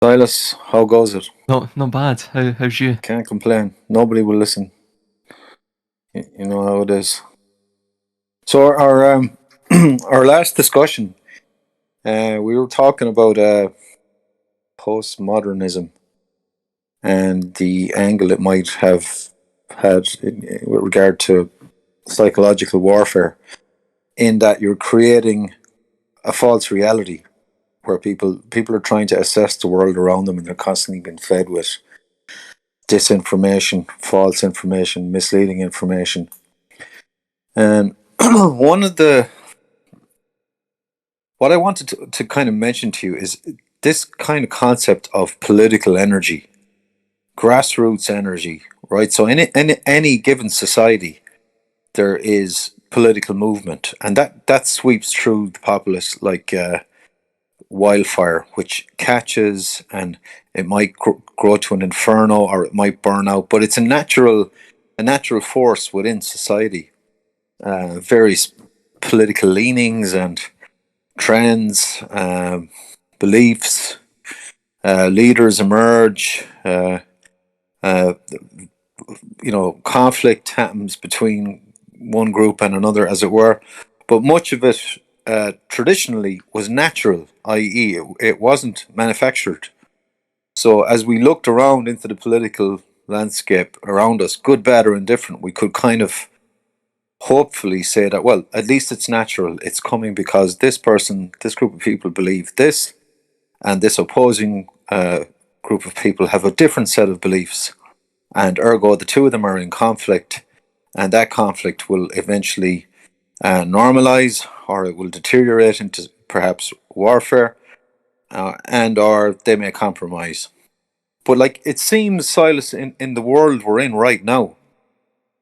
Silas, how goes it? Not bad. How's you? Can't complain. Nobody will listen. You know how it is. So our our last discussion, we were talking about postmodernism and the angle it might have had with regard to psychological warfare. In that you're creating a false reality where people are trying to assess the world around them, and they're constantly being fed with disinformation, false information, misleading information. And one of the what I wanted to kind of mention to you is this kind of concept of political energy, grassroots energy, right? So in any given society, there is political movement, and that sweeps through the populace like wildfire, which catches, and it might grow to an inferno, or it might burn out. But it's a natural force within society. Various political leanings and trends, beliefs, leaders emerge. Uh, Conflict happens between one group and another, as it were. But much of it traditionally was natural, i.e., it wasn't manufactured. So as we looked around into the political landscape around us, good, bad, or indifferent, we could kind of hopefully say that, well, at least it's natural. It's coming because this person, this group of people believe this, and this opposing group of people have a different set of beliefs. And ergo, the two of them are in conflict, and that conflict will eventually normalize, or it will deteriorate into perhaps warfare, and or they may compromise. But like it seems, Silas, in the world we're in right now,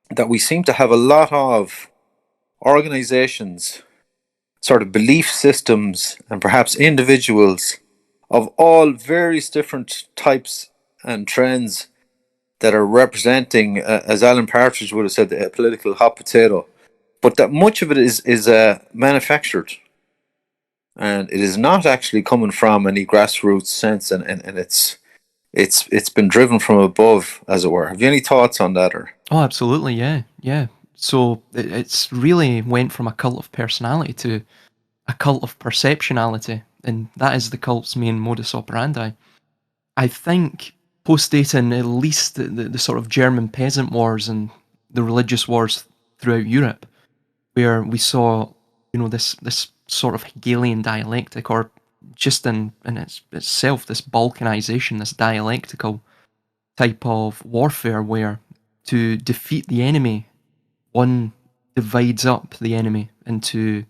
that we seem to have a lot of organizations, sort of belief systems, and perhaps individuals of all various different types and trends that are representing, as Alan Partridge would have said, a political hot potato. But that much of it is manufactured, and it is not actually coming from any grassroots sense, and it's been driven from above, as it were. Have you any thoughts on that? Or Oh, absolutely. Yeah. So it's really went from a cult of personality to a cult of perceptionality, and that is the cult's main modus operandi. I think post-dating at least the sort of German peasant wars and the religious wars throughout Europe, where we saw, this sort of Hegelian dialectic, or just in itself, this balkanization, this dialectical type of warfare, where to defeat the enemy, one divides up the enemy into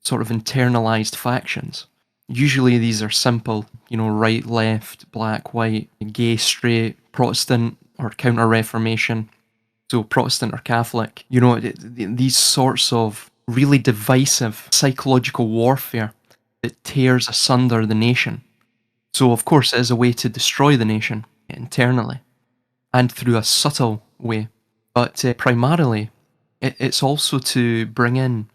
sort of internalized factions. Usually these are simple, right, left, black, white, gay, straight, Protestant or Counter Reformation, so Protestant or Catholic. These sorts of really divisive psychological warfare that tears asunder the nation. So, of course, it is a way to destroy the nation internally and through a subtle way. But primarily, it's also to bring in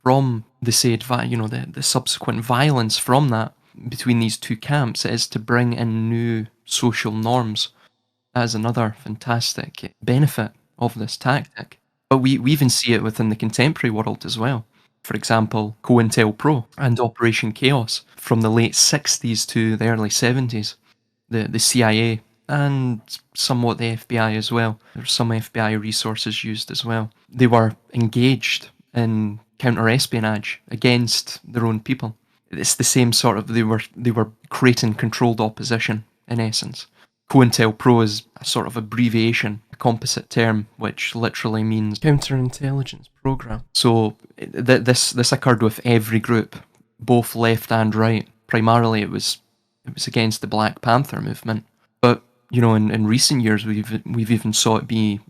from the said, the subsequent violence from that between these two camps. It is to bring in new social norms as another fantastic benefit of this tactic. But we even see it within the contemporary world as well. For example, COINTELPRO and Operation Chaos from the late 60s to the early 70s. The CIA and somewhat the FBI as well. There's some FBI resources used as well. They were engaged in counter-espionage against their own people. It's the same sort of, they were creating controlled opposition, in essence. COINTELPRO is a sort of abbreviation, a composite term, which literally means counterintelligence program. So this occurred with every group, both left and right. Primarily it was against the Black Panther movement. But, in recent years we've even saw it be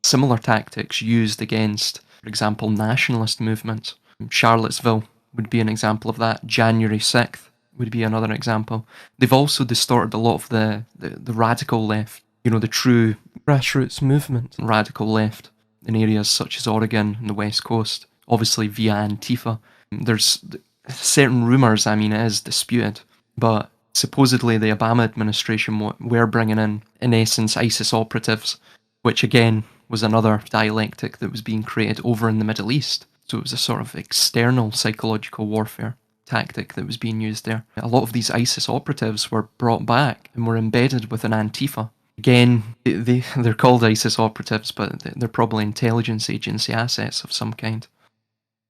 similar tactics used against, for example, nationalist movements. Charlottesville would be an example of that. January 6th would be another example. They've also distorted a lot of the radical left, the true grassroots movement, radical left in areas such as Oregon and the West Coast, obviously via Antifa. There's certain rumours, it is disputed, but supposedly the Obama administration were bringing in essence, ISIS operatives, which again was another dialectic that was being created over in the Middle East. So it was a sort of external psychological warfare tactic that was being used there. A lot of these ISIS operatives were brought back and were embedded within Antifa. Again, they're called ISIS operatives, but they're probably intelligence agency assets of some kind.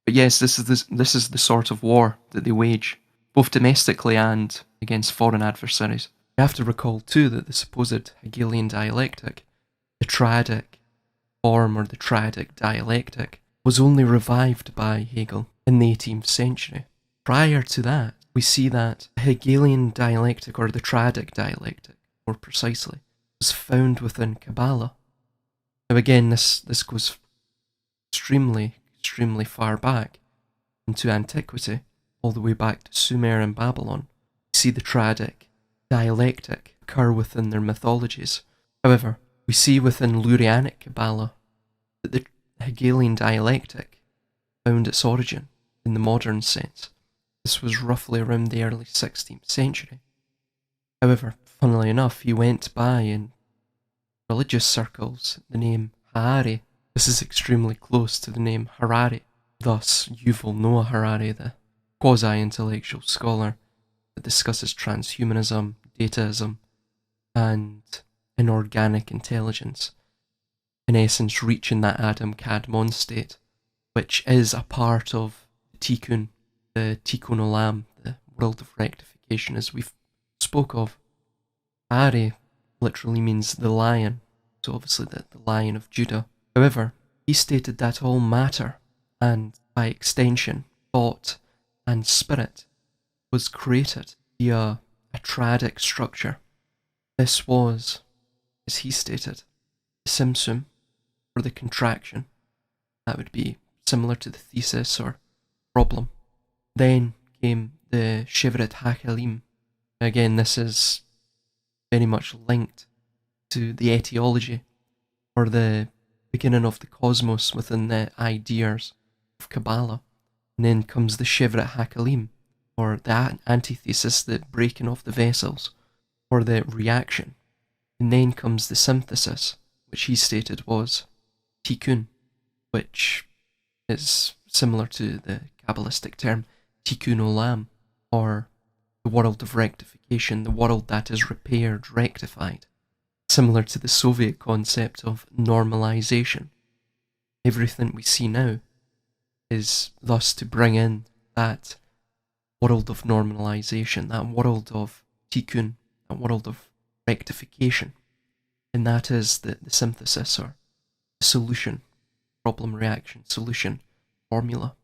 But yes, this is the sort of war that they wage, both domestically and against foreign adversaries. You have to recall too that the supposed Hegelian dialectic, the triadic form or the triadic dialectic, was only revived by Hegel in the 18th century. Prior to that, we see that the Hegelian dialectic, or the triadic dialectic, more precisely, was found within Kabbalah. Now again, this goes extremely far back into antiquity, all the way back to Sumer and Babylon. We see the triadic dialectic occur within their mythologies. However, we see within Lurianic Kabbalah that the Hegelian dialectic found its origin in the modern sense. This was roughly around the early 16th century. However, funnily enough, he went by in religious circles the name Harari. This is extremely close to the name Harari. Thus, Yuval Noah Harari, the quasi-intellectual scholar that discusses transhumanism, dataism, and inorganic intelligence, in essence reaching that Adam Kadmon state, which is a part of Tikkun, the Tikkun Olam, the world of rectification, as we've spoke of. Ari literally means the lion, so obviously the Lion of Judah. However, he stated that all matter, and by extension, thought and spirit, was created via a triadic structure. This was, as he stated, the Simsum, or the contraction. That would be similar to the thesis or problem. Then came the Shivrat HaKalim. Again, this is very much linked to the etiology, or the beginning of the cosmos within the ideas of Kabbalah. And then comes the Shivrat HaKalim, or the antithesis, the breaking of the vessels, or the reaction. And then comes the synthesis, which he stated was Tikkun, which is similar to the Kabbalistic term Tikkun Olam, or the world of rectification, the world that is repaired, rectified, similar to the Soviet concept of normalization. Everything we see now is thus to bring in that world of normalization, that world of tikkun, that world of rectification. And that is the synthesis, or the solution, problem, reaction, solution, formula.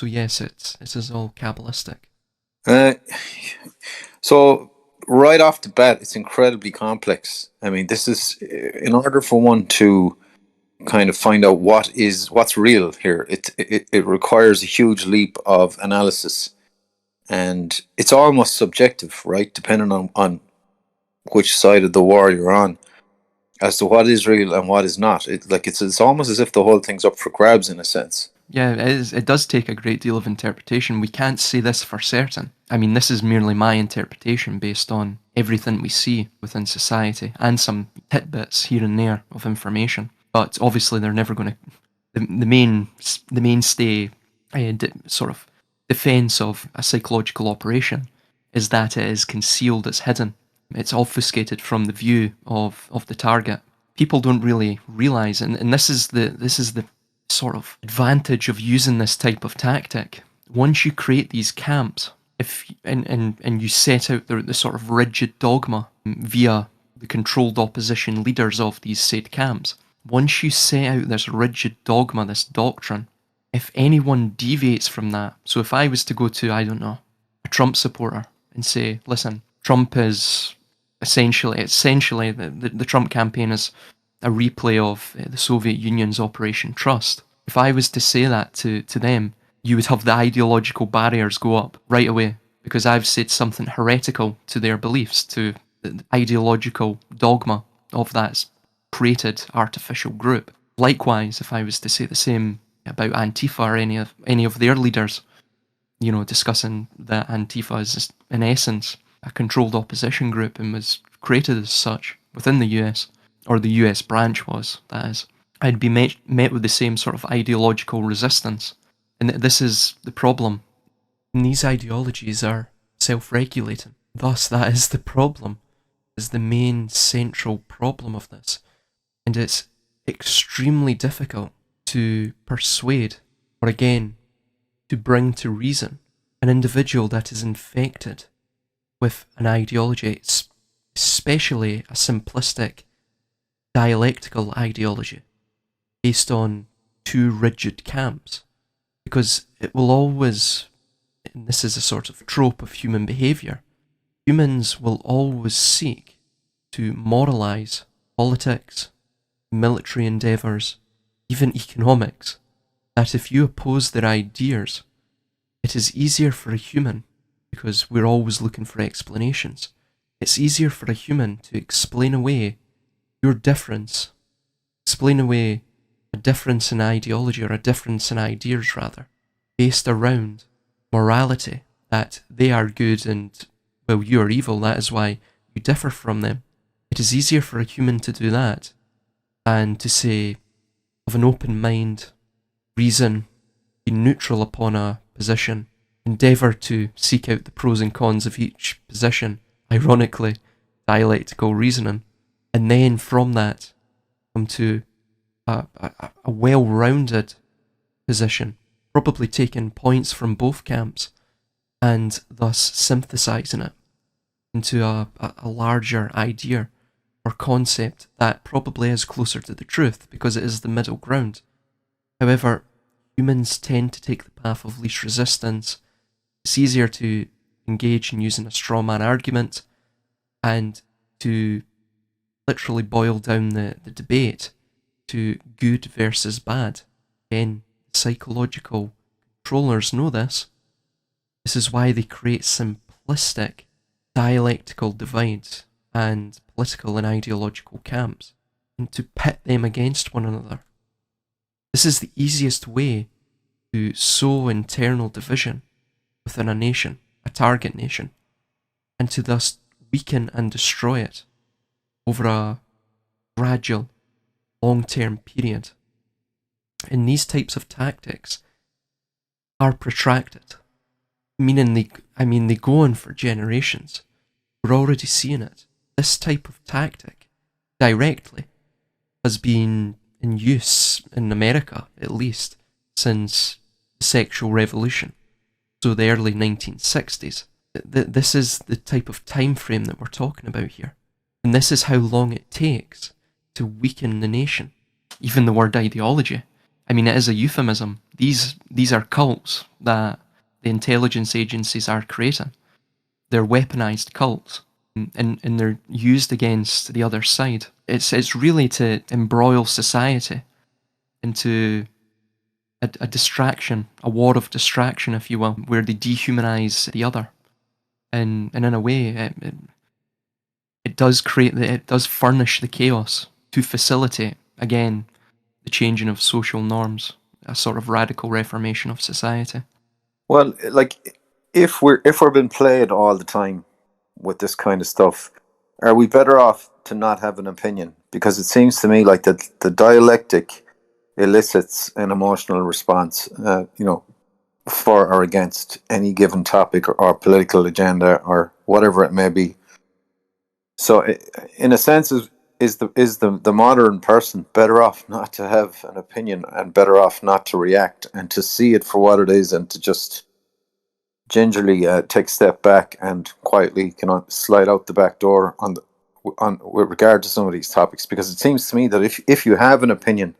So yes, it is all Kabbalistic. So right off the bat, it's incredibly complex. I mean, this is, in order for one to kind of find out what's real here, it requires a huge leap of analysis, and it's almost subjective, right? Depending on which side of the war you're on, as to what is real and what is not. It's almost as if the whole thing's up for grabs in a sense. Yeah, it does take a great deal of interpretation. We can't say this for certain. I mean, this is merely my interpretation based on everything we see within society and some tidbits here and there of information. But obviously, they're never going to. The mainstay sort of defense of a psychological operation is that it is concealed, it's hidden, it's obfuscated from the view of the target. People don't really realize, and this is the sort of advantage of using this type of tactic. Once you create these camps, and you set out the sort of rigid dogma via the controlled opposition leaders of these said camps, once you set out this rigid dogma, this doctrine, if anyone deviates from that, so if I was to go to, I don't know, a Trump supporter and say, listen, Trump is essentially the Trump campaign is a replay of the Soviet Union's Operation Trust. If I was to say that to them, you would have the ideological barriers go up right away, because I've said something heretical to their beliefs, to the ideological dogma of that created artificial group. Likewise, if I was to say the same about Antifa or any of their leaders, discussing that Antifa is, in essence, a controlled opposition group and was created as such within the US, or the US branch was, that is, I'd be met with the same sort of ideological resistance. And this is the problem. And these ideologies are self-regulating. Thus, that is the problem, is the main central problem of this. And it's extremely difficult to persuade, or again, to bring to reason an individual that is infected with an ideology, especially a simplistic dialectical ideology based on two rigid camps, because it will always, and this is a sort of trope of human behaviour, humans will always seek to moralise politics, military endeavours, even economics, that if you oppose their ideas, it is easier for a human, because we're always looking for explanations, it's easier for a human to explain away your difference, explain away a difference in ideology, or a difference in ideas rather, based around morality, that they are good and, well, you are evil, that is why you differ from them. It is easier for a human to do that than to say, of an open mind, reason, be neutral upon a position, endeavour to seek out the pros and cons of each position, ironically, dialectical reasoning, and then from that come to a well-rounded position, probably taking points from both camps, and thus synthesising it into a larger idea or concept that probably is closer to the truth, because it is the middle ground. However, humans tend to take the path of least resistance. It's easier to engage in using a straw man argument and to literally boil down the debate to good versus bad. Again, psychological controllers know this. This is why they create simplistic dialectical divides and political and ideological camps, and to pit them against one another. This is the easiest way to sow internal division within a nation, a target nation, and to thus weaken and destroy it over a gradual, long-term period. And these types of tactics are protracted, meaning they go on for generations. We're already seeing it. This type of tactic, directly, has been in use in America, at least, since the sexual revolution, so the early 1960s. This is the type of time frame that we're talking about here. And this is how long it takes to weaken the nation. Even the word ideology, I mean, it is a euphemism. These are cults that the intelligence agencies are creating. They're weaponized cults, and they're used against the other side. It's really to embroil society into a distraction, a war of distraction, if you will, where they dehumanize the other. And in a way, it does furnish the chaos to facilitate, again, the changing of social norms, a sort of radical reformation of society. Well, like, if we're being played all the time with this kind of stuff, are we better off to not have an opinion? Because it seems to me like the dialectic elicits an emotional response, for or against any given topic or political agenda or whatever it may be. So, in a sense, is the modern person better off not to have an opinion and better off not to react and to see it for what it is and to just gingerly take a step back and quietly slide out the back door on with regard to some of these topics? Because it seems to me that if you have an opinion,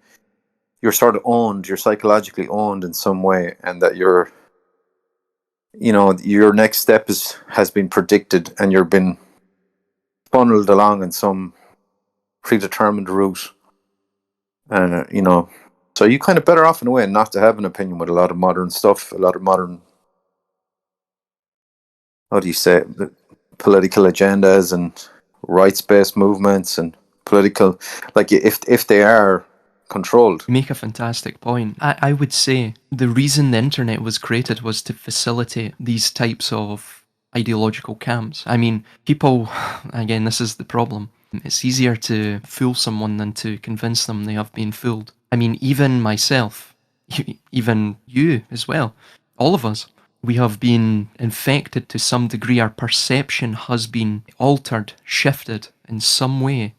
you're sort of owned, you're psychologically owned in some way, and that your next step has been predicted and you've been funneled along in some predetermined route. And so you're kind of better off in a way not to have an opinion with a lot of modern stuff, a lot of modern, how do you say it, the political agendas and rights-based movements and political, like, if they are controlled. You make a fantastic point. I would say the reason the internet was created was to facilitate these types of ideological camps. I mean, people, again, this is the problem. It's easier to fool someone than to convince them they have been fooled. I mean, even myself, even you as well, all of us, we have been infected to some degree. Our perception has been altered, shifted in some way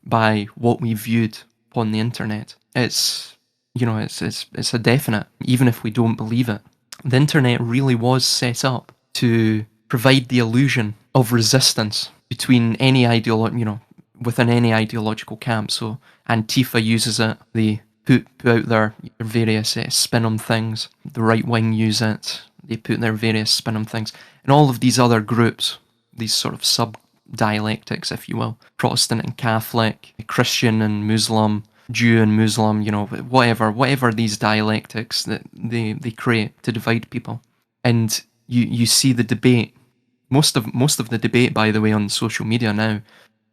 by what we viewed upon the internet. It's, it's a definite, even if we don't believe it. The internet really was set up to provide the illusion of resistance between any within any ideological camp. So Antifa uses it. They put out their various spin on things. The right wing use it. They put their various spin on things. And all of these other groups, these sort of sub-dialectics, if you will, Protestant and Catholic, Christian and Muslim, Jew and Muslim, whatever these dialectics that they create to divide people. And you see the debate. Most of the debate, by the way, on social media now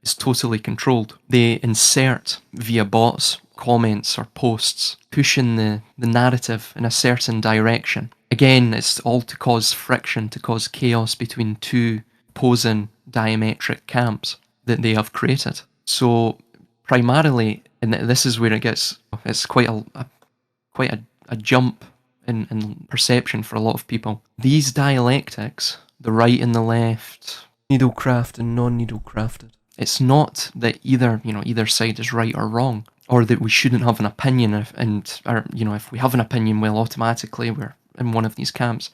is totally controlled. They insert via bots, comments or posts, pushing the narrative in a certain direction. Again, it's all to cause friction, to cause chaos between two opposing diametric camps that they have created. So primarily, and this is where it's quite a jump in perception for a lot of people. These dialectics, the right and the left, needlecraft and non-needlecrafted. It's not that either side is right or wrong, or that we shouldn't have an opinion, if we have an opinion, well, automatically we're in one of these camps.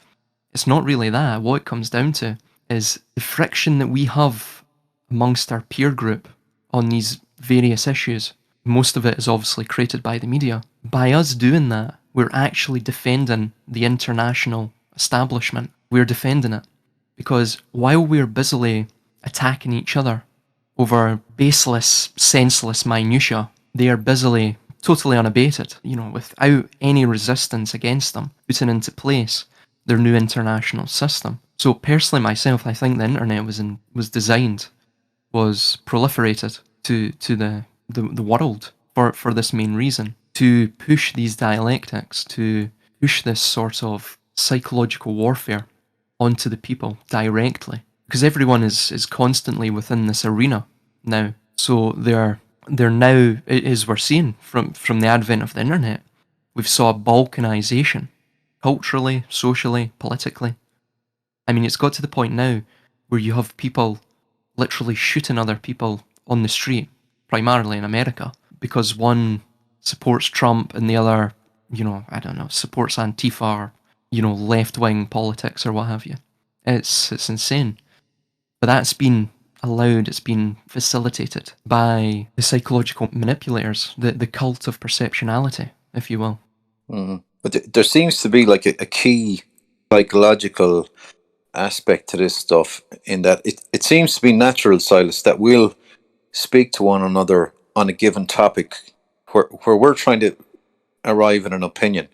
It's not really that. What it comes down to is the friction that we have amongst our peer group on these various issues. Most of it is obviously created by the media. By us doing that, we're actually defending the international establishment. We're defending it. Because while we're busily attacking each other over baseless, senseless minutiae, they are busily, totally unabated, without any resistance against them, putting into place their new international system. So personally myself, I think the internet was designed, was proliferated to the world for this main reason, to push these dialectics, to push this sort of psychological warfare onto the people directly, because everyone is constantly within this arena now. So they're now, as we're seeing from the advent of the internet, we've saw a balkanization, culturally, socially, politically. I mean, it's got to the point now where you have people literally shooting other people on the street, primarily in America, because one supports Trump and the other, supports Antifa or, left-wing politics or what have you. It's insane. But that's been allowed, it's been facilitated by the psychological manipulators, the cult of perceptionality, if you will. But there seems to be like a key psychological aspect to this stuff, in that it seems to be natural, Silas, that we'll speak to one another on a given topic where we're trying to arrive at an opinion.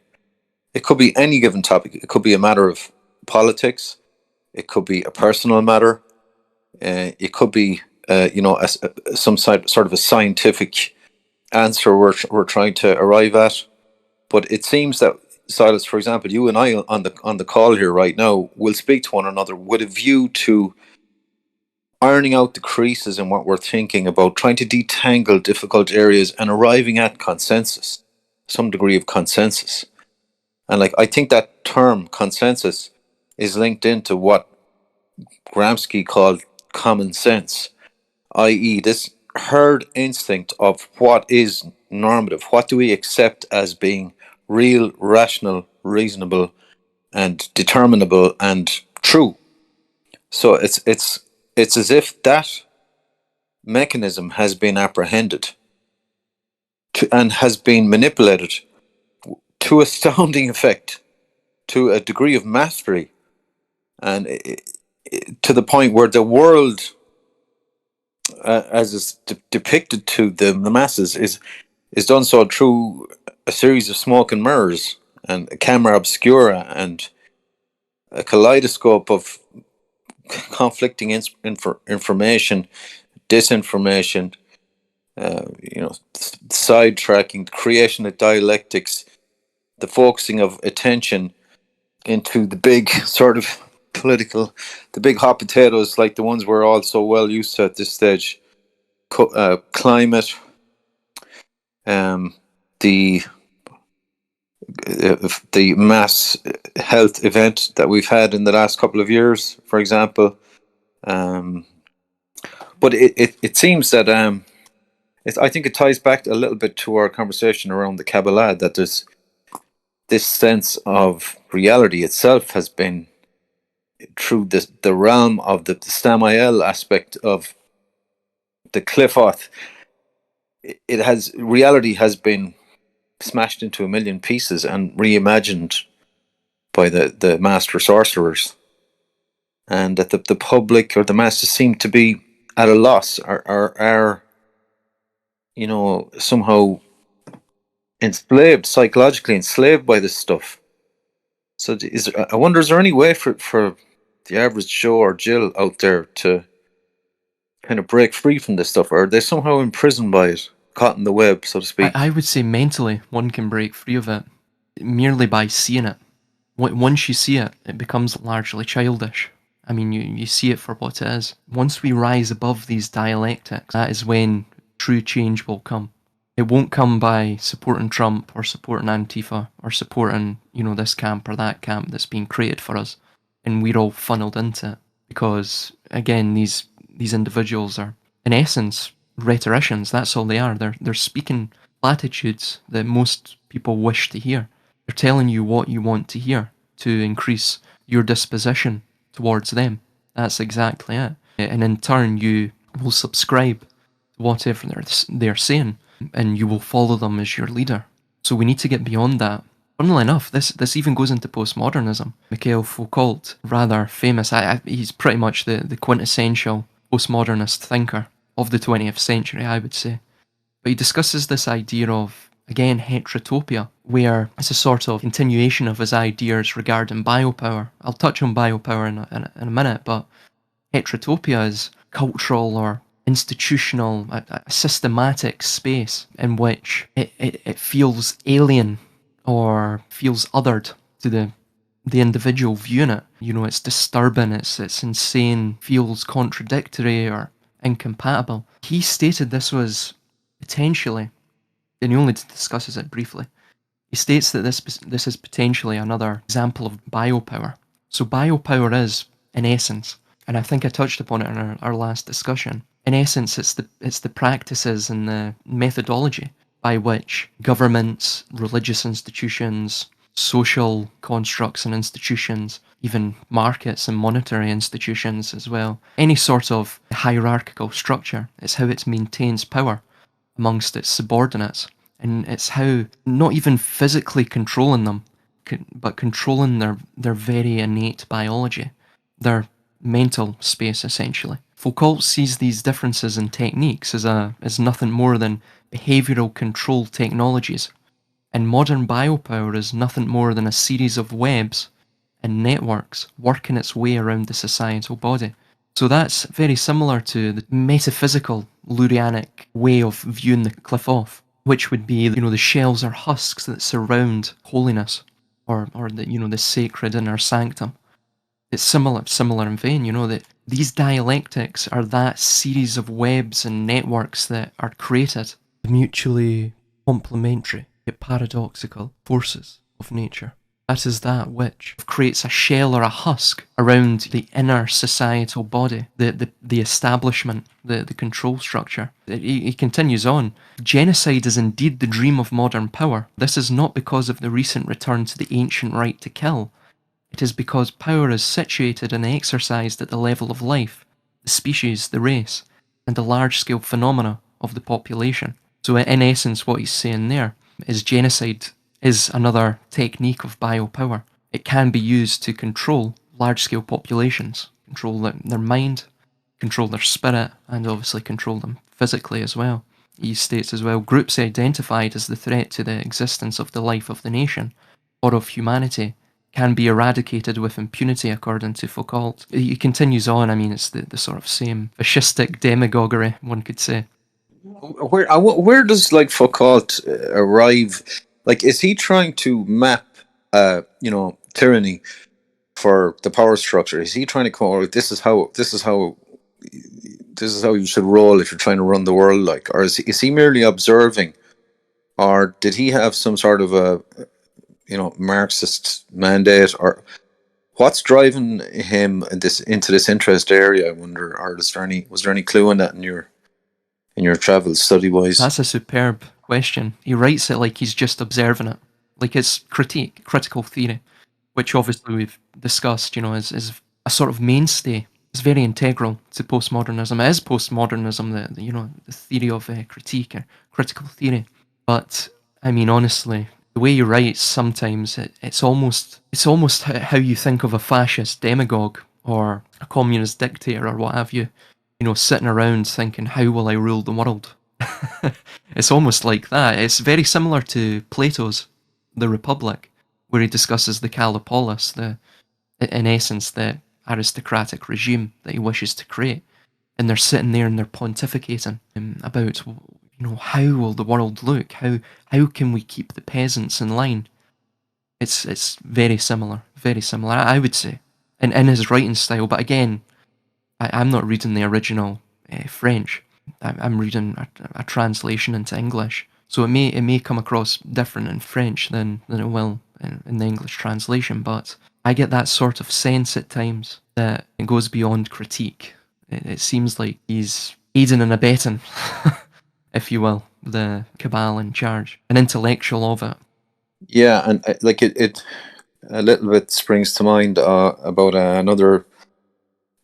It could be any given topic. It could be a matter of politics. It could be a personal matter. It could be, some sort of a scientific answer we're trying to arrive at. But it seems that, Silas, for example, you and I on the call here right now will speak to one another with a view to ironing out the creases in what we're thinking about, trying to detangle difficult areas and arriving at consensus, some degree of consensus. And I think that term consensus is linked into what Gramsci called common sense, i.e. this herd instinct of what is normative, what do we accept as being real, rational, reasonable, and determinable and true. So it's as if that mechanism has been apprehended and has been manipulated to astounding effect, to a degree of mastery, and to the point where the world, as is depicted to the masses, is done so through a series of smoke and mirrors and a camera obscura and a kaleidoscope of conflicting information, disinformation, sidetracking, the creation of dialectics, the focusing of attention into the big sort of political, the big hot potatoes, like the ones we're all so well used to at this stage. Climate, the the mass health event that we've had in the last couple of years, for example. But it seems that I think it ties back a little bit to our conversation around the Kabbalah, that there's this sense of reality itself has been through the realm of the Samael aspect of the Cliffoth. Reality has been smashed into a million pieces and reimagined by the master sorcerers, and that the public or the masses seem to be at a loss, are somehow psychologically enslaved by this stuff. So I wonder, is there any way for the average Joe or Jill out there to kind of break free from this stuff, or are they somehow imprisoned by it, caught in the web, so to speak? I would say mentally one can break free of it merely by seeing it. Once you see it, it becomes largely childish. I mean, you see it for what it is. Once we rise above these dialectics, that is when true change will come. It won't come by supporting Trump or supporting Antifa or supporting, this camp or that camp that's being created for us, and we're all funneled into it. Because, again, these individuals are, in essence, rhetoricians. That's all they are. They're speaking platitudes that most people wish to hear. They're telling you what you want to hear to increase your disposition towards them. That's exactly it. And in turn, you will subscribe to whatever they're saying, and you will follow them as your leader. So we need to get beyond that. Funnily enough, this even goes into postmodernism. Mikhail Foucault, rather famous, he's pretty much the quintessential postmodernist thinker of the 20th century, I would say. But he discusses this idea of, again, heterotopia, where it's a sort of continuation of his ideas regarding biopower. I'll touch on biopower in a minute, but heterotopia is cultural or institutional, a systematic space in which it feels alien or feels othered to the individual viewing it. It's disturbing, it's insane, feels contradictory or incompatible. He stated this was potentially, and he only discusses it briefly, he states that this is potentially another example of biopower. So biopower is, in essence, and I think I touched upon it in our last discussion, in essence it's the practices and the methodology by which governments, religious institutions, social constructs and institutions, even markets and monetary institutions as well, any sort of hierarchical structure, it's how it maintains power amongst its subordinates. And it's how, not even physically controlling them, but controlling their very innate biology, their mental space, essentially. Foucault sees these differences in techniques as nothing more than behavioural control technologies, and modern biopower is nothing more than a series of webs and networks working its way around the societal body. So that's very similar to the metaphysical Lurianic way of viewing the Cliffoth, which would be, the shells or husks that surround holiness, or the sacred inner sanctum. It's similar in vein, that these dialectics are that series of webs and networks that are created, mutually complementary yet paradoxical forces of nature. That is that which creates a shell or a husk around the inner societal body, the establishment, the control structure. He continues on. Genocide is indeed the dream of modern power. This is not because of the recent return to the ancient right to kill. It is because power is situated and exercised at the level of life, the species, the race, and the large-scale phenomena of the population. So in essence, what he's saying there is genocide is another technique of biopower. It can be used to control large-scale populations, control their mind, control their spirit, and obviously control them physically as well. He states as well, groups identified as the threat to the existence of the life of the nation or of humanity can be eradicated with impunity, according to Foucault. He continues on, it's the sort of same fascistic demagoguery, one could say. Where does Foucault arrive? Is he trying to map, tyranny for the power structure? Is he trying to come out? This is how you should roll if you're trying to run the world, like, or is he merely observing, or did he have some sort of a Marxist mandate, or what's driving him into this interest area? I wonder, or was there any clue on that in your travels, study wise? That's a superb question. He writes it like he's just observing it, like it's critical theory, which obviously we've discussed, is a sort of mainstay. It's very integral to postmodernism. It is postmodernism, the theory of critique or critical theory. But I mean, honestly, the way he writes sometimes it's almost how you think of a fascist demagogue or a communist dictator or what have you. Sitting around thinking, how will I rule the world? It's almost like that. It's very similar to Plato's The Republic, where he discusses the Callipolis, in essence, the aristocratic regime that he wishes to create. And they're sitting there and they're pontificating about, how will the world look? How can we keep the peasants in line? It's very similar, I would say, in his writing style. But again, I'm not reading the original French. I'm reading a translation into English, so it may come across different in French than it will in the English translation. But I get that sort of sense at times that it goes beyond critique. It seems like he's aiding and abetting, if you will, the cabal in charge, an intellectual of it. Yeah, and like it a little bit springs to mind about another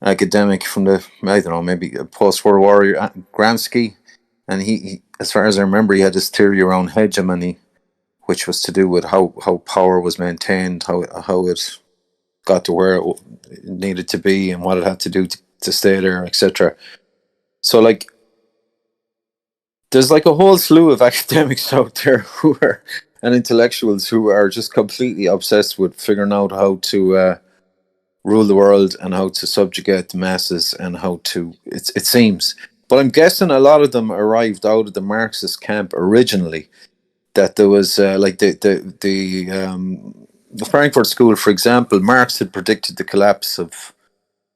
academic from maybe a post-war warrior, Gramsci, and he, as far as I remember, he had this theory around hegemony, which was to do with how power was maintained, how it got to where it needed to be, and what it had to do to stay there, etc. So, like, there's like a whole slew of academics out there and intellectuals who are just completely obsessed with figuring out how to rule the world and how to subjugate the masses and how to. It seems, but I'm guessing a lot of them arrived out of the Marxist camp originally. That there was like the Frankfurt School, for example. Marx had predicted the collapse of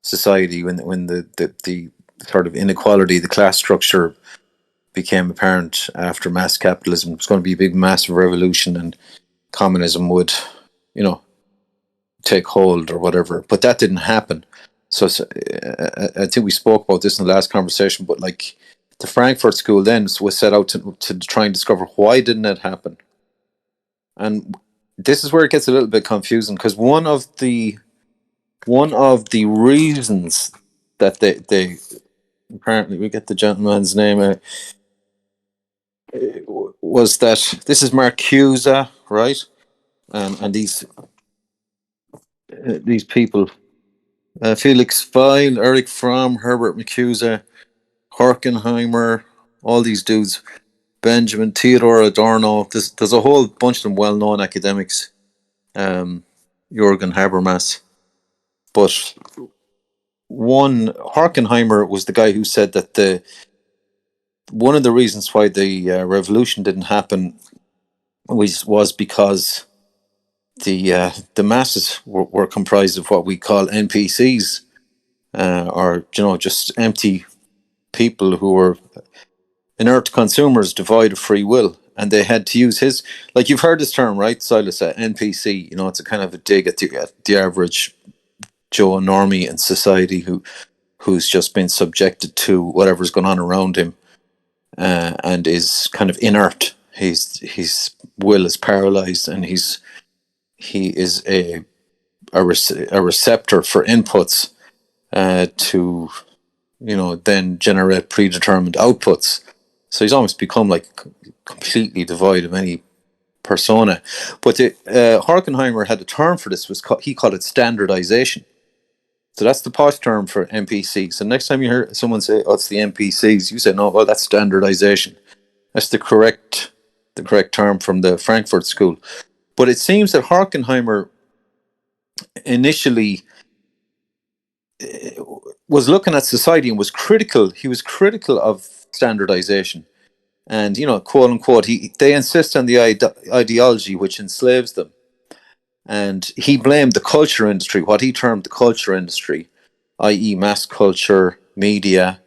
society when the sort of inequality, the class structure became apparent after mass capitalism. It was going to be a big, massive revolution, and communism would, take hold or whatever. But that didn't happen. So I think we spoke about this in the last conversation. But like the Frankfurt School then was set out to try and discover why didn't it happen. And this is where it gets a little bit confusing, because one of the reasons that they apparently, we get the gentleman's name, was that this is Marcuse, right? And these people, Felix Weil, Erich Fromm, Herbert Marcuse, Horkheimer, all these dudes, Benjamin, Theodor Adorno. There's a whole bunch of them well-known academics. Jürgen Habermas, but Horkheimer was the guy who said that one of the reasons why the revolution didn't happen was because the masses were comprised of what we call NPCs, or just empty people who were inert consumers devoid of free will, and they had to use his, like, you've heard this term, right, Silas? NPC. It's a kind of a dig at the average Joe normie in society who's just been subjected to whatever's going on around him, and is kind of inert. His will is paralyzed, and he is a receptor for inputs to then generate predetermined outputs. So he's almost become like completely devoid of any persona. But Horkheimer had a term for this. He called it standardization. So that's the posh term for NPC. So next time you hear someone say, "Oh, it's the NPCs," you say, "No, well, that's standardization." That's the correct term from the Frankfurt School. But it seems that Horkheimer initially was looking at society and was critical. He was critical of standardization, and quote unquote, they insist on the ideology which enslaves them. And he blamed the culture industry, what he termed the culture industry, i.e., mass culture, media.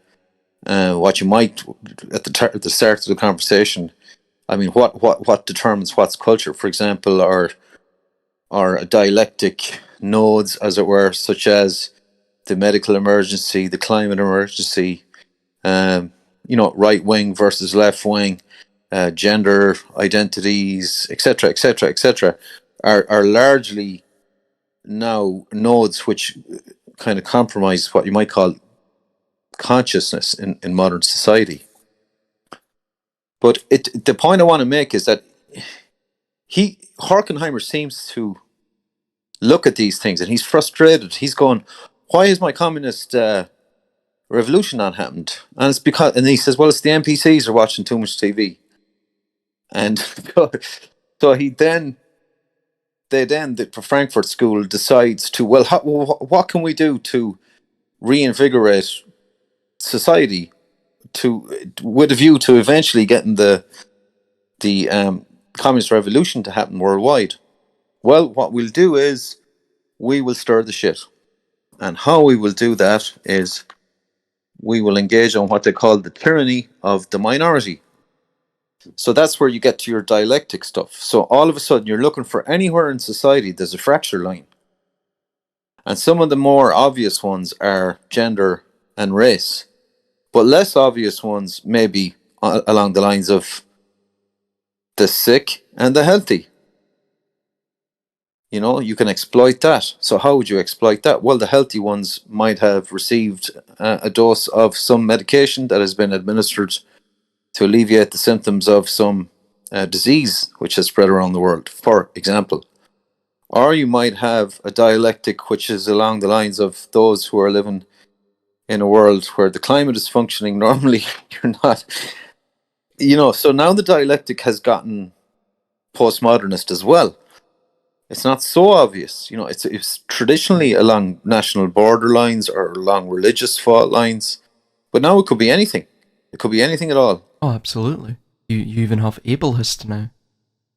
What you might at the start of the conversation. I mean, what determines what's culture? For example, are dialectic nodes, as it were, such as the medical emergency, the climate emergency, right wing versus left wing, gender identities, etc., etc., etc., are largely now nodes which kind of compromise what you might call consciousness in modern society. But the point I want to make is that Horkheimer seems to look at these things and he's frustrated. He's going, "Why is my communist revolution not happened?" And it's because, and he says, "Well, it's the NPCs are watching too much TV." And so the Frankfurt School decides to, well, what can we do to reinvigorate society with a view to eventually getting the communist revolution to happen worldwide? Well, what we'll do is we will stir the shit. And how we will do that is we will engage on what they call the tyranny of the minority. So that's where you get to your dialectic stuff. So all of a sudden you're looking for anywhere in society there's a fracture line. And some of the more obvious ones are gender and race. But less obvious ones may be along the lines of the sick and the healthy. You can exploit that. So how would you exploit that? Well, the healthy ones might have received a dose of some medication that has been administered to alleviate the symptoms of some disease which has spread around the world, for example. Or you might have a dialectic which is along the lines of those who are living in a world where the climate is functioning normally. You're not, so now the dialectic has gotten postmodernist as well. It's not so obvious. It's traditionally along national border lines or along religious fault lines, but now it could be anything. It could be anything at all. Oh, absolutely. You even have ableists now.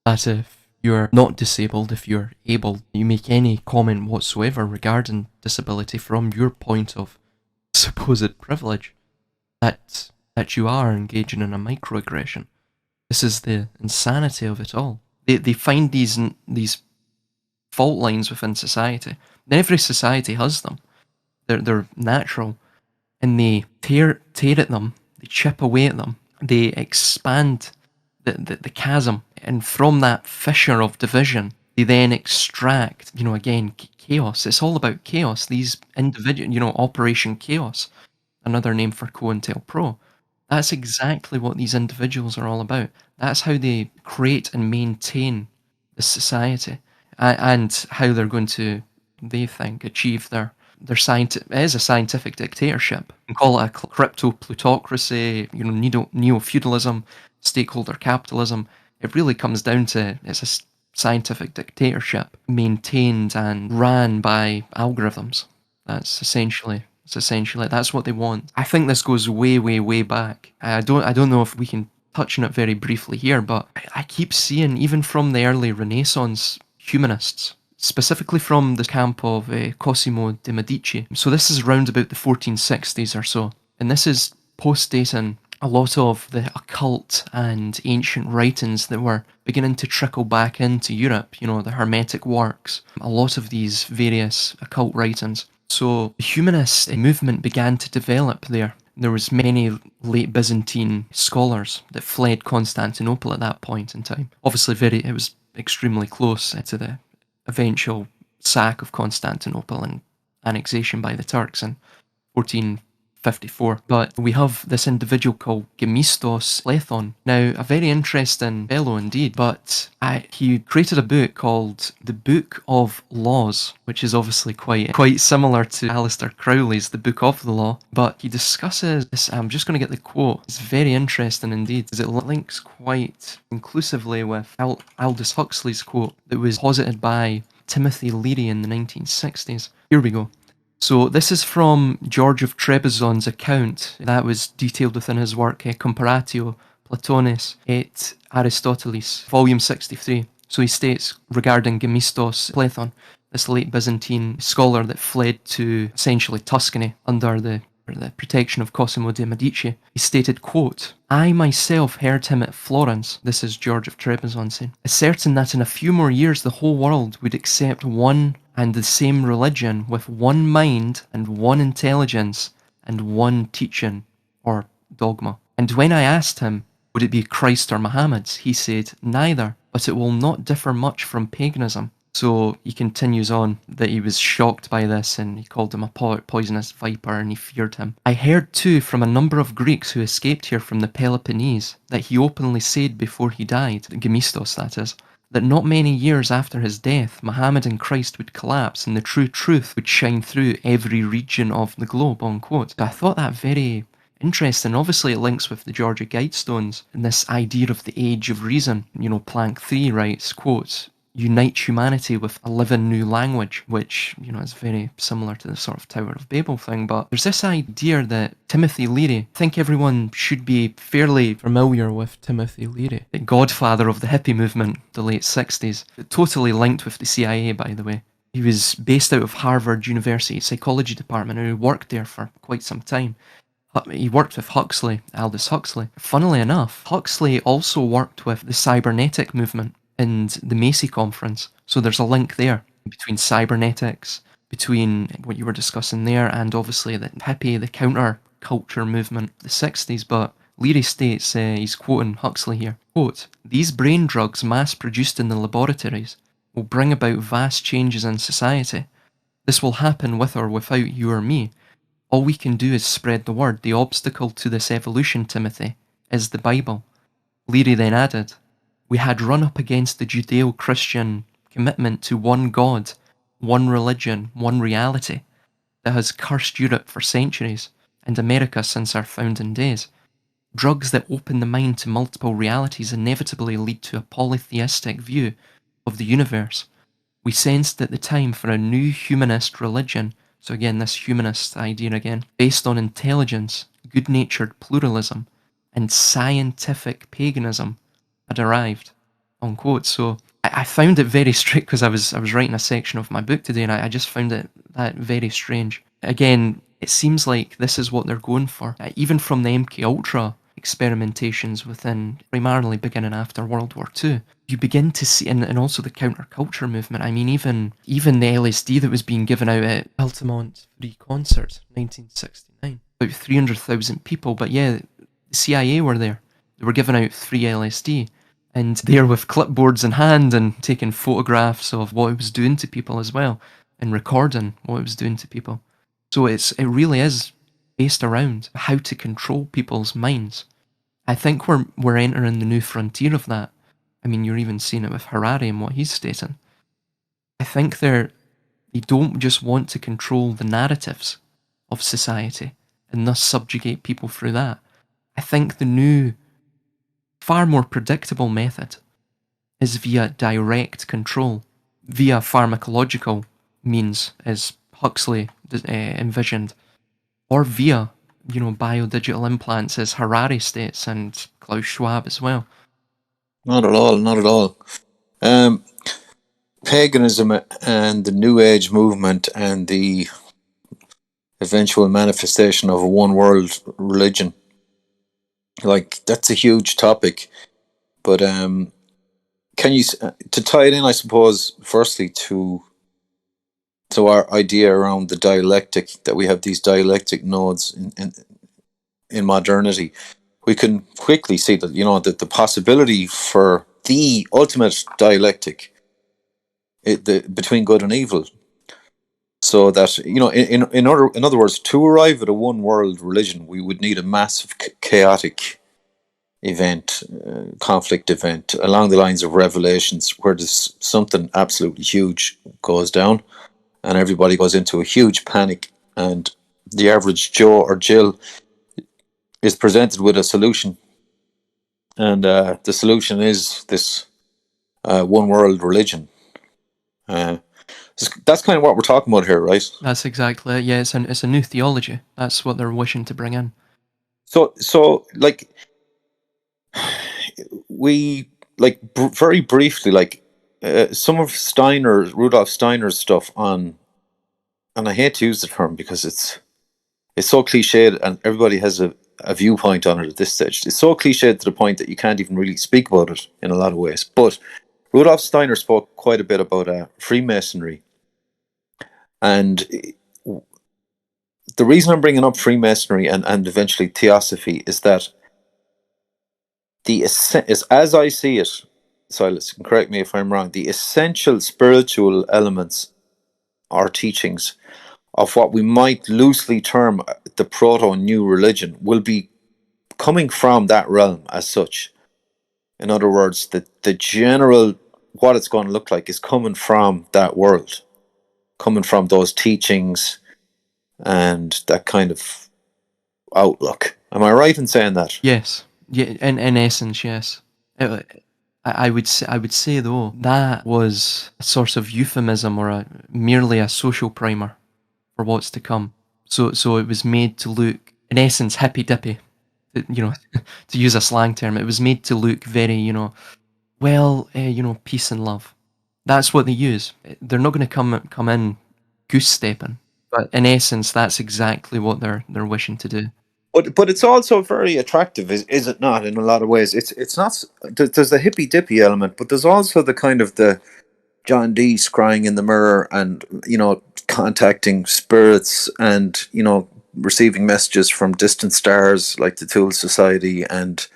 That if you're not disabled, if you're able, you make any comment whatsoever regarding disability from your point of supposed privilege, that you are engaging in a microaggression. This is the insanity of it all. They find these fault lines within society. And every society has them. They're natural, and they tear at them. They chip away at them. They expand the chasm, and from that fissure of division, they then extract, again, chaos. It's all about chaos. These individual, Operation Chaos, another name for COINTELPRO. That's exactly what these individuals are all about. That's how they create and maintain the society, and how they're going to, they think, achieve their it is a scientific dictatorship. You can call it a crypto plutocracy, neo-feudalism, stakeholder capitalism. It really comes down to, it's a scientific dictatorship maintained and ran by algorithms. That's essentially that's what they want. I think this goes way, way, way back. I don't know if we can touch on it very briefly here, but I keep seeing, even from the early Renaissance humanists, specifically from the camp of Cosimo de' Medici. So this is around about the 1460s or so, and this is post-dating a lot of the occult and ancient writings that were beginning to trickle back into Europe, the Hermetic works, a lot of these various occult writings. So the humanist movement began to develop there. There was many late Byzantine scholars that fled Constantinople at that point in time. Obviously it was extremely close to the eventual sack of Constantinople and annexation by the Turks in 1454. But we have this individual called Gemistos Lethon. Now, a very interesting fellow indeed, but he created a book called The Book of Laws, which is obviously quite similar to Aleister Crowley's The Book of the Law. But he discusses this, I'm just going to get the quote. It's very interesting indeed, because it links quite inclusively with Aldous Huxley's quote that was posited by Timothy Leary in the 1960s. Here we go. So this is from George of Trebizond's account that was detailed within his work Comparatio Platonis et Aristotelis, volume 63. So he states regarding Gemistos Platon, this late Byzantine scholar that fled to essentially Tuscany under the protection of Cosimo de' Medici, he stated, quote, "I myself heard him at Florence," this is George of Trebizond saying, "ascertain that in a few more years the whole world would accept one and the same religion with one mind and one intelligence and one teaching or dogma. And when I asked him, would it be Christ or Muhammad's, he said, neither, but it will not differ much from paganism." So he continues on that he was shocked by this and he called him a poisonous viper and he feared him. "I heard too from a number of Greeks who escaped here from the Peloponnese that he openly said before he died, Gemistos that is, that not many years after his death, Muhammad and Christ would collapse and the true truth would shine through every region of the globe," unquote. So I thought that very interesting. Obviously, it links with the Georgia Guidestones and this idea of the age of reason. Planck 3 writes, quote, "Unite humanity with a living new language," which, is very similar to the sort of Tower of Babel thing. But there's this idea that Timothy Leary, I think everyone should be fairly familiar with Timothy Leary, the godfather of the hippie movement, the late 60s, totally linked with the CIA, by the way. He was based out of Harvard University Psychology Department and he worked there for quite some time. He worked with Huxley, Aldous Huxley. Funnily enough, Huxley also worked with the cybernetic movement and the Macy Conference. So there's a link there between cybernetics, between what you were discussing there, and obviously the hippie, the counter-culture movement of the 60s. But Leary states, he's quoting Huxley here, quote, "These brain drugs mass-produced in the laboratories will bring about vast changes in society. This will happen with or without you or me. All we can do is spread the word. The obstacle to this evolution, Timothy, is the Bible." Leary then added, "We had run up against the Judeo-Christian commitment to one God, one religion, one reality that has cursed Europe for centuries and America since our founding days. Drugs that open the mind to multiple realities inevitably lead to a polytheistic view of the universe. We sensed at the time for a new humanist religion," so again, this humanist idea again, "based on intelligence, good-natured pluralism, and scientific paganism had arrived," unquote. So I found it very strange because I was writing a section of my book today and I just found that very strange. Again, it seems like this is what they're going for. Even from the MK Ultra experimentations within, primarily beginning after World War II, you begin to see, and also the counterculture movement. I mean, even the LSD that was being given out at Altamont Free Concert, 1969, about 300,000 people. But yeah, the CIA were there. They were giving out free LSD. And there with clipboards in hand and taking photographs of what it was doing to people as well, and recording what it was doing to people. So it really is based around how to control people's minds. I think we're entering the new frontier of that. I mean, you're even seeing it with Harari and what he's stating. I think they don't just want to control the narratives of society and thus subjugate people through that. I think the new, far more predictable method is via direct control, via pharmacological means, as Huxley envisioned, or via, biodigital implants, as Harari states, and Klaus Schwab as well. Not at all, not at all. Paganism and the New Age movement and the eventual manifestation of a one world religion, like, that's a huge topic. But can you, to tie it in, I suppose, firstly to our idea around the dialectic, that we have these dialectic nodes in modernity, we can quickly see that, that the possibility for the ultimate dialectic, between good and evil, so that, in other words, to arrive at a one world religion, we would need a massive chaotic event, conflict event, along the lines of Revelations, where there's something absolutely huge goes down and everybody goes into a huge panic, and the average Joe or Jill is presented with a solution, and the solution is this one world religion. That's kind of what we're talking about here, right? That's exactly it. Yeah, it's a new theology. That's what they're wishing to bring in. So like, we, like, very briefly, like, some of Rudolf Steiner's stuff on, and I hate to use the term because it's so cliched and everybody has a viewpoint on it at this stage. It's so cliched to the point that you can't even really speak about it in a lot of ways. But Rudolf Steiner spoke quite a bit about Freemasonry. And the reason I'm bringing up Freemasonry and eventually Theosophy is that as I see it, Silas, can correct me if I'm wrong, the essential spiritual elements or teachings of what we might loosely term the proto-new religion will be coming from that realm as such. In other words, the general, what it's going to look like is coming from that world, coming from those teachings and that kind of outlook. Am I right in saying that? Yes. Yeah, in essence, yes. I would say though that was a sort of euphemism or merely a social primer for what's to come. So it was made to look, in essence, hippy dippy. You know, to use a slang term, it was made to look very, peace and love. That's what they use. They're not going to come in goose stepping, but in essence, that's exactly what they're wishing to do. But it's also very attractive, is it not? In a lot of ways, it's not. There's the hippy dippy element, but there's also the kind of the John Dee scrying in the mirror, and contacting spirits, and receiving messages from distant stars like the Tool Society, and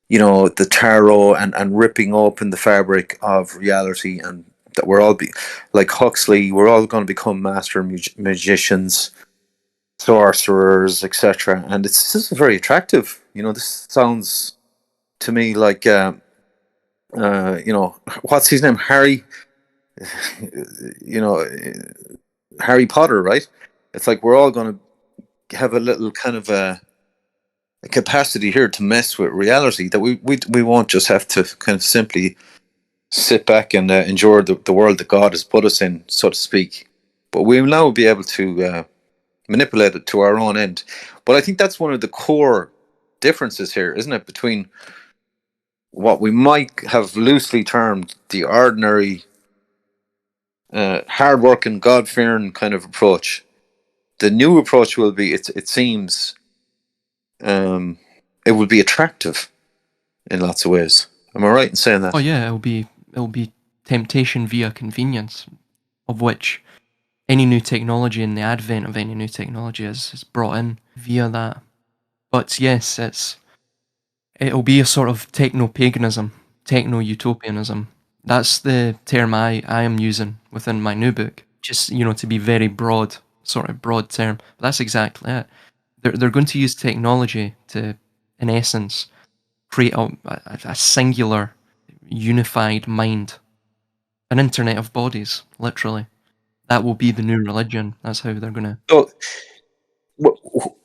the tarot, and ripping open the fabric of reality, and that we're all like Huxley, we're all going to become master magicians, sorcerers, etc. And it's just very attractive. This sounds to me like what's his name, Harry. Harry Potter, right? It's like we're all going to have a little kind of a capacity here to mess with reality, that we won't just have to kind of simply sit back and enjoy the world that God has put us in, so to speak. But we will now be able to manipulate it to our own end. But I think that's one of the core differences here, isn't it, between what we might have loosely termed the ordinary hard-working, God-fearing kind of approach. The new approach will be, it seems, it will be attractive in lots of ways. Am I right in saying that? Oh yeah, it'll be temptation via convenience, of which any new technology and the advent of any new technology is brought in via that. But yes, it'll be a sort of techno-paganism, techno-utopianism. That's the term I am using within my new book. Just, to be very broad, sort of broad term. But that's exactly it. They're going to use technology to, in essence, create a singular, unified mind. An internet of bodies, literally. That will be the new religion. That's how they're going to... So,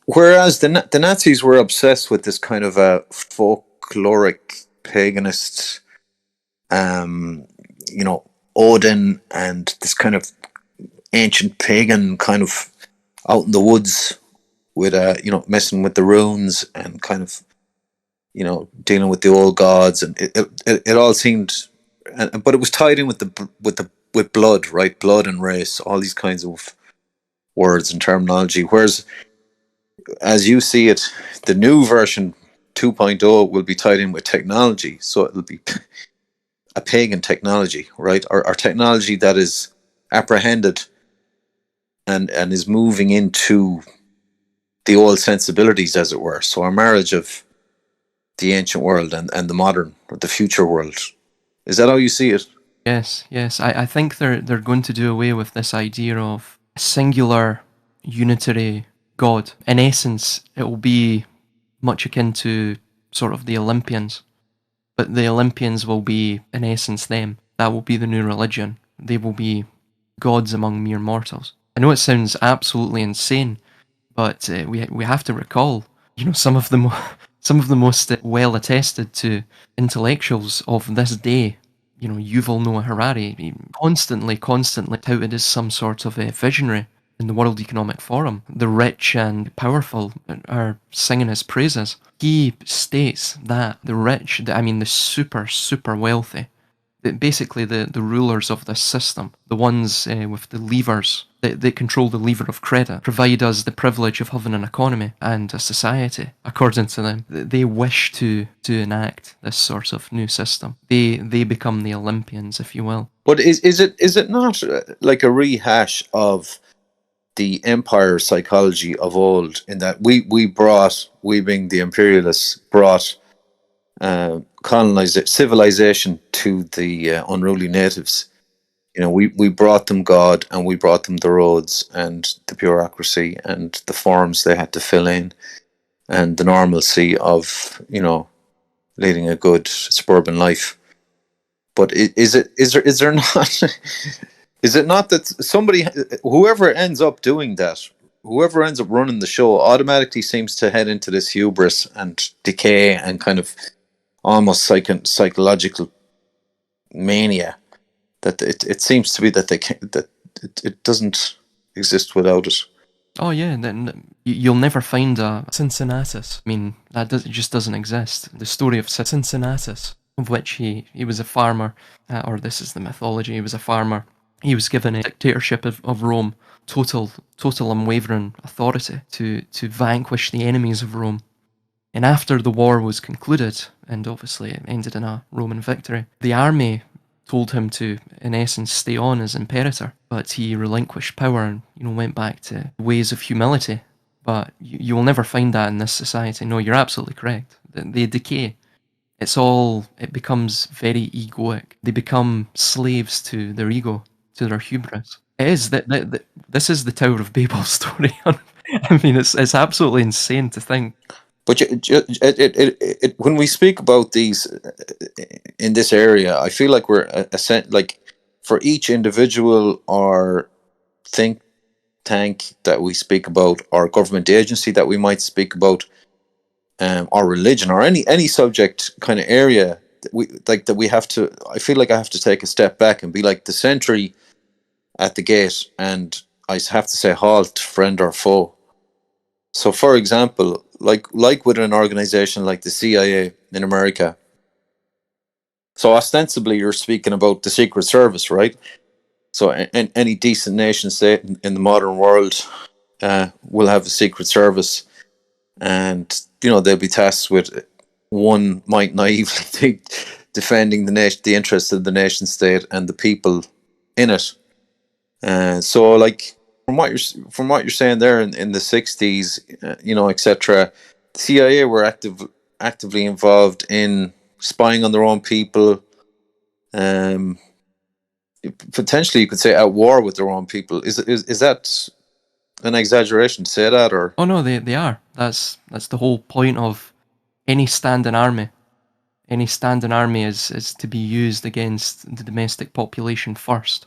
whereas the Nazis were obsessed with this kind of a folkloric paganist, Odin, and this kind of ancient pagan kind of out in the woods with messing with the runes and kind of dealing with the old gods, and it all seemed, but it was tied in with blood, right? Blood and race, all these kinds of words and terminology. Whereas, as you see it, the new version 2.0 will be tied in with technology, so it'll be a pagan technology, right? Or technology that is apprehended and is moving into the old sensibilities, as it were. So our marriage of the ancient world and the modern, or the future world. Is that how you see it? Yes. I think they're going to do away with this idea of a singular, unitary God. In essence, it will be much akin to sort of the Olympians. But the Olympians will be, in essence, them. That will be the new religion. They will be gods among mere mortals. I know it sounds absolutely insane, but we have to recall, some of the most well attested to intellectuals of this day. Yuval Noah Harari, he constantly touted as some sort of a visionary in the World Economic Forum. The rich and powerful are singing his praises. He states that the rich, the super, super wealthy, basically the rulers of this system, the ones with the levers, they control the lever of credit, provide us the privilege of having an economy and a society, according to them. They wish to enact this sort of new system. They become the Olympians, if you will. But is it not like a rehash of the empire psychology of old, in that we being the imperialists, brought civilization to the unruly natives. We brought them God, and we brought them the roads and the bureaucracy and the forms they had to fill in, and the normalcy of leading a good suburban life. But is there not is it not that whoever ends up doing that, whoever ends up running the show, automatically seems to head into this hubris and decay and kind of almost psychological mania, that it seems to be that it doesn't exist without it. Oh yeah, then you'll never find a Cincinnatus. I mean, it just doesn't exist. The story of Cincinnatus, of which he was a farmer, or this is the mythology. He was a farmer. He was given a dictatorship of Rome, total unwavering authority to vanquish the enemies of Rome. And after the war was concluded, and obviously it ended in a Roman victory, the army told him to, in essence, stay on as imperator, but he relinquished power and went back to ways of humility. But you will never find that in this society. No, you're absolutely correct. They decay. It becomes very egoic. They become slaves to their ego, to their hubris. It is that this is the Tower of Babel story. I mean, it's absolutely insane to think. But when we speak about these in this area, I feel like we're like, for each individual or think tank that we speak about, or government agency that we might speak about, or religion, or any subject kind of area that we have to. I feel like I have to take a step back and be like the sentry at the gate, and I have to say, halt, friend or foe. So, for example, like with an organization like the CIA in America, so ostensibly you're speaking about the Secret Service, right? So, any decent nation state in the modern world will have a Secret Service, and they'll be tasked with, one might naively think, defending the interests of the nation state and the people in it. So, like, from what you're saying there, in the 60s, etc., the CIA were actively involved in spying on their own people. Potentially, you could say at war with their own people. Is that an exaggeration to say that, or? Oh no, they are. That's the whole point of any standing army. Any standing army is to be used against the domestic population first,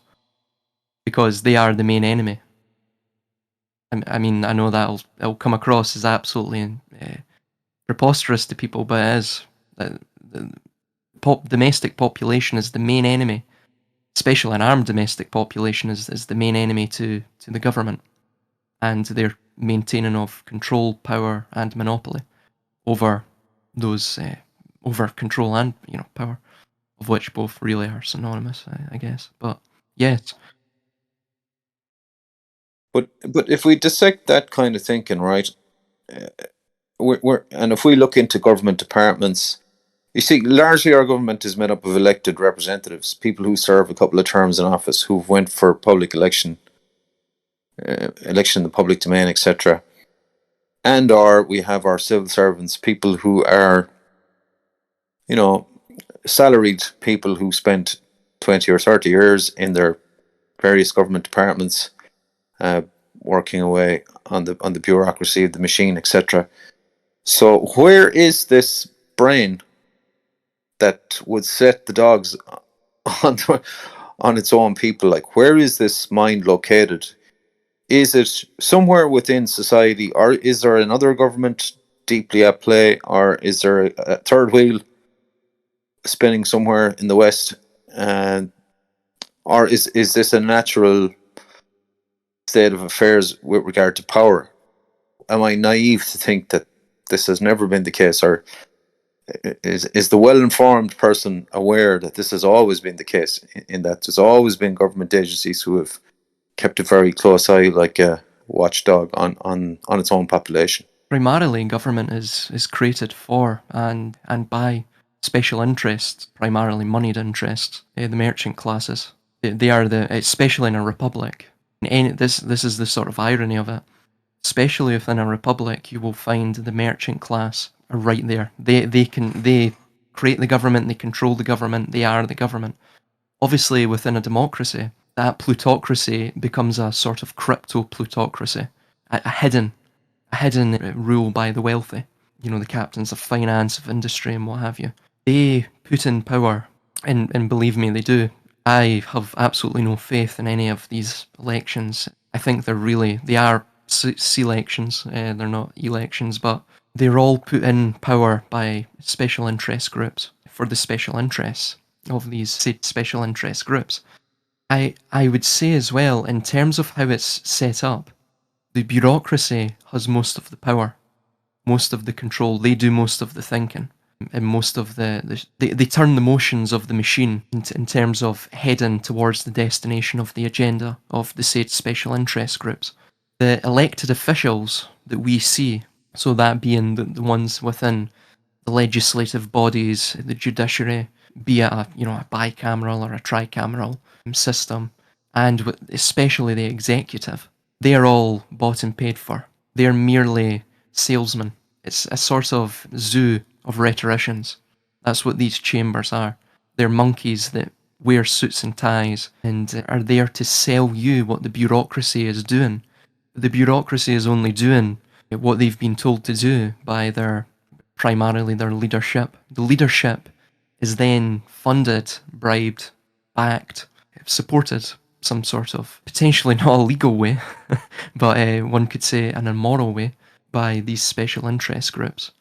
because they are the main enemy. I mean, I know it'll come across as absolutely preposterous to people, but it is. The domestic population is the main enemy, especially an armed domestic population is the main enemy to the government and their maintaining of control, power, and monopoly over those, over control and power, of which both really are synonymous, I guess. But yes. But if we dissect that kind of thinking, right, and if we look into government departments, you see, largely our government is made up of elected representatives, people who serve a couple of terms in office, who went for public election in the public domain, etc. Or we have our civil servants, people who are, salaried people who spent 20 or 30 years in their various government departments, working away on the bureaucracy of the machine, etc. So where is this brain that would set the dogs on its own people? Like, where is this mind located? Is it somewhere within society, or is there another government deeply at play, or is there a third wheel spinning somewhere in the West? Or is this a natural state of affairs with regard to power? Am I naive to think that this has never been the case, or is the well-informed person aware that this has always been the case, in that there's always been government agencies who have kept a very close eye, like a watchdog, on its own population? Primarily, government is created for and by special interests, primarily moneyed interests, the merchant classes. They are especially in a republic. This is the sort of irony of it. Especially within a republic, you will find the merchant class are right there. They create the government, they control the government, they are the government. Obviously, within a democracy, that plutocracy becomes a sort of crypto plutocracy, a hidden rule by the wealthy. You know, the captains of finance, of industry, and what have you. They put in power, and believe me, they do. I have absolutely no faith in any of these elections. I think they are selections. They're not elections, but they're all put in power by special interest groups for the special interests of these special interest groups. I would say as well, in terms of how it's set up, the bureaucracy has most of the power, most of the control. They do most of the thinking, and most of they turn the motions of the machine in terms of heading towards the destination of the agenda of the said special interest groups. The elected officials that we see, so that being the ones within the legislative bodies, the judiciary, be it a bicameral or a tricameral system, and especially the executive, they are all bought and paid for. They are merely salesmen. It's a sort of zoo of rhetoricians. That's what these chambers are. They're monkeys that wear suits and ties and are there to sell you what the bureaucracy is doing. The bureaucracy is only doing what they've been told to do by primarily their leadership. The leadership is then funded, bribed, backed, supported, some sort of potentially not a legal way, but one could say an immoral way, by these special interest groups.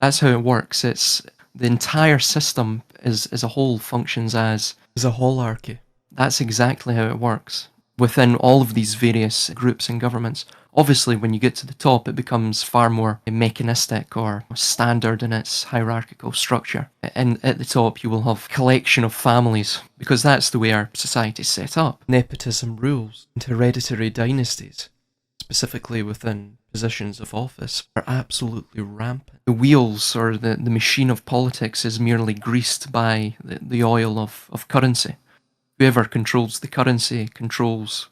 That's how it works. It's the entire system as a whole functions as a holarchy. That's exactly how it works within all of these various groups and governments. Obviously, when you get to the top, it becomes far more mechanistic or standard in its hierarchical structure. And at the top, you will have a collection of families, because that's the way our society's set up. Nepotism rules and hereditary dynasties, specifically within positions of office, are absolutely rampant. The wheels or the machine of politics is merely greased by the oil of currency. Whoever controls the currency controls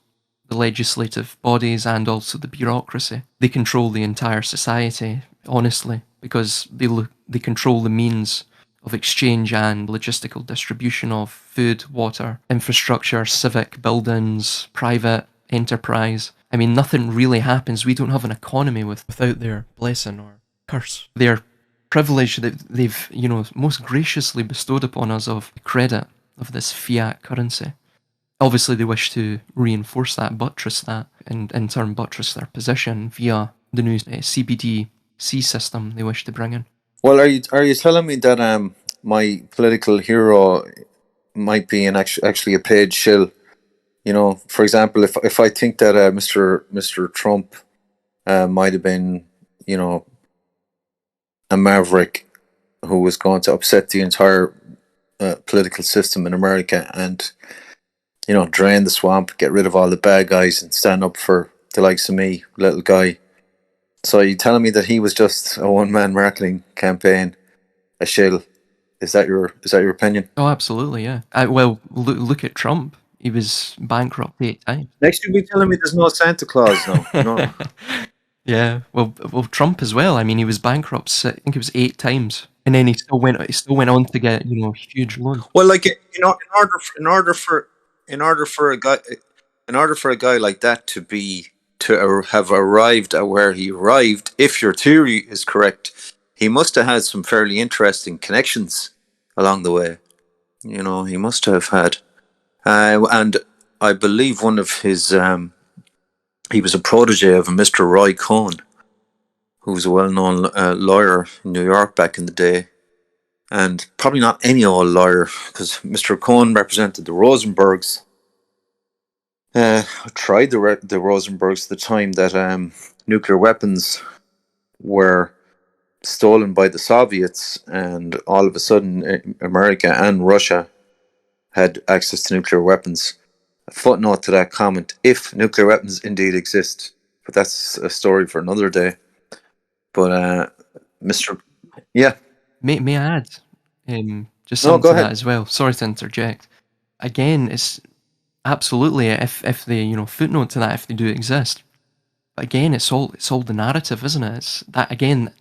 the legislative bodies and also the bureaucracy. They control the entire society, honestly, because they control the means of exchange and logistical distribution of food, water, infrastructure, civic buildings, private enterprise. I mean, nothing really happens. We don't have an economy without their blessing or curse. Their privilege that they've, most graciously bestowed upon us of credit of this fiat currency. Obviously, they wish to reinforce that, buttress that, and in turn buttress their position via the new CBDC system they wish to bring in. Well, are you telling me that my political hero might be actually a paid shill? For example, if I think that Mr. Trump might have been, a maverick who was going to upset the entire political system in America and, drain the swamp, get rid of all the bad guys and stand up for the likes of me, little guy. So are you telling me that he was just a one-man marketing campaign, a shill? Is that your opinion? Oh, absolutely, yeah. Well, look at Trump. He was bankrupt 8 times. Next, you'll be telling me there's no Santa Claus now. No. Yeah, well, Trump as well. I mean, he was bankrupt. I think it was 8 times, and then he still went on to get huge loans. Well, like in order for a guy like that to have arrived at where he arrived, if your theory is correct, he must have had some fairly interesting connections along the way. He must have had, and I believe one of his. He was a protege of a Mr. Roy Cohn, who was a well-known lawyer in New York back in the day. And probably not any old lawyer, because Mr. Cohn represented the Rosenbergs. Tried the Rosenbergs at the time that nuclear weapons were stolen by the Soviets, and all of a sudden America and Russia had access to nuclear weapons. A footnote to that comment: if nuclear weapons indeed exist, but that's a story for another day. But Mr. Yeah, May I add just no, something go to that ahead. as well? Sorry to interject. Again, it's absolutely, if they, footnote to that, if they do exist. But again, it's all the narrative, isn't it? It's that, again,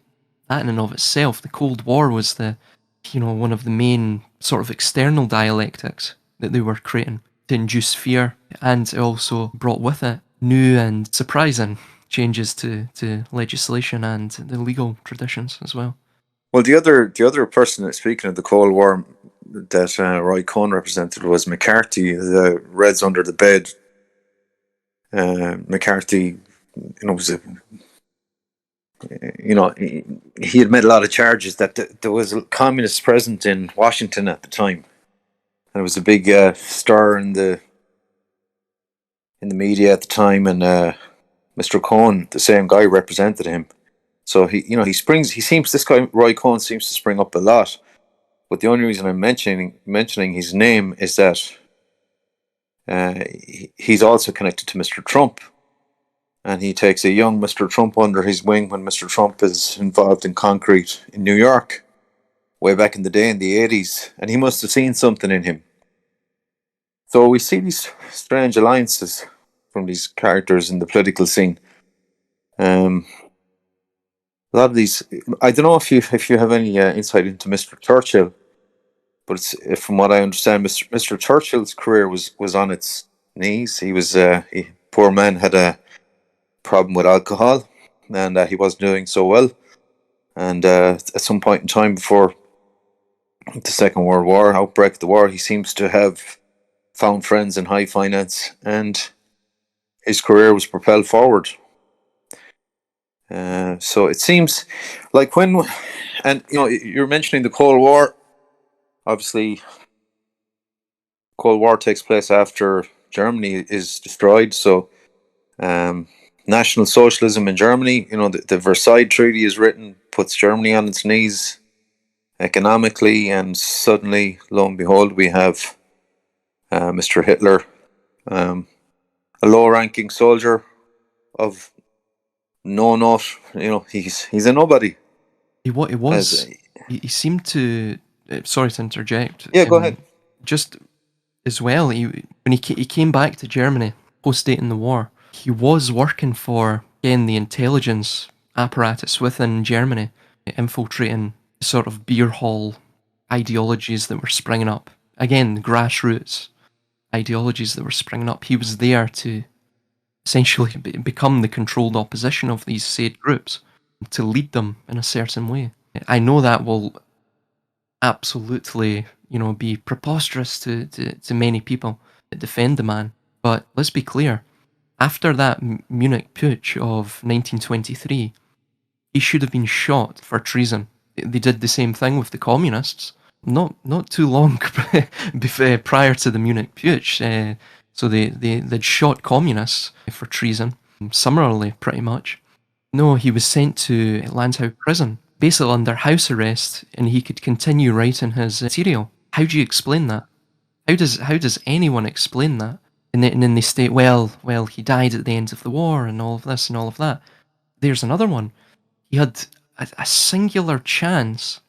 that in and of itself. The Cold War was one of the main sort of external dialectics that they were creating to induce fear, and it also brought with it new and surprising changes to legislation and the legal traditions as well. Well, the other person that, speaking of the Cold War, that Roy Cohn represented was McCarthy, the Reds under the bed. McCarthy, was he had made a lot of charges that there was communists present in Washington at the time, and it was a big stir in the media at the time. And Mr. Cohn, the same guy, represented him. So this guy Roy Cohn seems to spring up a lot. But the only reason I'm mentioning his name is that he's also connected to Mr. Trump, and he takes a young Mr. Trump under his wing when Mr. Trump is involved in concrete in New York, way back in the day in the 80s, and he must have seen something in him. So we see these strange alliances from these characters in the political scene. A lot of these, I don't know if you have any insight into Mr. Churchill, but from what I understand, Mr. Churchill's career was on its knees. He was poor man, had a problem with alcohol, and he wasn't doing so well. And at some point in time before the Second World War, outbreak of the war, he seems to have found friends in high finance, and his career was propelled forward. So it seems like you're mentioning the Cold War. Obviously, Cold War takes place after Germany is destroyed. So National Socialism in Germany, the Versailles Treaty is written, puts Germany on its knees economically, and suddenly, lo and behold, we have Mr. Hitler, a low-ranking soldier of no note. He's a nobody. It was. He seemed to. Sorry to interject. Yeah, go ahead. Just as well, when he came back to Germany post-dating the war, he was working for, again, the intelligence apparatus within Germany, infiltrating sort of beer hall ideologies that were springing up. Again, the grassroots ideologies that were springing up. He was there to essentially become the controlled opposition of these said groups, to lead them in a certain way. I know that will absolutely, be preposterous to many people that defend the man. But let's be clear, after that Munich putsch of 1923, he should have been shot for treason. They did the same thing with the communists, not too long prior to the Munich putsch. So they'd shot communists for treason, summarily, pretty much. No, he was sent to Landau prison, basically under house arrest, and he could continue writing his material. How do you explain that? How does anyone explain that? And then they state, well, he died at the end of the war, and all of this and all of that. There's another one. He had a singular chance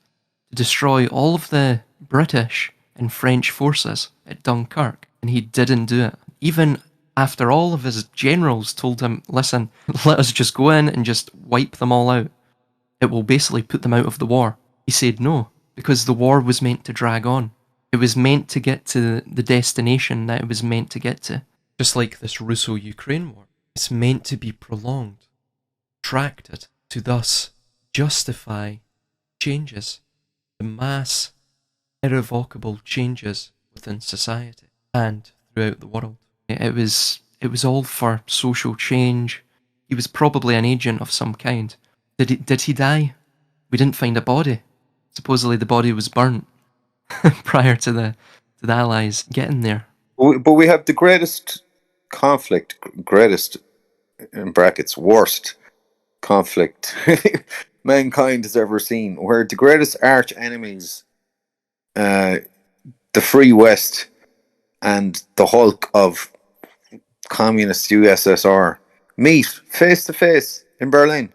to destroy all of the British and French forces at Dunkirk, and he didn't do it. Even after all of his generals told him, listen, let us just go in and just wipe them all out. It will basically put them out of the war. He said no, because the war was meant to drag on. It was meant to get to the destination that it was meant to get to. Just like this Russo-Ukraine war. It's meant to be prolonged, protracted, to thus justify changes, the mass, irrevocable changes within society and throughout the world. It was all for social change. He was probably an agent of some kind. Did he die? We didn't find a body. Supposedly the body was burnt prior to the Allies getting there. But we have the greatest in brackets, worst conflict mankind has ever seen, where the greatest arch enemies, uh, the Free West and the Hulk of communist USSR, meet face to face in Berlin.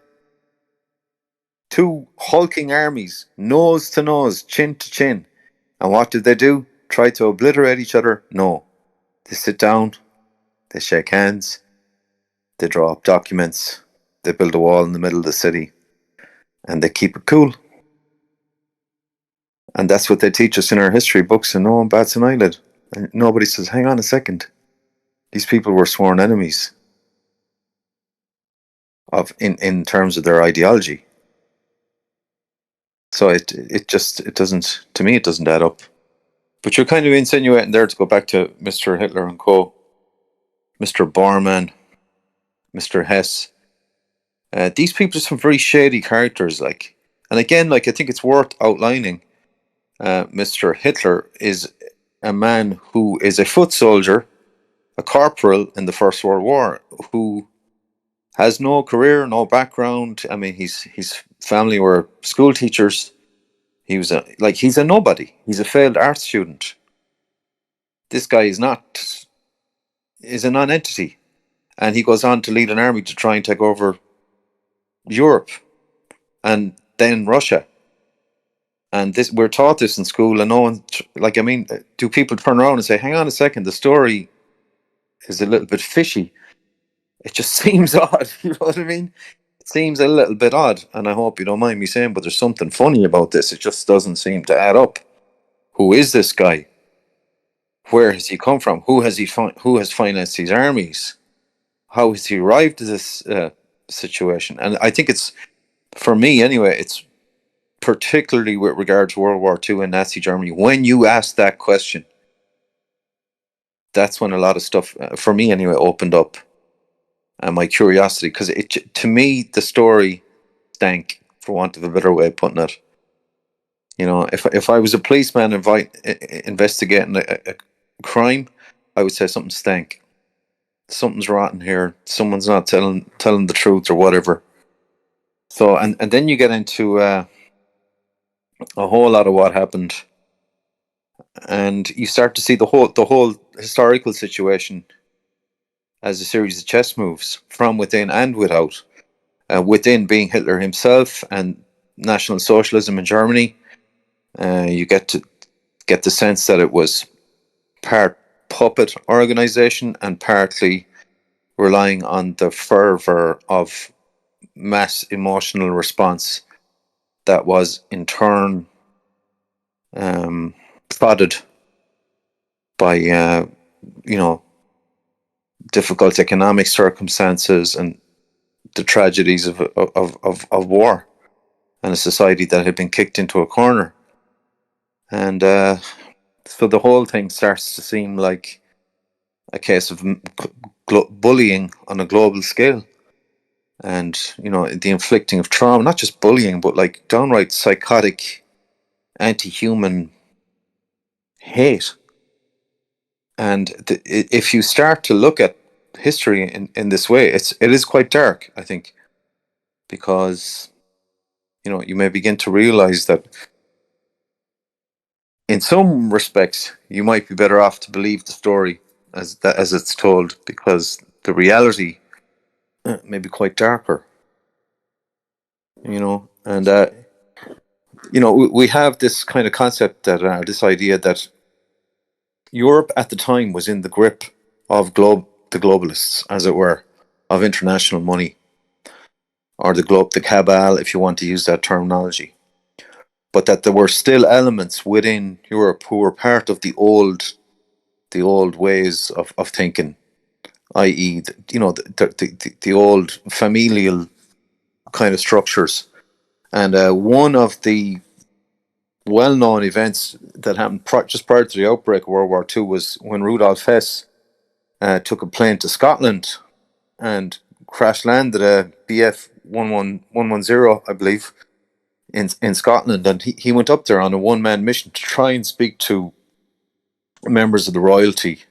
Two hulking armies, nose to nose, chin to chin. And what did they do? Try to obliterate each other? No. They sit down, they shake hands, they draw up documents, they build a wall in the middle of the city, and they keep it cool. And that's what they teach us in our history books, and no one bats an eyelid. And nobody says, hang on a second. These people were sworn enemies in terms of their ideology. So it doesn't, to me, it doesn't add up. But you're kind of insinuating there, to go back to Mr. Hitler and co., Mr. Bormann, Mr. Hess. These people are some very shady characters, like. And again, like, I think it's worth outlining. Mr. Hitler is a man who is a foot soldier, a corporal in the First World War, who has no career, no background. I mean, his family were school teachers. He's a nobody. He's a failed art student. This guy is a non-entity, and he goes on to lead an army to try and take over Europe, and then Russia. And this, we're taught this in school, and no one, like, I mean, do people turn around and say, hang on a second, the story is a little bit fishy? It just seems odd, you know what I mean? It seems a little bit odd, and I hope you don't mind me saying, but there's something funny about this. It just doesn't seem to add up. Who is this guy? Where has he come from? Who has financed these armies? How has he arrived at this situation? And I think it's, for me anyway, it's particularly with regard to World War II and Nazi Germany. When you ask that question, that's when a lot of stuff, for me anyway, opened up, and my curiosity, because to me the story stank, for want of a better way of putting it. You know, if I was a policeman investigating a crime, I would say something stank. Something's rotten here. Someone's not telling the truth or whatever. So and then you get into a whole lot of what happened, and you start to see the whole historical situation as a series of chess moves from within and without. Within being Hitler himself and National Socialism in Germany, you get the sense that it was part puppet organization and partly relying on the fervor of mass emotional response that was in turn prodded by difficult economic circumstances and the tragedies of war, and a society that had been kicked into a corner. And so the whole thing starts to seem like a case of bullying on a global scale, and the inflicting of trauma, not just bullying, but like downright psychotic, anti-human hate. And if you start to look at history in this way, it is quite dark, I think, because you may begin to realize that in some respects you might be better off to believe the story as it's told, because the reality may be quite darker. And we have this kind of concept that this idea that Europe at the time was in the grip of the globalists, as it were, of international money, or the cabal, if you want to use that terminology. But that there were still elements within Europe who were part of the old ways of thinking, i.e., the old familial kind of structures. And one of the well-known events that happened just prior to the outbreak of World War II was when Rudolf Hess took a plane to Scotland and crash landed a BF 110, I believe, in Scotland. And he went up there on a one-man mission to try and speak to members of the royalty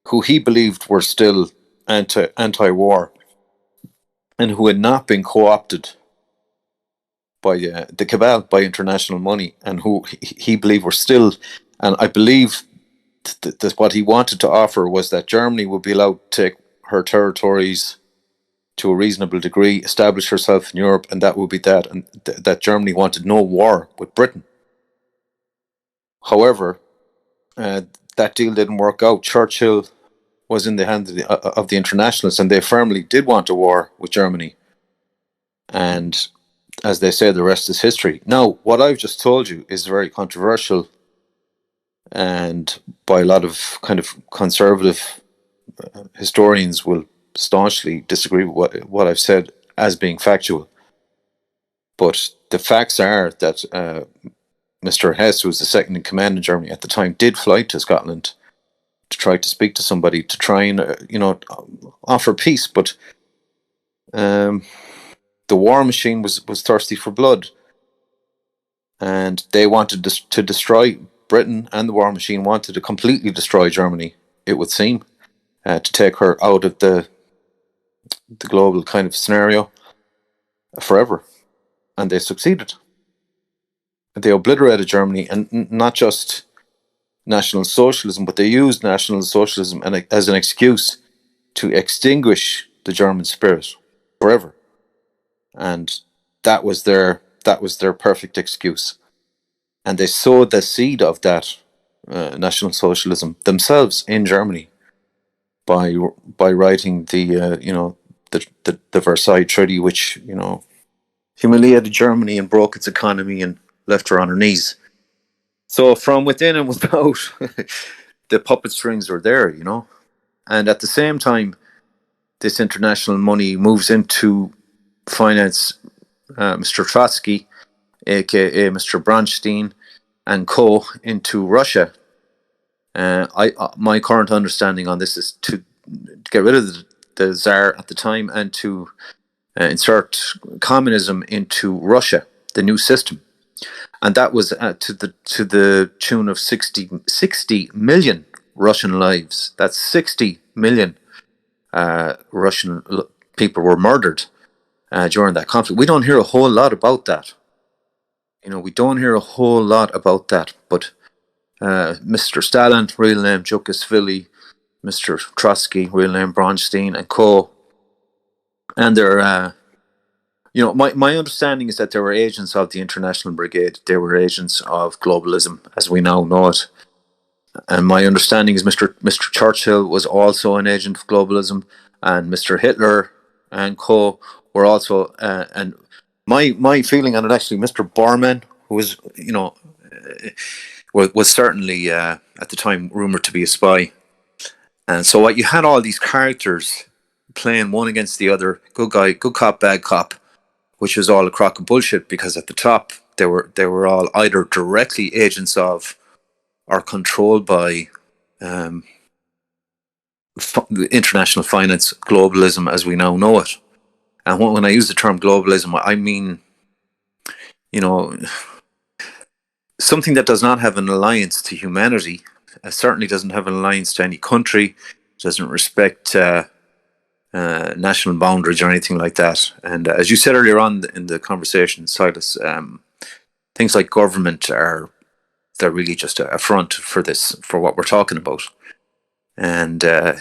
who he believed were still anti-war and who had not been co-opted by the cabal, by international money, and who he believed were still, and I believe that what he wanted to offer was that Germany would be allowed to take her territories to a reasonable degree, establish herself in Europe, and that would be that, and that Germany wanted no war with Britain. However, that deal didn't work out. Churchill was in the hands of the internationalists, and they firmly did want a war with Germany. And as they say, the rest is history. Now, what I've just told you is very controversial, and by a lot of kind of conservative historians will staunchly disagree with what I've said as being factual. But the facts are that Mr. Hess, who was the second in command in Germany at the time, did fly to Scotland to try to speak to somebody to try and offer peace. But the war machine was thirsty for blood, and they wanted to destroy Britain, and the war machine wanted to completely destroy Germany, it would seem, to take her out of the global kind of scenario forever. And they succeeded. They obliterated Germany, and not just National Socialism, but they used National Socialism as an excuse to extinguish the German spirit forever. And that was their perfect excuse. And they sowed the seed of that National Socialism themselves in Germany by writing the Versailles Treaty, which humiliated Germany and broke its economy and left her on her knees. So from within and without, the puppet strings were there, And at the same time, this international money moves into finance Mr. Trotsky, aka Mr. Bronstein, and co. into Russia. My current understanding on this is to get rid of the Tsar at the time and to insert communism into Russia, the new system. And that was to the tune of 60 million Russian lives. That's 60 million Russian people were murdered during that conflict. We don't hear a whole lot about that. We don't hear a whole lot about that. But Mr. Stalin, real name Jukasvili, Mr. Trotsky, real name Bronstein, and co. And they're my understanding is that they were agents of the International Brigade. They were agents of globalism as we now know it. And my understanding is Mr. Churchill was also an agent of globalism, and Mr. Hitler and co. were also. And my feeling on it, actually, Mr. Bormann, who was was certainly at the time rumored to be a spy. And so what you had all these characters playing one against the other, good guy, good cop, bad cop, which was all a crock of bullshit, because at the top they were all either directly agents of or controlled by international finance, globalism as we now know it. And when I use the term globalism, I mean, something that does not have an alliance to humanity, certainly doesn't have an alliance to any country, doesn't respect national boundaries or anything like that. And as you said earlier on in the conversation, Silas, things like government they're really just a front for what we're talking about. And I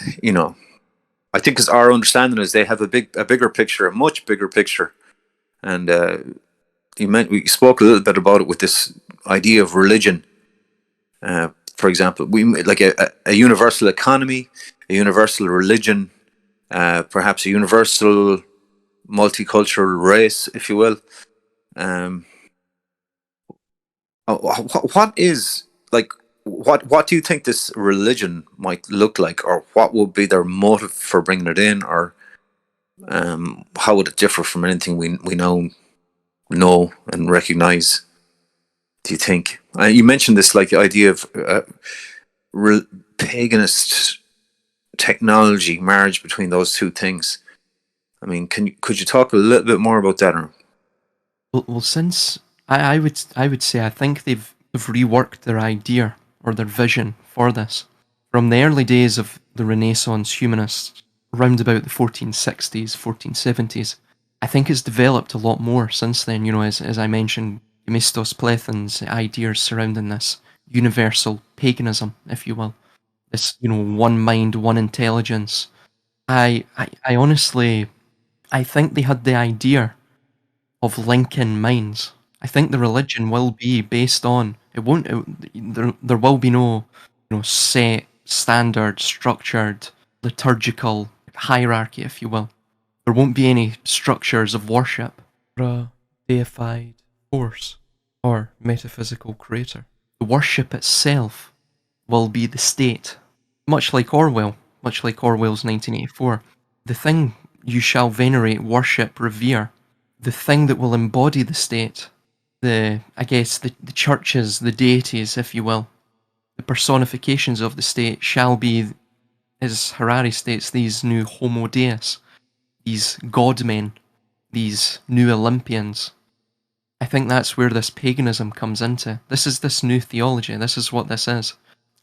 think as our understanding is they have a bigger picture, a much bigger picture. And we spoke a little bit about it with this idea of religion. For example, we like a universal economy, a universal religion, perhaps a universal multicultural race, if you will. What do you think this religion might look like, or what would be their motive for bringing it in, or how would it differ from anything we now know and recognize, do you think? You mentioned this idea of paganist technology, marriage between those two things. I mean, could you talk a little bit more about that? Well, since I would say I think they've reworked their idea or their vision for this from the early days of the Renaissance humanists, round about the 1460s, 1470s. I think it's developed a lot more since then, as I mentioned, Themistocles Plathan's ideas surrounding this universal paganism, if you will. This, one mind, one intelligence. I honestly, I think they had the idea of linking minds. I think the religion will be based on, there will be no, set, standard, structured, liturgical hierarchy, if you will. There won't be any structures of worship. A deified force or metaphysical creator. The worship itself will be the state, much like Orwell's 1984. The thing you shall venerate, worship, revere, the thing that will embody the state, the churches, the deities, if you will, the personifications of the state shall be, as Harari states, these new homo deus, these godmen, these new Olympians. I think that's where this paganism comes into. This is this new theology. This is what this is.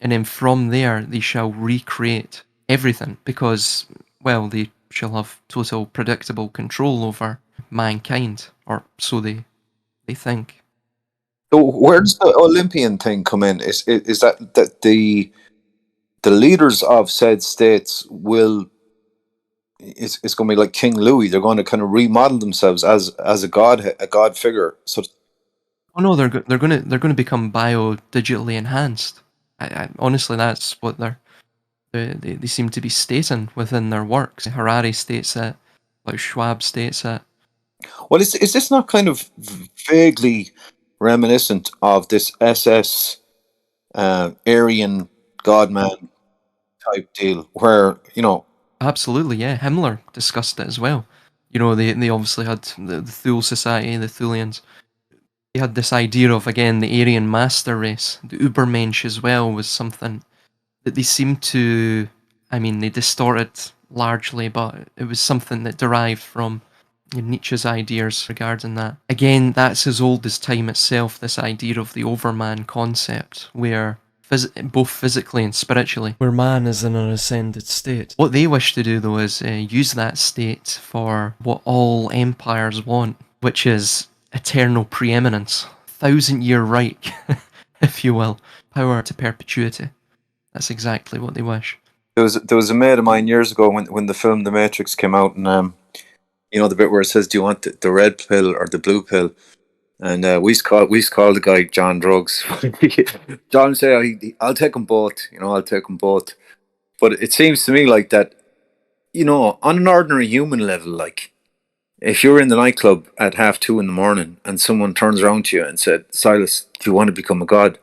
And then from there, they shall recreate everything because, well, they shall have total predictable control over mankind, or so they think. So where does the Olympian thing come in? Is that the leaders of said states will it's going to be like King Louis? They're going to kind of remodel themselves as a god figure. So Oh no, they're gonna become digitally enhanced. Honestly, that's what they seem to be stating within their works. Harari states it, like Schwab states it. well, is this not kind of vaguely reminiscent of this SS Aryan Godman type deal, where Absolutely, yeah. Himmler discussed it as well. They obviously had the Thule Society, the Thulians. They had this idea of, again, the Aryan master race. The Übermensch as well was something that they seemed to, they distorted largely, but it was something that derived from Nietzsche's ideas regarding that. Again, that's as old as time itself, this idea of the overman concept, where both physically and spiritually, where man is in an ascended state. What they wish to do, though, is use that state for what all empires want, which is eternal preeminence, 1,000-year Reich, if you will, power to perpetuity. That's exactly what they wish. There was a mate of mine years ago when the film The Matrix came out, and the bit where it says, "Do you want the red pill or the blue pill?" And we used to call the guy John Drugs. John would say, "I'll take them both." I'll take them both. But it seems to me like that. On an ordinary human level, like if you're in the nightclub at 2:30 in the morning and someone turns around to you and said, "Silas, do you want to become a god?"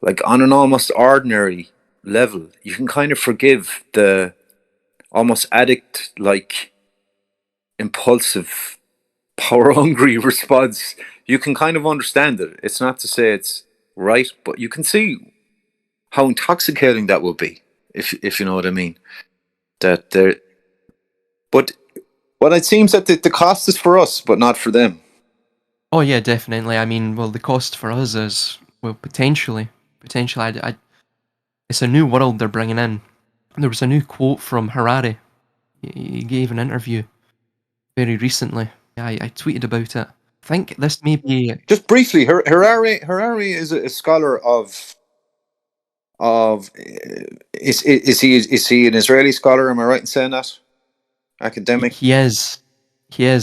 Like on an almost ordinary level, you can kind of forgive the almost addict-like, impulsive, power-hungry response. You can kind of understand it. It's not to say it's right, but you can see how intoxicating that would be, if you know what I mean. But it seems that the cost is for us, but not for them. Oh yeah, definitely. Well, the cost for us is, well, potentially, it's a new world they're bringing in. There was a new quote from Harari. He gave an interview very recently. I tweeted about it. I think this may be... Just briefly, Harari is a scholar of is he an Israeli scholar? Am I right in saying that? Academic. He is.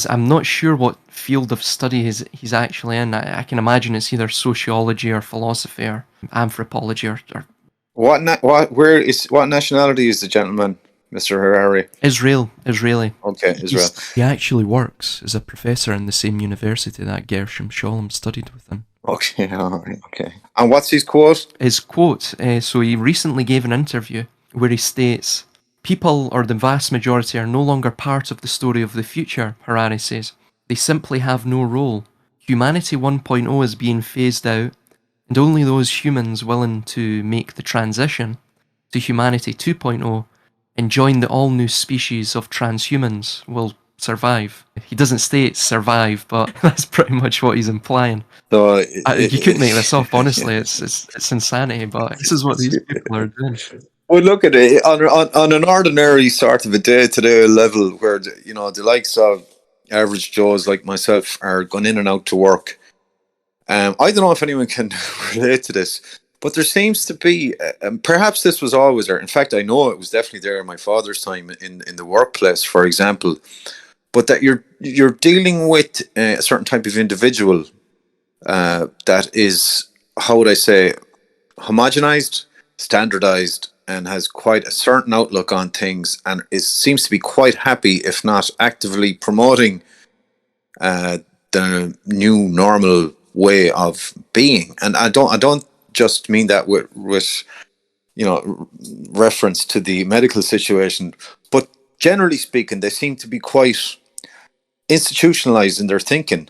I'm not sure what field of study he's actually in. I can imagine it's either sociology or philosophy or anthropology or what nationality is the gentleman, Mr. Harari? Israeli. Okay, Israel. He actually works as a professor in the same university that Gershom Scholem studied with him. Okay, all right, okay. And what's his quote? His quote, so he recently gave an interview where he states, "People, or the vast majority, are no longer part of the story of the future," Harari says. "They simply have no role. Humanity 1.0 is being phased out, and only those humans willing to make the transition to Humanity 2.0 and join the all-new species of transhumans will survive." He doesn't state survive, but that's pretty much what he's implying. So you couldn't make this up, honestly. It's insanity, but this is what these people are doing. Well, look at it on an ordinary sort of a day-to-day level, where the likes of average Joes like myself are going in and out to work. I don't know if anyone can relate to this, but there seems to be, perhaps this was always there. In fact, I know it was definitely there in my father's time in the workplace, for example. But that you're dealing with a certain type of individual that is, how would I say, homogenized, standardized, and has quite a certain outlook on things, and seems to be quite happy, if not actively promoting the new normal way of being. And I don't just mean that with reference to the medical situation, but generally speaking, they seem to be quite institutionalized in their thinking.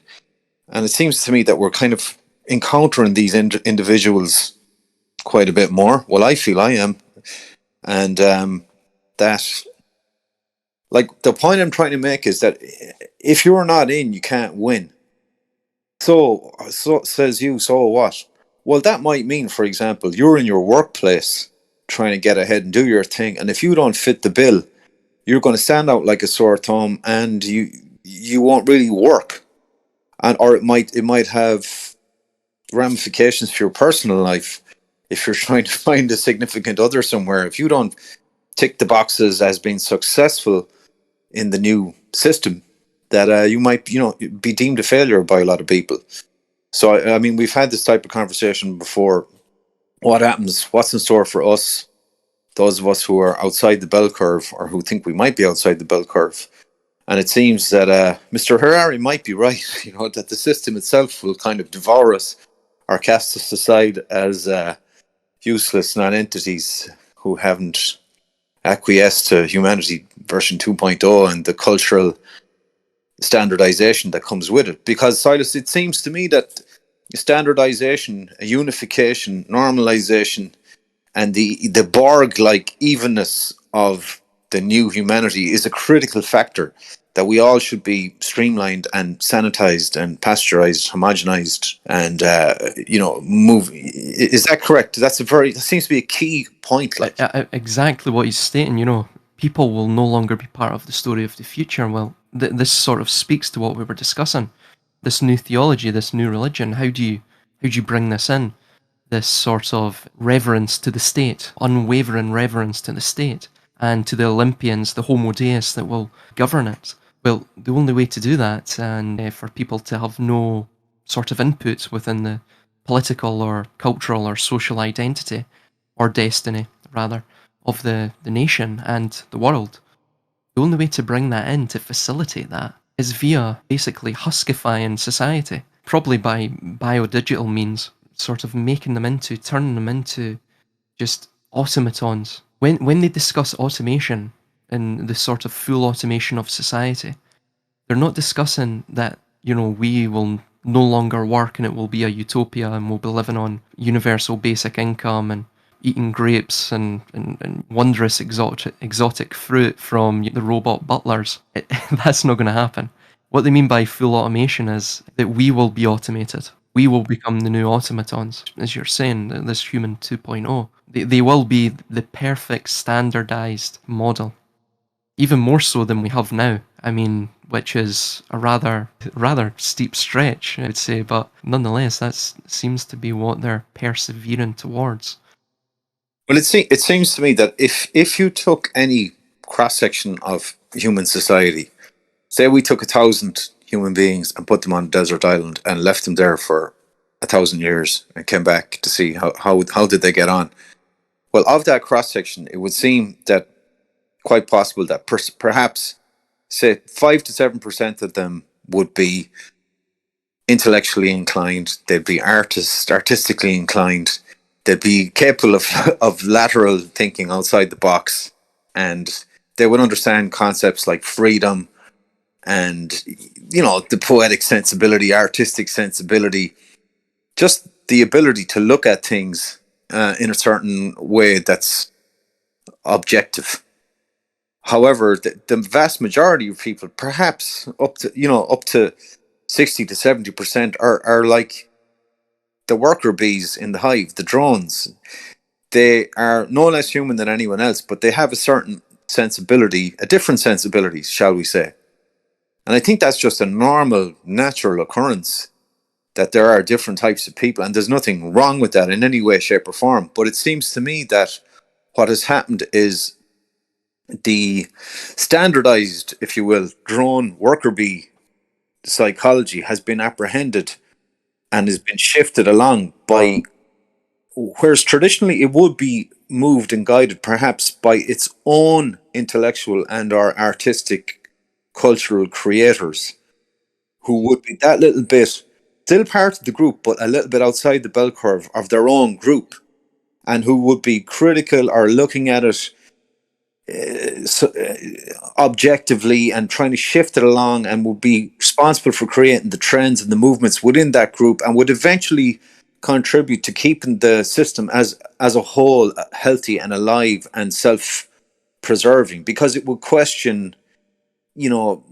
And it seems to me that we're kind of encountering these individuals quite a bit more. Well, I feel I am. And that, like, the point I'm trying to make is that if you're not in, you can't win. So says you, so what? Well, that might mean, for example, you're in your workplace trying to get ahead and do your thing. And if you don't fit the bill, you're going to stand out like a sore thumb, and you won't really work. And or it might have ramifications for your personal life. If you're trying to find a significant other somewhere, if you don't tick the boxes as being successful in the new system, that you might be deemed a failure by a lot of people. So I mean, we've had this type of conversation before. What happens? What's in store for us? Those of us who are outside the bell curve, or who think we might be outside the bell curve. And it seems that Mr. Harari might be right, that the system itself will kind of devour us or cast us aside as useless non-entities who haven't acquiesced to humanity version 2.0 and the cultural standardization that comes with it. Because, Silas, it seems to me that standardization, unification, normalization, and the Borg-like evenness of the new humanity is a critical factor, that we all should be streamlined and sanitized and pasteurized, homogenized, and move. Is that correct? That seems to be a key point. Like, exactly what he's stating. People will no longer be part of the story of the future. Well, this sort of speaks to what we were discussing. This new theology, this new religion. How do you bring this in? This sort of reverence to the state, unwavering reverence to the state, and to the Olympians, the Homo Deus that will govern it. Well, the only way to do that, and for people to have no sort of input within the political or cultural or social identity, or destiny, rather, of the nation and the world, the only way to bring that in, to facilitate that, is via basically huskifying society, probably by biodigital means, sort of turning them into just automatons. When they discuss automation and the sort of full automation of society, they're not discussing that, we will no longer work and it will be a utopia and we'll be living on universal basic income and eating grapes and wondrous exotic fruit from the robot butlers. That's not going to happen. What they mean by full automation is that we will be automated. We will become the new automatons, as you're saying, this human 2.0. They will be the perfect standardized model, even more so than we have now. I mean, which is a rather steep stretch, I would say, but nonetheless, that seems to be what they're persevering towards. Well, it seems to me that if you took any cross section of human society, say we took 1,000 human beings and put them on a desert island and left them there for 1,000 years and came back to see how did they get on. Well, of that cross section, it would seem that quite possible that perhaps, say, 5 to 7% of them would be intellectually inclined. They'd be artistically inclined. They'd be capable of lateral thinking outside the box, and they would understand concepts like freedom and the poetic sensibility, artistic sensibility, just the ability to look at things in a certain way that's objective. However, the vast majority of people, perhaps up to 60 to 70%, are like the worker bees in the hive, the drones. They are no less human than anyone else, but they have a certain sensibility, a different sensibility, shall we say. And I think that's just a normal, natural occurrence, that there are different types of people, and there's nothing wrong with that in any way, shape, or form. But it seems to me that what has happened is the standardized, if you will, drone worker bee psychology has been apprehended and has been shifted along by, whereas traditionally it would be moved and guided perhaps by its own intellectual and or artistic cultural creators, who would be that little bit still part of the group but a little bit outside the bell curve of their own group, and who would be critical or looking at it objectively and trying to shift it along, and would be responsible for creating the trends and the movements within that group, and would eventually contribute to keeping the system as a whole healthy and alive and self-preserving, because it would question, you know,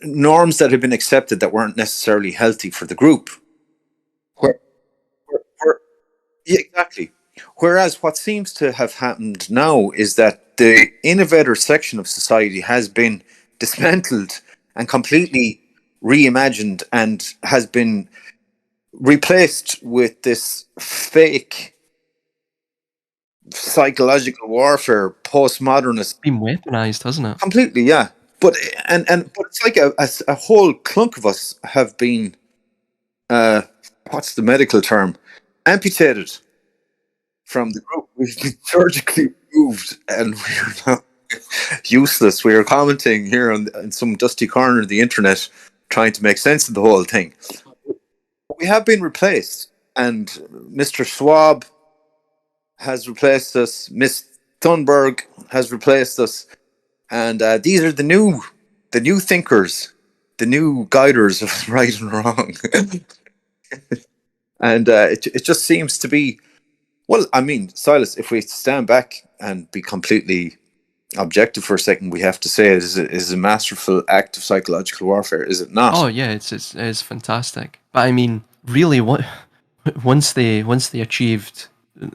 norms that have been accepted that weren't necessarily healthy for the group. Where, yeah, exactly. Whereas what seems to have happened now is that the innovator section of society has been dismantled and completely reimagined, and has been replaced with this fake psychological warfare, postmodernist. Been weaponized, hasn't it? Completely, yeah. But but it's like a whole clunk of us have been what's the medical term, amputated from the group. We've been surgically removed, and we're now useless. We are commenting here on some dusty corner of the internet, trying to make sense of the whole thing. We have been replaced, and Mr. Schwab has replaced us. Miss Thunberg has replaced us, and these are the new thinkers, the new guiders of right and wrong. And it just seems to be, well, I mean, Silas, if we stand back and be completely objective for a second, we have to say it is a masterful act of psychological warfare, is it not? Oh yeah, it's fantastic. But I mean, really, what once they achieved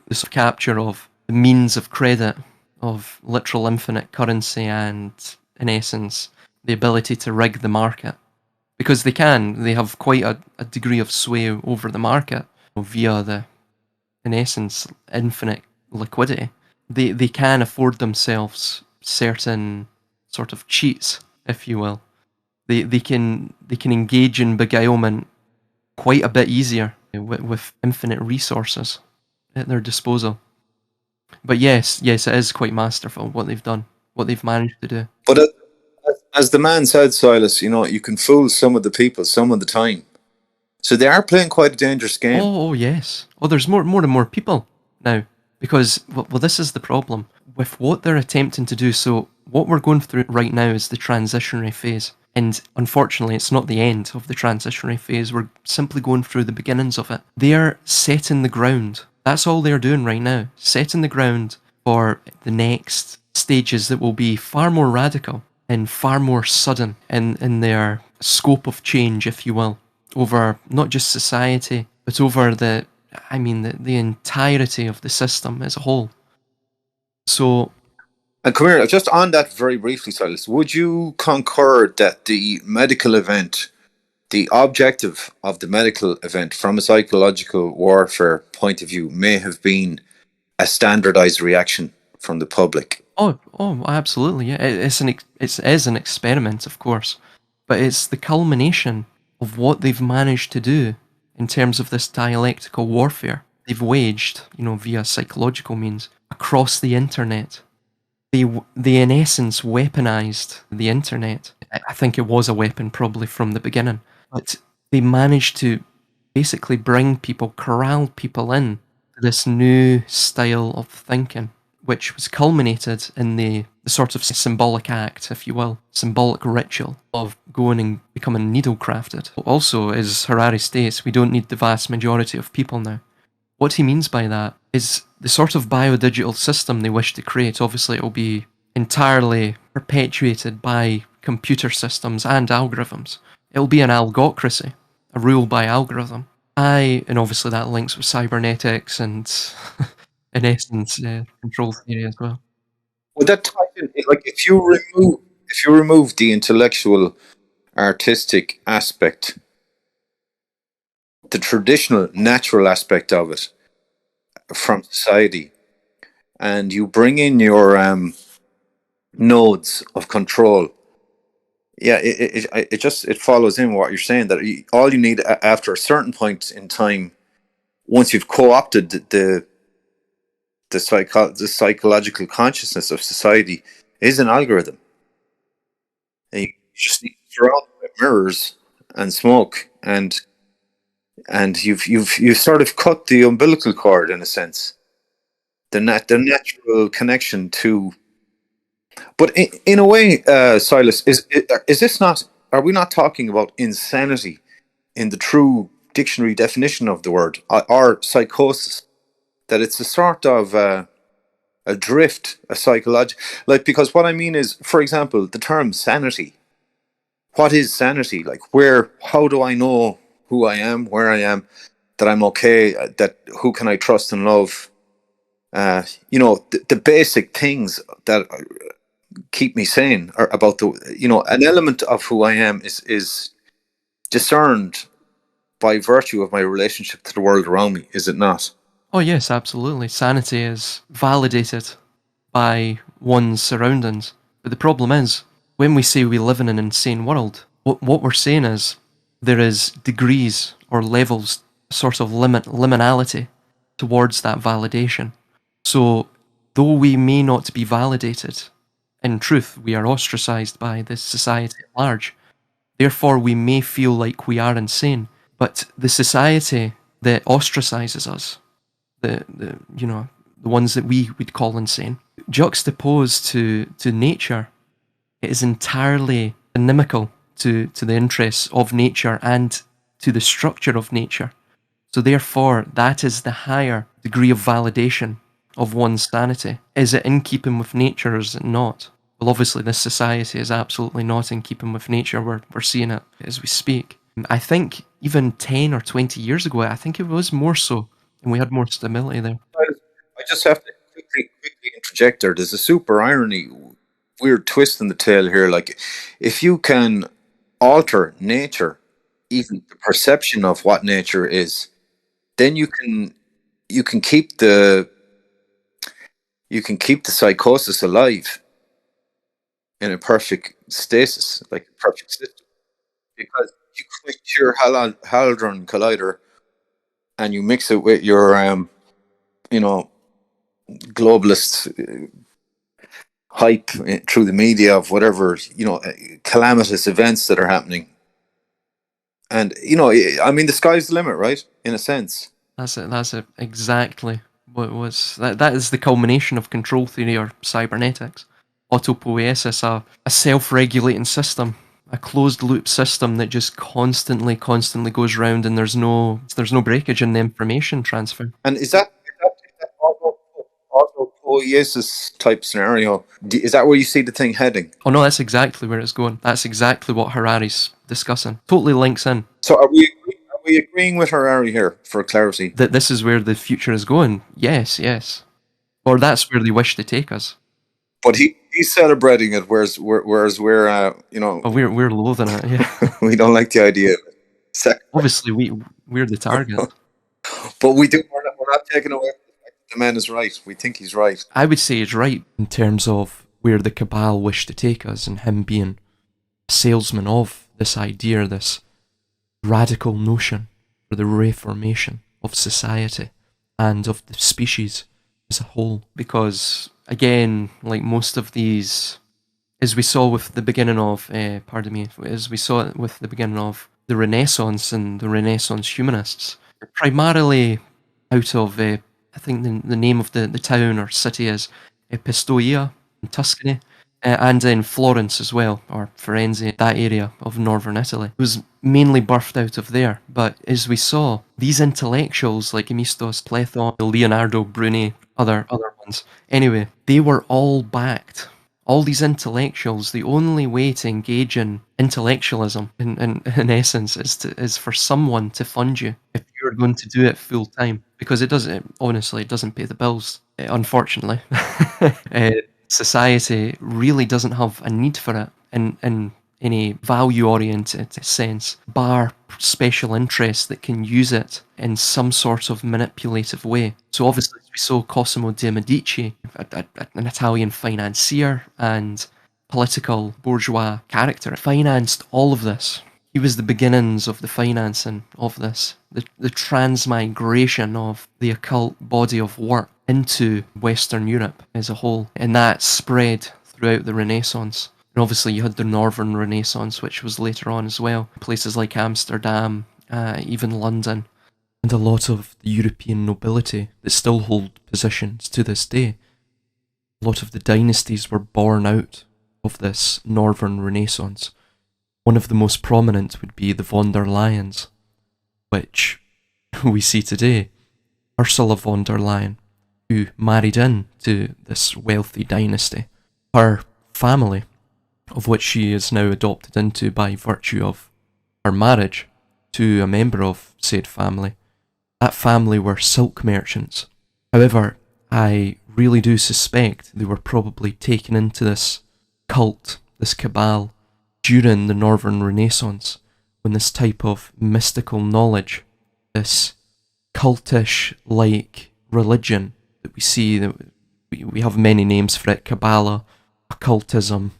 this capture of the means of credit, of literal infinite currency, and in essence the ability to rig the market, because they have quite a degree of sway over the market via the, in essence, infinite liquidity. They can afford themselves certain sort of cheats, if you will. They can engage in beguilement quite a bit easier with infinite resources at their disposal. But yes, it is quite masterful what they've done, what they've managed to do. But as the man said, Silas, you can fool some of the people some of the time. So they are playing quite a dangerous game. Oh yes. Oh, there's more and more people now, because well, this is the problem with what they're attempting to do. So what we're going through right now is the transitionary phase, and unfortunately, it's not the end of the transitionary phase. We're simply going through the beginnings of it. They are setting the ground. That's all they're doing right now, setting the ground for the next stages that will be far more radical and far more sudden in their scope of change, if you will, over not just society, but over the entirety of the system as a whole. So, and come here, just on that very briefly, Silas, would you concur that the medical event, the objective of the medical event from a psychological warfare point of view, may have been a standardized reaction from the public? Oh, absolutely, yeah. It is an experiment, of course, but it's the culmination of what they've managed to do in terms of this dialectical warfare they've waged, via psychological means across the internet. They in essence weaponized the internet. I think it was a weapon probably from the beginning, but they managed to basically corral people in to this new style of thinking, which was culminated in the sort of symbolic act, if you will, symbolic ritual of going and becoming needle crafted. Also, as Harari states, we don't need the vast majority of people now. What he means by that is the sort of biodigital system they wish to create. Obviously, it will be entirely perpetuated by computer systems and algorithms. It will be an algocracy, a rule by algorithm. And obviously that links with cybernetics and, in essence, control theory as well. Would that tie in, like, if if you remove the intellectual, artistic aspect, the traditional, natural aspect of it from society, and you bring in your nodes of control, yeah, it follows in what you're saying, that all you need after a certain point in time, once you've co-opted the psychological consciousness of society, is an algorithm. And you just need to throw out mirrors and smoke, and you've sort of cut the umbilical cord, in a sense, the natural connection to. But in a way, Silas, is this not? Are we not talking about insanity in the true dictionary definition of the word, or psychosis? That it's a sort of a drift, a psychological, like, because what I mean is, for example, the term sanity. What is sanity? Like, where? How do I know who I am, where I am, that I'm okay? That who can I trust and love? The basic things that keep me sane are about an element of who I am is discerned by virtue of my relationship to the world around me, is it not? Oh yes, absolutely. Sanity is validated by one's surroundings. But the problem is, when we say we live in an insane world, what we're saying is there is degrees or levels, sort of liminality towards that validation. So though we may not be validated, in truth we are ostracized by this society at large. Therefore we may feel like we are insane. But the society that ostracizes us, the ones that we would call insane, juxtaposed to nature, it is entirely inimical to the interests of nature and to the structure of nature. So therefore, that is the higher degree of validation of one's sanity. Is it in keeping with nature, or is it not? Well, obviously, this society is absolutely not in keeping with nature. We're seeing it as we speak. I think even 10 or 20 years ago, I think it was more so, and we had more stability there. I just have to quickly interject there. There's a super irony, weird twist in the tale here. Like, if you can alter nature, even the perception of what nature is, then you can keep the psychosis alive in a perfect stasis, like a perfect system, because you quit your hadron collider and you mix it with your globalist hype through the media of whatever calamitous events that are happening. And I mean, the sky's the limit, right? In a sense. That's it exactly what was. That is the culmination of control theory, or cybernetics. Autopoiesis, a self-regulating system, a closed-loop system that just constantly goes round, and there's no breakage in the information transfer. And is that autopoiesis type scenario? Is that where you see the thing heading? Oh no, that's exactly where it's going. That's exactly what Harari's discussing. Totally links in. So are we agreeing with Harari here, for clarity? That this is where the future is going? Yes. Or that's where they wish to take us. But he's celebrating it, whereas we're Oh, we're loathing it. Yeah. we don't like the idea of it. Obviously, we're the target. But we're not taking away from the fact that the man is right. We think he's right. I would say he's right in terms of where the Cabal wish to take us, and him being a salesman of this idea, this radical notion for the reformation of society and of the species as a whole. Because, again, like most of these, as we saw with the beginning of, as we saw it with the beginning of the Renaissance and the Renaissance humanists, primarily out of, I think the name of the town or city is Pistoia in Tuscany, and in Florence as well, or Firenze, that area of northern Italy. It was mainly birthed out of there. But as we saw, these intellectuals like Emistos, Platon, Leonardo, Bruni, other ones, anyway, they were all backed. All these intellectuals, the only way to engage in intellectualism, in essence, is for someone to fund you if you're going to do it full time. Because it doesn't pay the bills, unfortunately. Society really doesn't have a need for it in any value-oriented sense, bar special interests that can use it in some sort of manipulative way. So obviously, as we saw Cosimo de' Medici, an Italian financier and political bourgeois character, financed all of this. He was the beginnings of the financing of this, the transmigration of the occult body of work into Western Europe as a whole, and that spread throughout the Renaissance. And obviously you had the Northern Renaissance, which was later on as well. Places like Amsterdam, even London, and a lot of the European nobility that still hold positions to this day. A lot of the dynasties were born out of this Northern Renaissance. One of the most prominent would be the von der Leyens, which we see today. Ursula von der Leyen, who married in to this wealthy dynasty. Her family, of which she is now adopted into by virtue of her marriage to a member of said family, that family were silk merchants. However, I really do suspect they were probably taken into this cult, this cabal, during the Northern Renaissance, when this type of mystical knowledge, this cultish-like religion that we see, that we have many names for it: Kabbalah, occultism,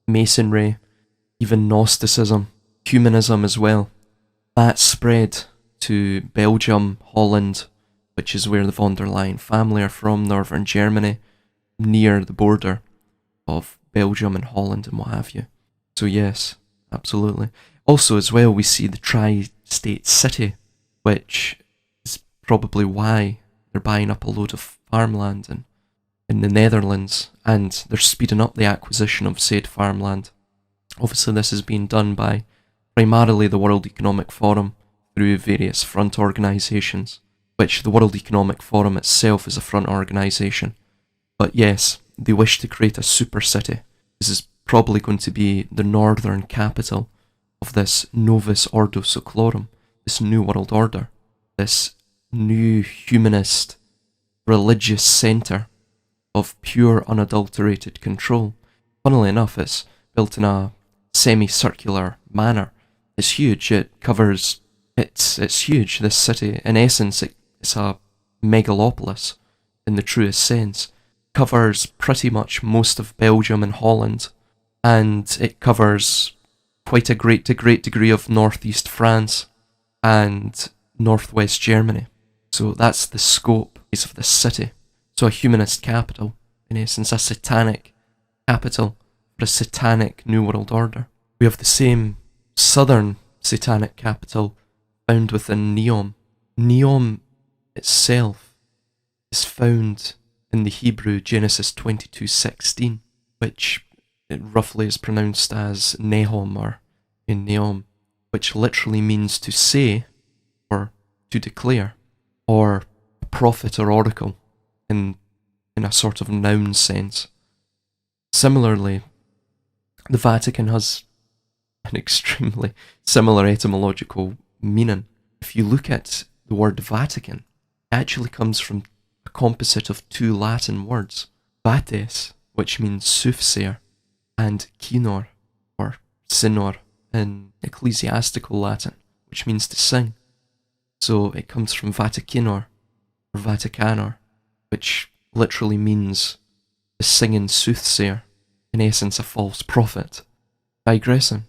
Masonry, even Gnosticism, humanism as well, that spread to Belgium, Holland, which is where the von der Leyen family are from, northern Germany, near the border of Belgium and Holland and what have you. So yes, absolutely. Also as well, we see the tri-state city, which is probably why they're buying up a load of farmland in the Netherlands, and they're speeding up the acquisition of said farmland. Obviously this is being done by primarily the World Economic Forum through various front organisations, which the World Economic Forum itself is a front organisation. But yes, they wish to create a super city. This is probably going to be the northern capital of this Novus Ordo Seclorum, this New World Order, this new humanist religious centre of pure unadulterated control. Funnily enough, it's built in a semicircular manner. It's huge. It covers... It's huge, this city. In essence, it's a megalopolis in the truest sense. Covers pretty much most of Belgium and Holland, and it covers quite a great degree of northeast France and northwest Germany. So that's the scope of this city. So a humanist capital, in essence, a satanic capital for a satanic New World Order. We have the same southern satanic capital found within Neom. Neom itself is found in the Hebrew Genesis 22:16, which it roughly is pronounced as Nehom or in Neom, which literally means to say or to declare, or a prophet or oracle in a sort of noun sense. Similarly, the Vatican has an extremely similar etymological meaning. If you look at the word Vatican, it actually comes from a composite of two Latin words, vates, which means soothsayer, and cinor, or sinor, in ecclesiastical Latin, which means to sing. So it comes from Vaticinor, or Vaticanor, which literally means the singing soothsayer, in essence a false prophet. Digressing,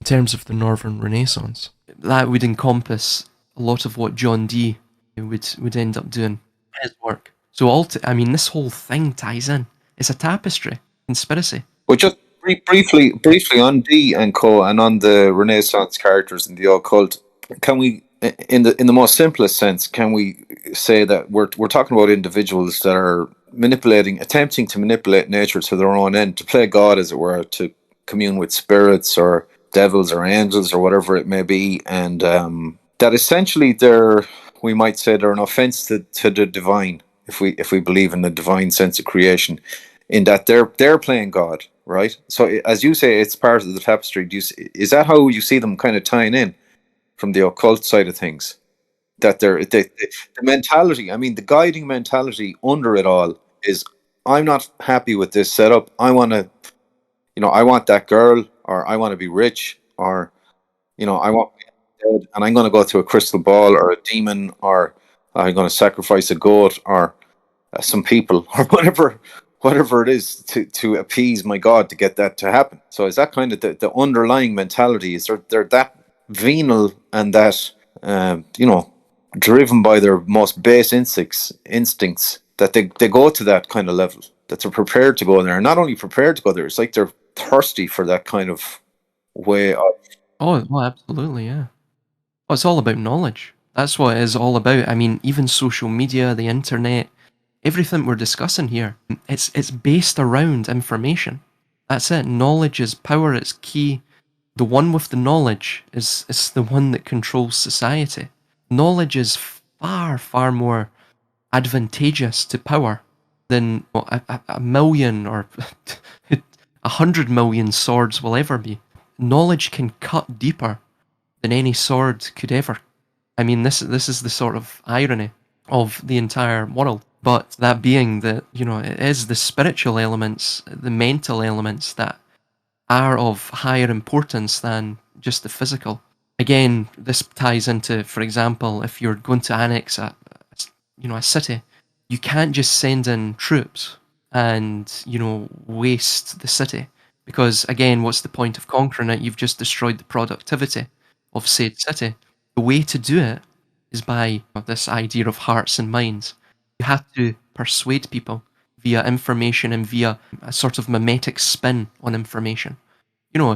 in terms of the Northern Renaissance, that would encompass a lot of what John Dee would end up doing, his work. So this whole thing ties in. It's a tapestry, conspiracy. But just briefly on Dee and Co. and on the Renaissance characters in the occult, can we, in the most simplest sense, can we say that we're talking about individuals that are attempting to manipulate nature to their own end, to play God, as it were, to commune with spirits or devils or angels or whatever it may be, and that essentially we might say they're an offense to the divine, if we believe in the divine sense of creation, in that they're playing God, right? So as you say, it's part of the tapestry. Is that how you see them kind of tying in from the occult side of things? That the mentality, the guiding mentality under it all is, I'm not happy with this setup. I want to I want that girl, or I want to be rich, or I want my dead, and I'm going to go to a crystal ball or a demon, or I'm going to sacrifice a goat or some people or whatever it is to appease my God to get that to happen. So is that kind of the underlying mentality? Is they're that venal and that driven by their most base instincts that they go to that kind of level, that they're prepared to go there, and not only prepared to go there, it's like they're thirsty for that kind of way of. Oh, well, absolutely, yeah. Well, it's all about knowledge. That's what it is all about. I mean, even social media, the internet, everything we're discussing here, it's based around information. That's it. Knowledge is power, it's key. The one with the knowledge is the one that controls society. Knowledge is far, far more advantageous to power than a million or 100 million swords will ever be. Knowledge can cut deeper than any sword could ever. I mean, this is the sort of irony of the entire world. But that being that, it is the spiritual elements, the mental elements that are of higher importance than just the physical. Again, this ties into, for example, if you're going to annex a city, you can't just send in troops and, waste the city. Because again, what's the point of conquering it? You've just destroyed the productivity of said city. The way to do it is by this idea of hearts and minds. You have to persuade people via information and via a sort of mimetic spin on information.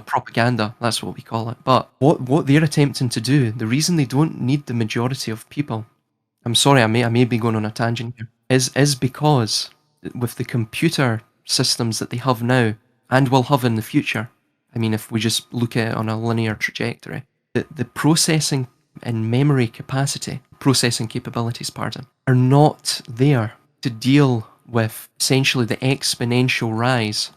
Propaganda, that's what we call it. But what they're attempting to do, the reason they don't need the majority of people, I'm sorry, I may be going on a tangent here, is because with the computer systems that they have now and will have in the future, I mean, if we just look at it on a linear trajectory, the processing and memory capacity, processing capabilities, pardon, are not there to deal with essentially the exponential rise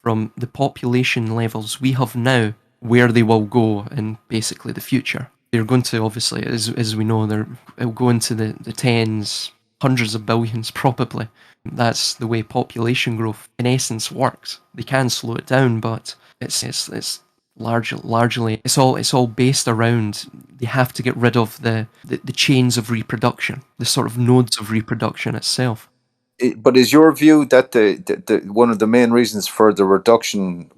from the population levels we have now, where they will go in basically the future. They're going to, obviously, as we know, it'll go into the tens, hundreds of billions probably. That's the way population growth in essence works. They can slow it down, but it's largely it's all based around they have to get rid of the chains of reproduction, the sort of nodes of reproduction itself. But is your view that the one of the main reasons for the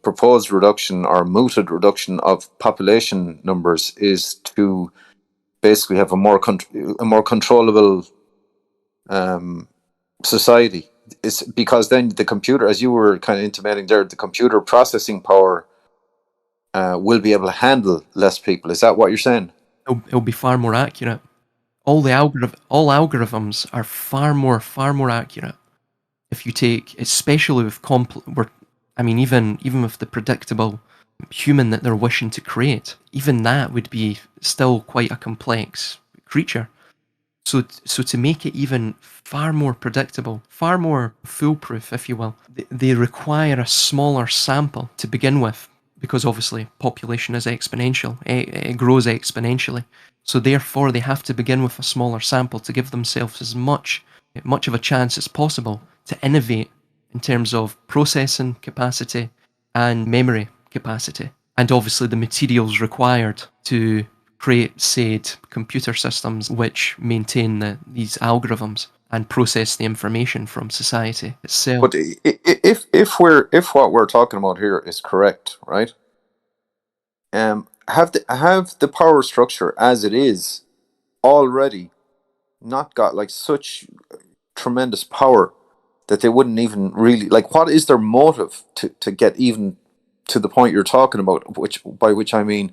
proposed reduction or mooted reduction of population numbers is to basically have a more controllable society? Is because then the computer, as you were kind of intimating there, the computer processing power will be able to handle less people. Is that what you're saying? It'll be far more accurate. All algorithms are far more accurate. If you take, especially with even with the predictable human that they're wishing to create, even that would be still quite a complex creature. So to make it even far more predictable, far more foolproof, if you will, they require a smaller sample to begin with, because obviously population is exponential. It grows exponentially. So therefore, they have to begin with a smaller sample to give themselves as much of a chance as possible to innovate in terms of processing capacity and memory capacity, and obviously the materials required to create said computer systems which maintain these algorithms and process the information from society itself. But if what we're talking about here is correct, right? Have the power structure as it is already not got like such tremendous power that they wouldn't even really like? What is their motive to get even to the point you're talking about? By which I mean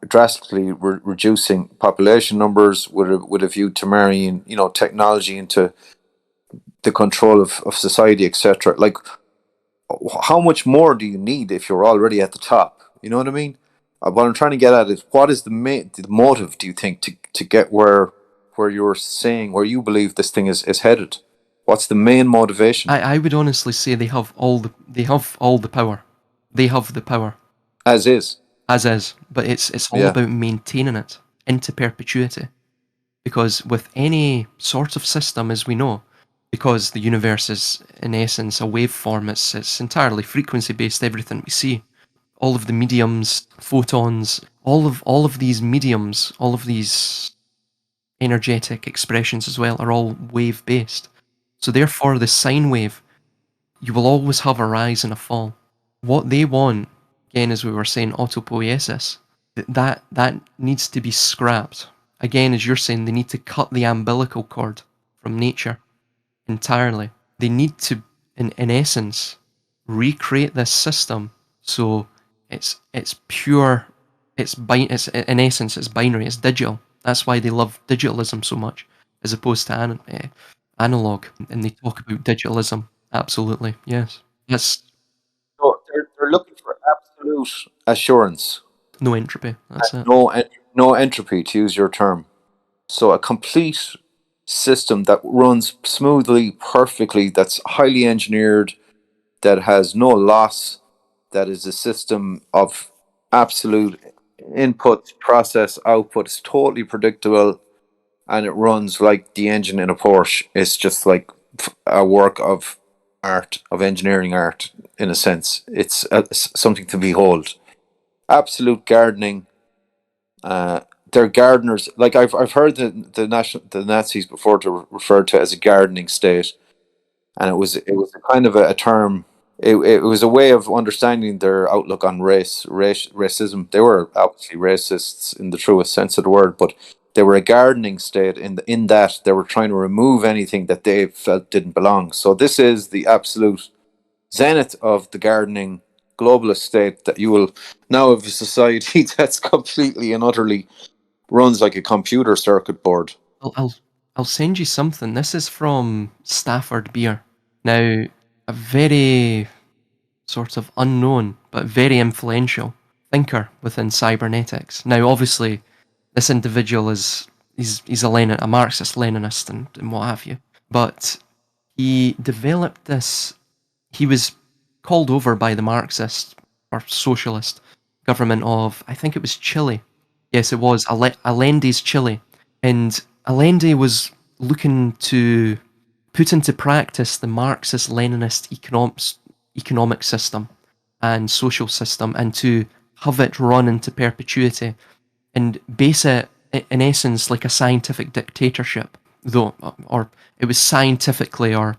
drastically reducing population numbers with a view to marrying technology into the control of society, etc. Like, how much more do you need if you're already at the top? You know what I mean? What I'm trying to get at is, what is the motive, do you think, to get where you're saying, where you believe this thing is headed? What's the main motivation? I would honestly say they have all the power. They have the power. As is. As is. But it's all about maintaining it into perpetuity. Because with any sort of system, as we know, because the universe is, in essence, a waveform. It's entirely frequency-based, everything we see. All of the mediums, photons, all of these mediums, all of these energetic expressions as well are all wave-based. So therefore, the sine wave, you will always have a rise and a fall. What they want, again, as we were saying, autopoiesis, that needs to be scrapped. Again, as you're saying, they need to cut the umbilical cord from nature entirely. They need to, in essence, recreate this system so it's pure. It's in essence, it's binary. It's digital. That's why they love digitalism so much, as opposed to analog. And they talk about digitalism. Absolutely, yes. That's So they're looking for absolute assurance, no entropy. That's it. no entropy, to use your term. So a complete system that runs smoothly, perfectly, that's highly engineered, that has no loss, that is a system of absolute input, process, output. It's totally predictable, and it runs like the engine in a Porsche. It's just like a work of art, of engineering art, in a sense. It's something to behold. Absolute gardening. They're gardeners. Like I've heard the Nazis before to refer to it as a gardening state, and it was a kind of a term. It was a way of understanding their outlook on racism. They were obviously racists in the truest sense of the word, but they were a gardening state in that they were trying to remove anything that they felt didn't belong. So this is the absolute zenith of the gardening globalist state, that you will now have a society that's completely and utterly runs like a computer circuit board. I'll, I'll I'll send you something. This is from Stafford Beer. Now, a very sort of unknown but very influential thinker within cybernetics. Now, obviously, this individual he's a Marxist Leninist and what have you. But he developed this. He was called over by the Marxist or socialist government of, I think it was Chile. Yes, it was Allende's Chile, and Allende was looking to put into practice the Marxist-Leninist economic system and social system, and to have it run into perpetuity and base it, in essence, like a scientific dictatorship, though, or it was scientifically or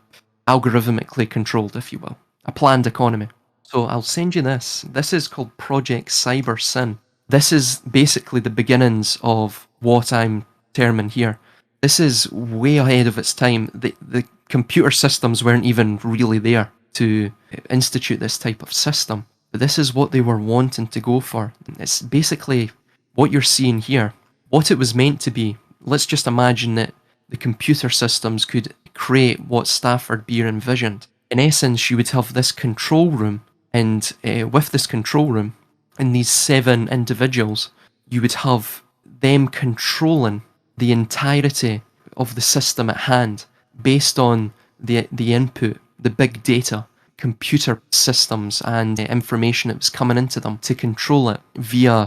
algorithmically controlled, if you will, a planned economy. So I'll send you this. This is called Project Cyber Sin. This is basically the beginnings of what I'm terming here. This is way ahead of its time. The computer systems weren't even really there to institute this type of system. But this is what they were wanting to go for. It's basically what you're seeing here. What it was meant to be. Let's just imagine that the computer systems could create what Stafford Beer envisioned. In essence, you would have this control room, and with this control room, and these 7 individuals, you would have them controlling the entirety of the system at hand based on the input, the big data, computer systems and information that was coming into them to control it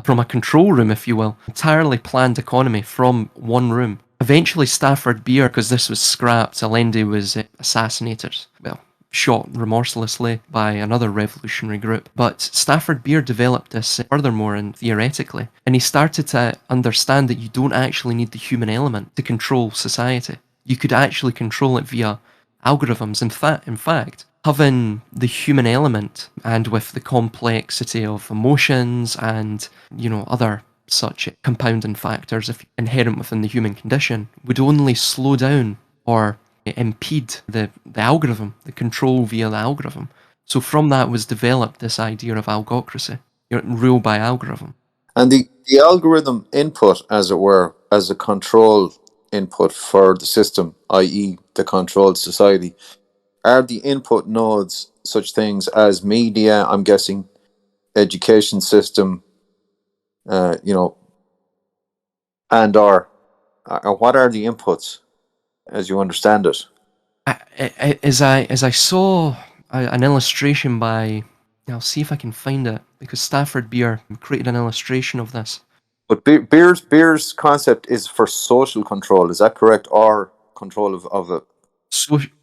from a control room, if you will. Entirely planned economy from one room. Eventually Stafford Beer, because this was scrapped, Allende was assassinated. Well, shot remorselessly by another revolutionary group. But Stafford Beer developed this furthermore and theoretically, and he started to understand that you don't actually need the human element to control society. You could actually control it via algorithms. In fact, having the human element, and with the complexity of emotions and, other such compounding factors inherent within the human condition, would only slow down or impede the algorithm, the control via the algorithm. So from that was developed this idea of algocracy, rule by algorithm. And the algorithm input, as it were, as a control input for the system, i.e. the controlled society, are the input nodes such things as media, I'm guessing, education system, and or what are the inputs as you understand it? As I saw an illustration by, I'll see if I can find it, because Stafford Beer created an illustration of this. But Beer's concept is for social control, is that correct? Or control of it?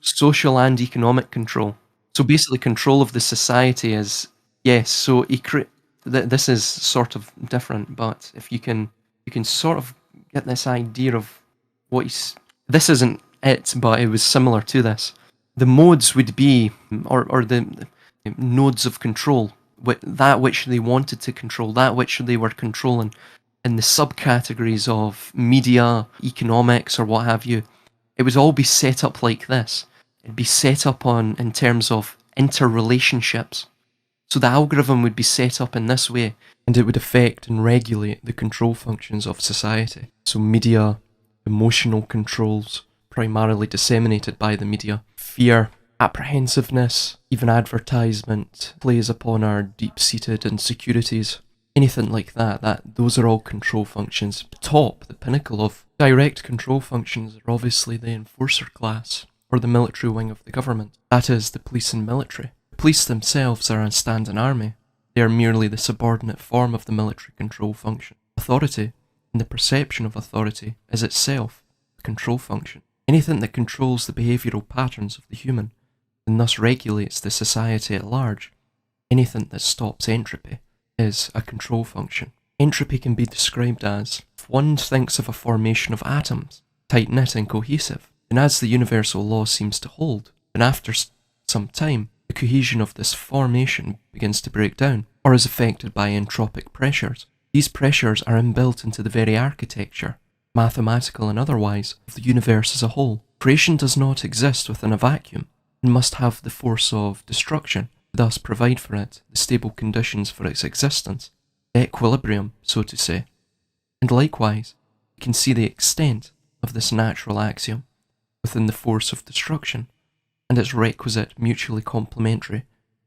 Social and economic control. So basically, control of the society is yes. So this is sort of different, but if you can sort of get this idea of what he's. This isn't it, but it was similar to this. The modes would be, or the nodes of control, that which they wanted to control, that which they were controlling, in the subcategories of media, economics, or what have you. It would all be set up like this. It'd be set up in terms of interrelationships. So the algorithm would be set up in this way, and it would affect and regulate the control functions of society. So media, emotional controls, primarily disseminated by the media, fear, apprehensiveness, even advertisement plays upon our deep-seated insecurities. Anything like that, those are all control functions. The pinnacle of direct control functions are obviously the enforcer class, or the military wing of the government. That is, the police and military. The police themselves are a standing army. They are merely the subordinate form of the military control function. Authority, and the perception of authority, is itself a control function. Anything that controls the behavioural patterns of the human, and thus regulates the society at large, anything that stops entropy, is a control function. Entropy can be described as, if one thinks of a formation of atoms, tight-knit and cohesive, and as the universal law seems to hold, then after some time, the cohesion of this formation begins to break down, or is affected by entropic pressures. These pressures are inbuilt into the very architecture, mathematical and otherwise, of the universe as a whole. Creation does not exist within a vacuum, and must have the force of destruction, thus provide for it the stable conditions for its existence, the equilibrium, so to say. And likewise, we can see the extent of this natural axiom within the force of destruction, and its requisite mutually complementary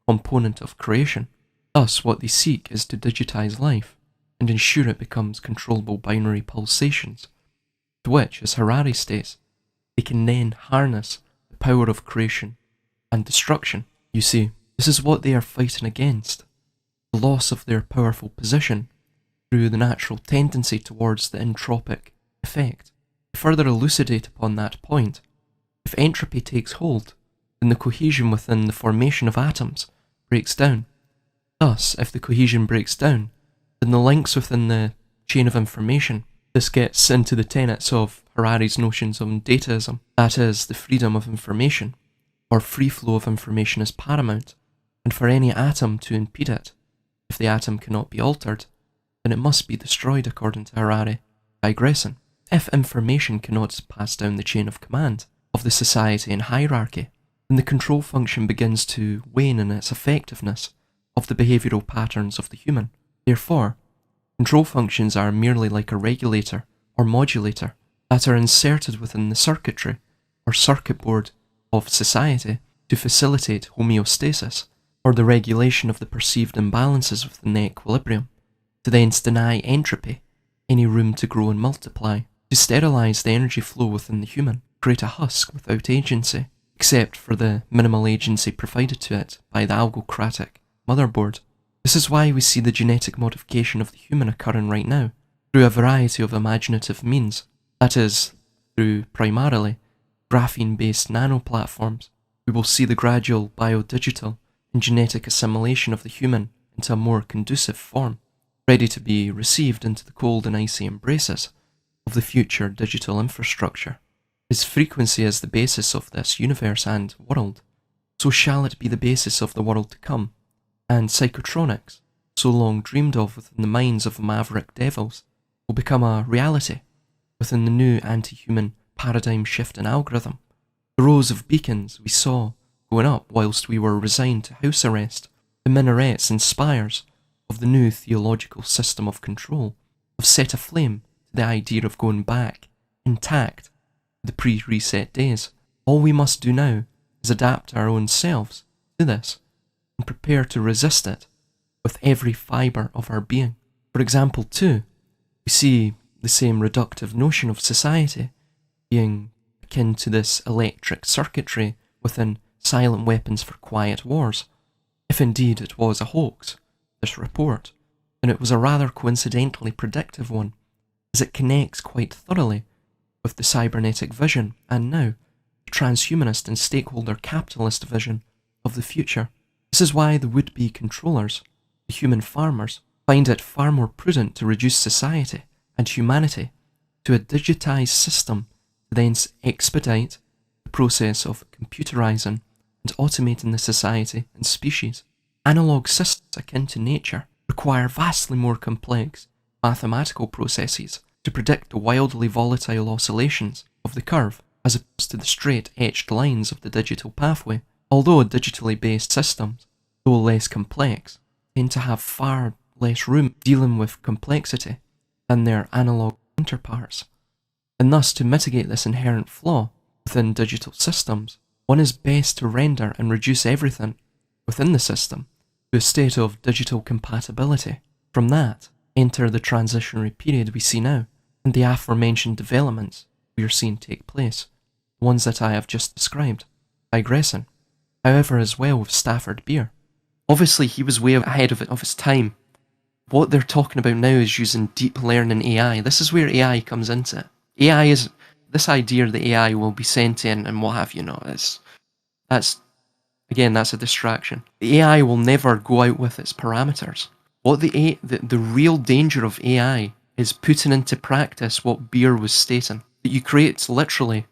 component of creation. Thus, what they seek is to digitize life, and ensure it becomes controllable binary pulsations, to which, as Harari states, they can then harness the power of creation and destruction. You see, this is what they are fighting against, the loss of their powerful position through the natural tendency towards the entropic effect. To further elucidate upon that point, if entropy takes hold, then the cohesion within the formation of atoms breaks down. Thus, if the cohesion breaks down, then the links within the chain of information. This gets into the tenets of Harari's notions of dataism, that is, the freedom of information, or free flow of information is paramount, and for any atom to impede it, if the atom cannot be altered, then it must be destroyed according to Harari. Digressing, if information cannot pass down the chain of command of the society and hierarchy, then the control function begins to wane in its effectiveness of the behavioural patterns of the human. Therefore, control functions are merely like a regulator or modulator that are inserted within the circuitry or circuit board of society to facilitate homeostasis, or the regulation of the perceived imbalances within the equilibrium, to thence deny entropy any room to grow and multiply, to sterilise the energy flow within the human, create a husk without agency, except for the minimal agency provided to it by the algocratic motherboard. This is why we see the genetic modification of the human occurring right now, through a variety of imaginative means, that is, through, primarily, graphene-based nanoplatforms. We will see the gradual biodigital and genetic assimilation of the human into a more conducive form, ready to be received into the cold and icy embraces of the future digital infrastructure. As frequency is the basis of this universe and world, so shall it be the basis of the world to come, and psychotronics, so long dreamed of within the minds of maverick devils, will become a reality within the new anti-human paradigm shift in algorithm. The rows of beacons we saw going up whilst we were resigned to house arrest, the minarets and spires of the new theological system of control, have set aflame to the idea of going back, intact, to the pre-reset days. All we must do now is adapt our own selves to this, and prepare to resist it with every fibre of our being. For example, too, we see the same reductive notion of society being akin to this electric circuitry within silent weapons for quiet wars. If indeed it was a hoax, this report, then it was a rather coincidentally predictive one, as it connects quite thoroughly with the cybernetic vision and now the transhumanist and stakeholder capitalist vision of the future. This is why the would-be controllers, the human farmers, find it far more prudent to reduce society and humanity to a digitized system to then expedite the process of computerizing and automating the society and species. Analog systems akin to nature require vastly more complex mathematical processes to predict the wildly volatile oscillations of the curve as opposed to the straight etched lines of the digital pathway. Although digitally based systems, though less complex, tend to have far less room dealing with complexity than their analog counterparts. And thus, to mitigate this inherent flaw within digital systems, one is best to render and reduce everything within the system to a state of digital compatibility. From that, enter the transitionary period we see now, and the aforementioned developments we are seeing take place, the ones that I have just described. Digressing, however, as well with Stafford Beer. Obviously, he was way ahead of his time. What they're talking about now is using deep learning AI. This is where AI comes into it. AI is this idea that AI will be sentient and what have you. That's a distraction. The AI will never go out with its parameters. What the real danger of AI is putting into practice what Beer was stating. That you create literally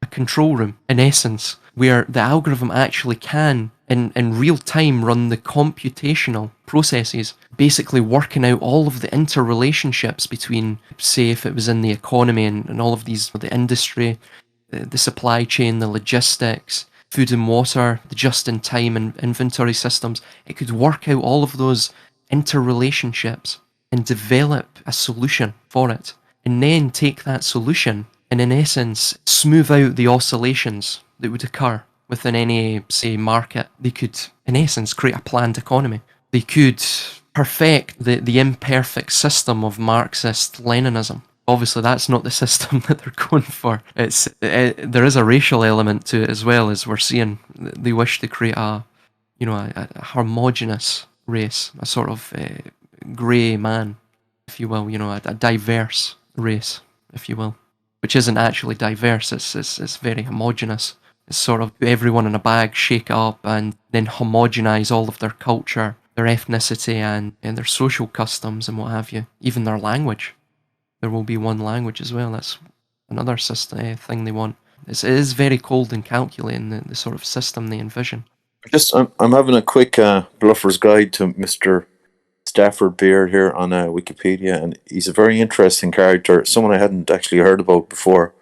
a control room, in essence, where the algorithm actually can, in real time, run the computational processes, basically working out all of the interrelationships between, say, if it was in the economy and all of these, the industry, the supply chain, the logistics, food and water, the just-in-time and inventory systems. It could work out all of those interrelationships and develop a solution for it, and then take that solution and, in essence, smooth out the oscillations that would occur within any, say, market. They could, in essence, create a planned economy. They could perfect the imperfect system of Marxist-Leninism. Obviously, that's not the system that they're going for. There is a racial element to it as well, as we're seeing. They wish to create a homogenous race, a sort of grey man, if you will, a diverse race, if you will, which isn't actually diverse. It's very homogenous. It's sort of everyone in a bag, shake it up, and then homogenize all of their culture, their ethnicity, and their social customs and what have you, even their language. There will be one language as well. That's another system thing they want. It is very cold and calculating, the sort of system they envision. I'm having a quick bluffer's guide to Mr. Stafford Beer here on Wikipedia, and he's a very interesting character, someone I hadn't actually heard about before.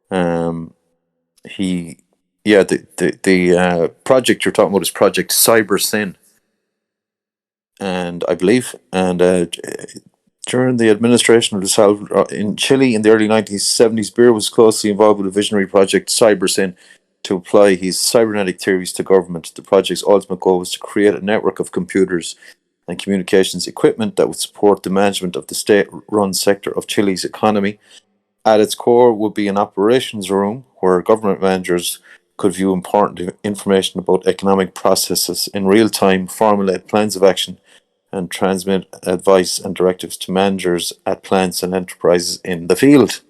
The project you're talking about is Project Cyber and I believe, during the administration of the Salvador in Chile in the early 1970s, Beer was closely involved with the visionary project CyberSyn to apply his cybernetic theories to government. The project's ultimate goal was to create a network of computers and communications equipment that would support the management of the state-run sector of Chile's economy. At its core would be an operations room where government managers could view important information about economic processes in real time, formulate plans of action, and transmit advice and directives to managers at plants and enterprises in the field.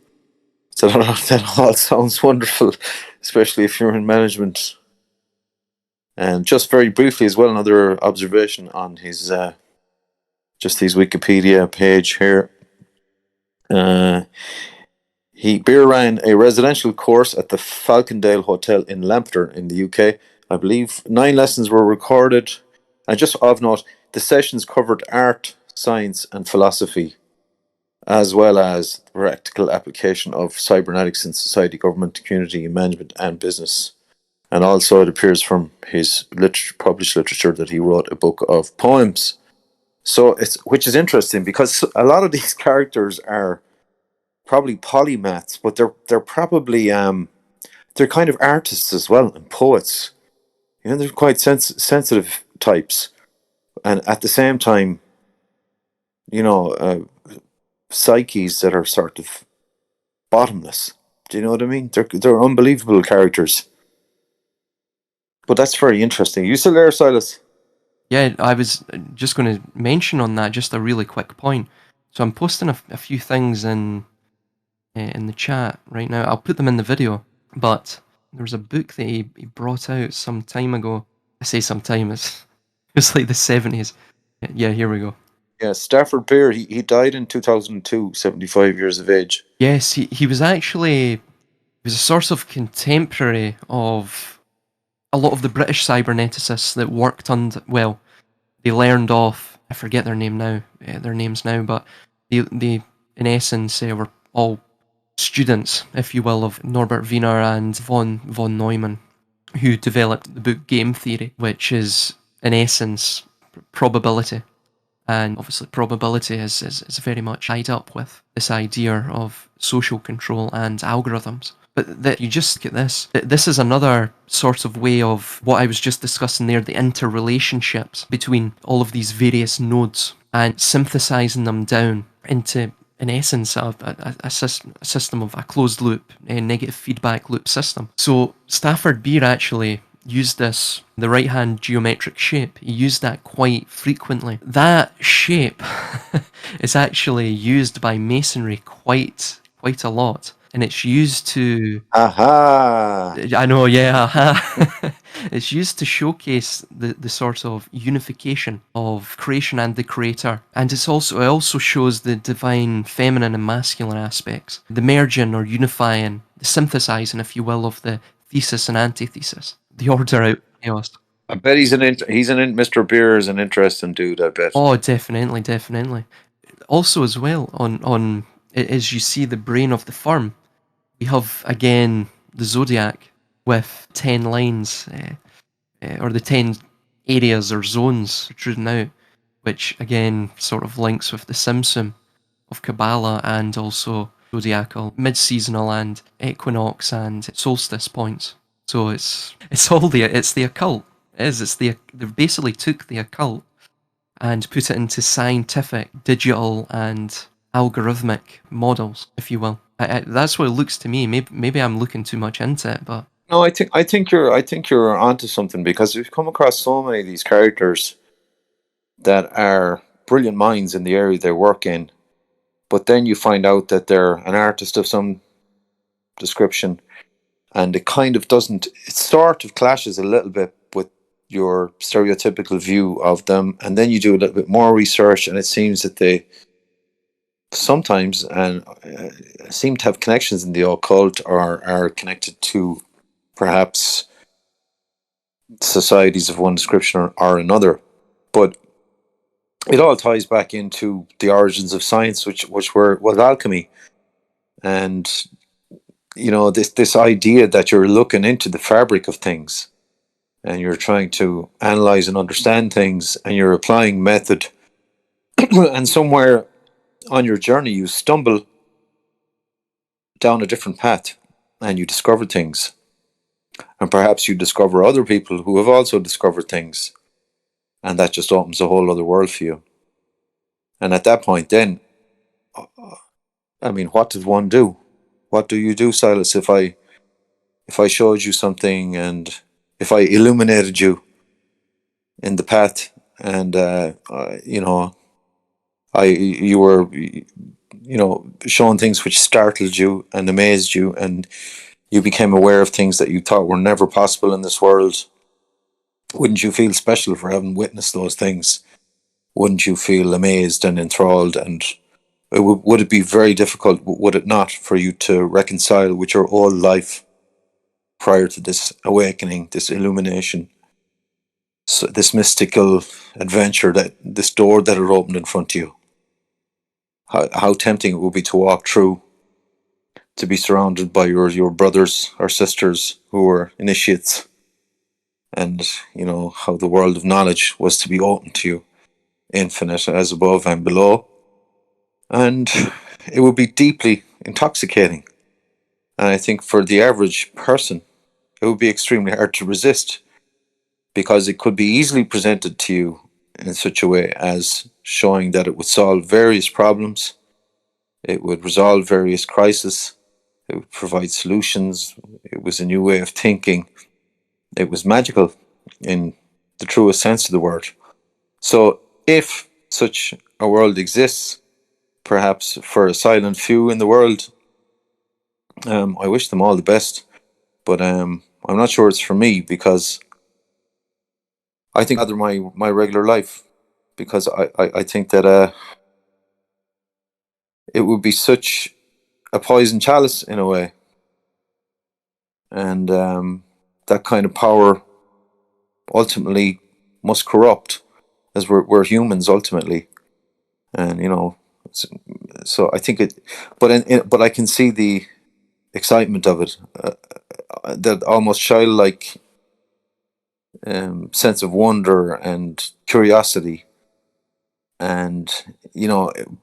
So that all sounds wonderful, especially if you're in management. And just very briefly as well, another observation on his Wikipedia page here. Beer ran a residential course at the Falcondale Hotel in Lampeter in the UK. I believe 9 lessons were recorded. And just of note, the sessions covered art, science, and philosophy, as well as the practical application of cybernetics in society, government, community, management, and business. And also it appears from his published literature that he wrote a book of poems. So which is interesting because a lot of these characters are probably polymaths, but they're probably they're kind of artists as well and poets. They're quite sensitive types, and at the same time, psyches that are sort of bottomless. Do you know what I mean? They're unbelievable characters. But that's very interesting. You still there, Silas? Yeah, I was just going to mention on that just a really quick point. So I'm posting a few things in the chat right now. I'll put them in the video, but There was a book that he brought out some time ago. I say some time, it's like the 70s. Yeah, here we go. Yeah, Stafford Beer, he died in 2002, 75 years of age. Yes, he was actually, he was a sort of contemporary of a lot of the British cyberneticists that worked under, well, they learned off, I forget their names now, but they in essence, were all students, if you will, of Norbert Wiener and von Neumann, who developed the book Game Theory, which is, in essence, probability. And obviously probability is very much tied up with this idea of social control and algorithms. But that you just get this. This is another sort of way of what I was just discussing there, the interrelationships between all of these various nodes and synthesizing them down into, in essence, a system of a closed loop, a negative feedback loop system. So Stafford Beer actually used this, the right hand geometric shape, he used that quite frequently. That shape is actually used by masonry quite a lot. And it's used to... Aha! I know, yeah, aha. It's used to showcase the sort of unification of creation and the creator. And it also shows the divine feminine and masculine aspects. The merging or unifying, the synthesizing, if you will, of the thesis and antithesis. The order out chaos. I bet Mr. Beer is an interesting dude, I bet. Oh, definitely. Also as well, on as you see the brain of the firm, we have again the zodiac with 10 lines, or the 10 areas or zones protruding out, which again sort of links with the Simsum of Kabbalah and also zodiacal, mid-seasonal and equinox and solstice points. So it's the occult. They basically took the occult and put it into scientific, digital, and algorithmic models, if you will. That's what it looks to me. Maybe I'm looking too much into it, but no, I think you're onto something, because we've come across so many of these characters that are brilliant minds in the area they work in, but then you find out that they're an artist of some description, and it kind of doesn't. It sort of clashes a little bit with your stereotypical view of them, and then you do a little bit more research, and it seems that they sometimes seem to have connections in the occult, or are connected to perhaps societies of one description or another. But it all ties back into the origins of science, which was alchemy. And this idea that you're looking into the fabric of things, and you're trying to analyze and understand things, and you're applying method, and somewhere on your journey you stumble down a different path, and you discover things, and perhaps you discover other people who have also discovered things, and that just opens a whole other world for you. And at that point, then, I mean, what did one do? What do you do, Silas, if I showed you something, and if I illuminated you in the path, and you were shown things which startled you and amazed you, and you became aware of things that you thought were never possible in this world? Wouldn't you feel special for having witnessed those things? Wouldn't you feel amazed and enthralled? And would it be very difficult, would it not, for you to reconcile with your old life prior to this awakening, this illumination, so this mystical adventure, this door that had opened in front of you? How tempting it would be to walk through, to be surrounded by your brothers or sisters who were initiates, and how the world of knowledge was to be open to you, infinite as above and below. And it would be deeply intoxicating. And I think for the average person, it would be extremely hard to resist, because it could be easily presented to you in such a way as showing that it would solve various problems, it would resolve various crises, it would provide solutions, it was a new way of thinking, it was magical in the truest sense of the word. So if such a world exists, perhaps for a silent few in the world, I wish them all the best. but I'm not sure it's for me, because I think rather my regular life, because I think that it would be such a poison chalice in a way, and that kind of power ultimately must corrupt, as we're humans ultimately, and so I think it, but I can see the excitement of it, that almost childlike sense of wonder and curiosity, and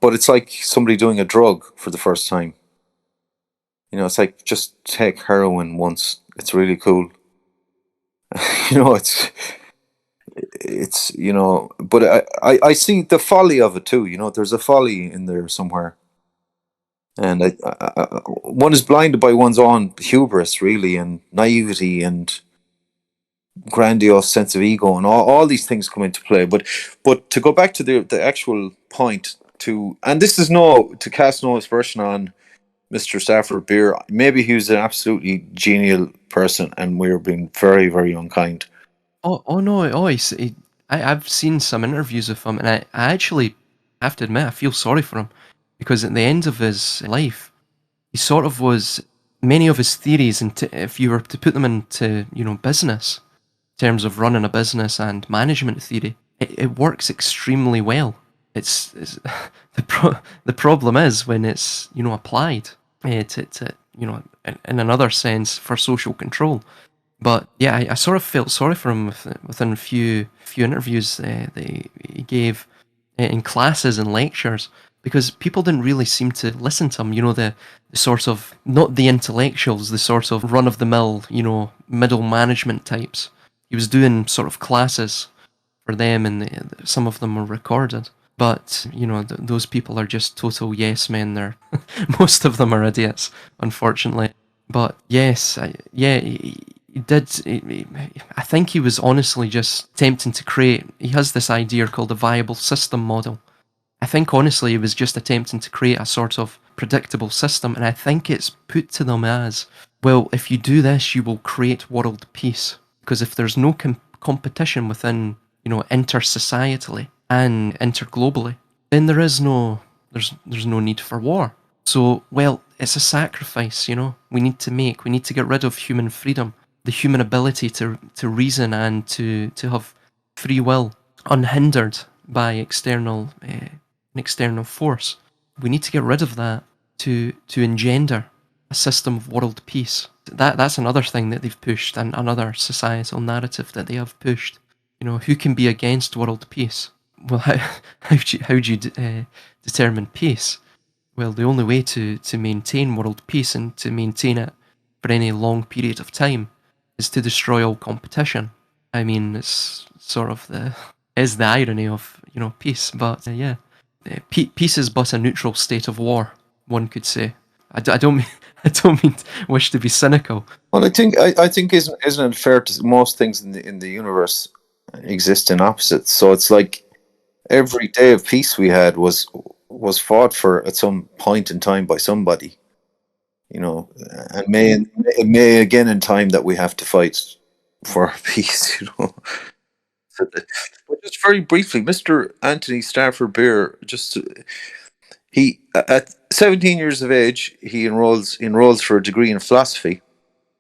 but it's like somebody doing a drug for the first time. It's like, just take heroin once. It's really cool. It's but I see the folly of it too. There's a folly in there somewhere, and one is blinded by one's own hubris, really, and naivety, and grandiose sense of ego, and all these things come into play. But to go back to the actual point, and this is to cast no aspersion on Mr. Stafford Beer. Maybe he was an absolutely genial person, and we were being very, very unkind. Oh no! I've seen some interviews with him, and I actually have to admit I feel sorry for him, because at the end of his life, he sort of was many of his theories, and if you were to put them into business terms of running a business and management theory, it works extremely well. It's the problem is when it's applied to in another sense for social control. But yeah, I sort of felt sorry for him within a few interviews that he gave in classes and lectures, because people didn't really seem to listen to him. The sort of, not the intellectuals, the sort of run of the mill, middle management types. He was doing sort of classes for them, and some of them were recorded. But those people are just total yes men. They're most of them are idiots, unfortunately. But yes, he did. I think he was honestly just attempting to create. He has this idea called a viable system model. I think honestly he was just attempting to create a sort of predictable system, and I think it's put to them as, well, if you do this, you will create world peace. Because if there's no competition within, inter-societally and interglobally, then there's no need for war. So, well, it's a sacrifice, we need to get rid of human freedom, the human ability to reason and to have free will unhindered by an external force. We need to get rid of that to engender a system of world peace. That's another thing that they've pushed, and another societal narrative that they have pushed. Who can be against world peace? Well, how do you determine peace? Well, the only way to maintain world peace, and to maintain it for any long period of time, is to destroy all competition. I mean, it's sort of the irony of peace, but yeah, peace is but a neutral state of war, one could say. I don't mean I don't mean to wish to be cynical. Well, I think isn't it fair to most things in the universe exist in opposites? So it's like every day of peace we had was fought for at some point in time by somebody, and may again in time that we have to fight for peace. But just very briefly, Mr. Anthony Stafford Beer, he at 17 years of age, he enrolls for a degree in philosophy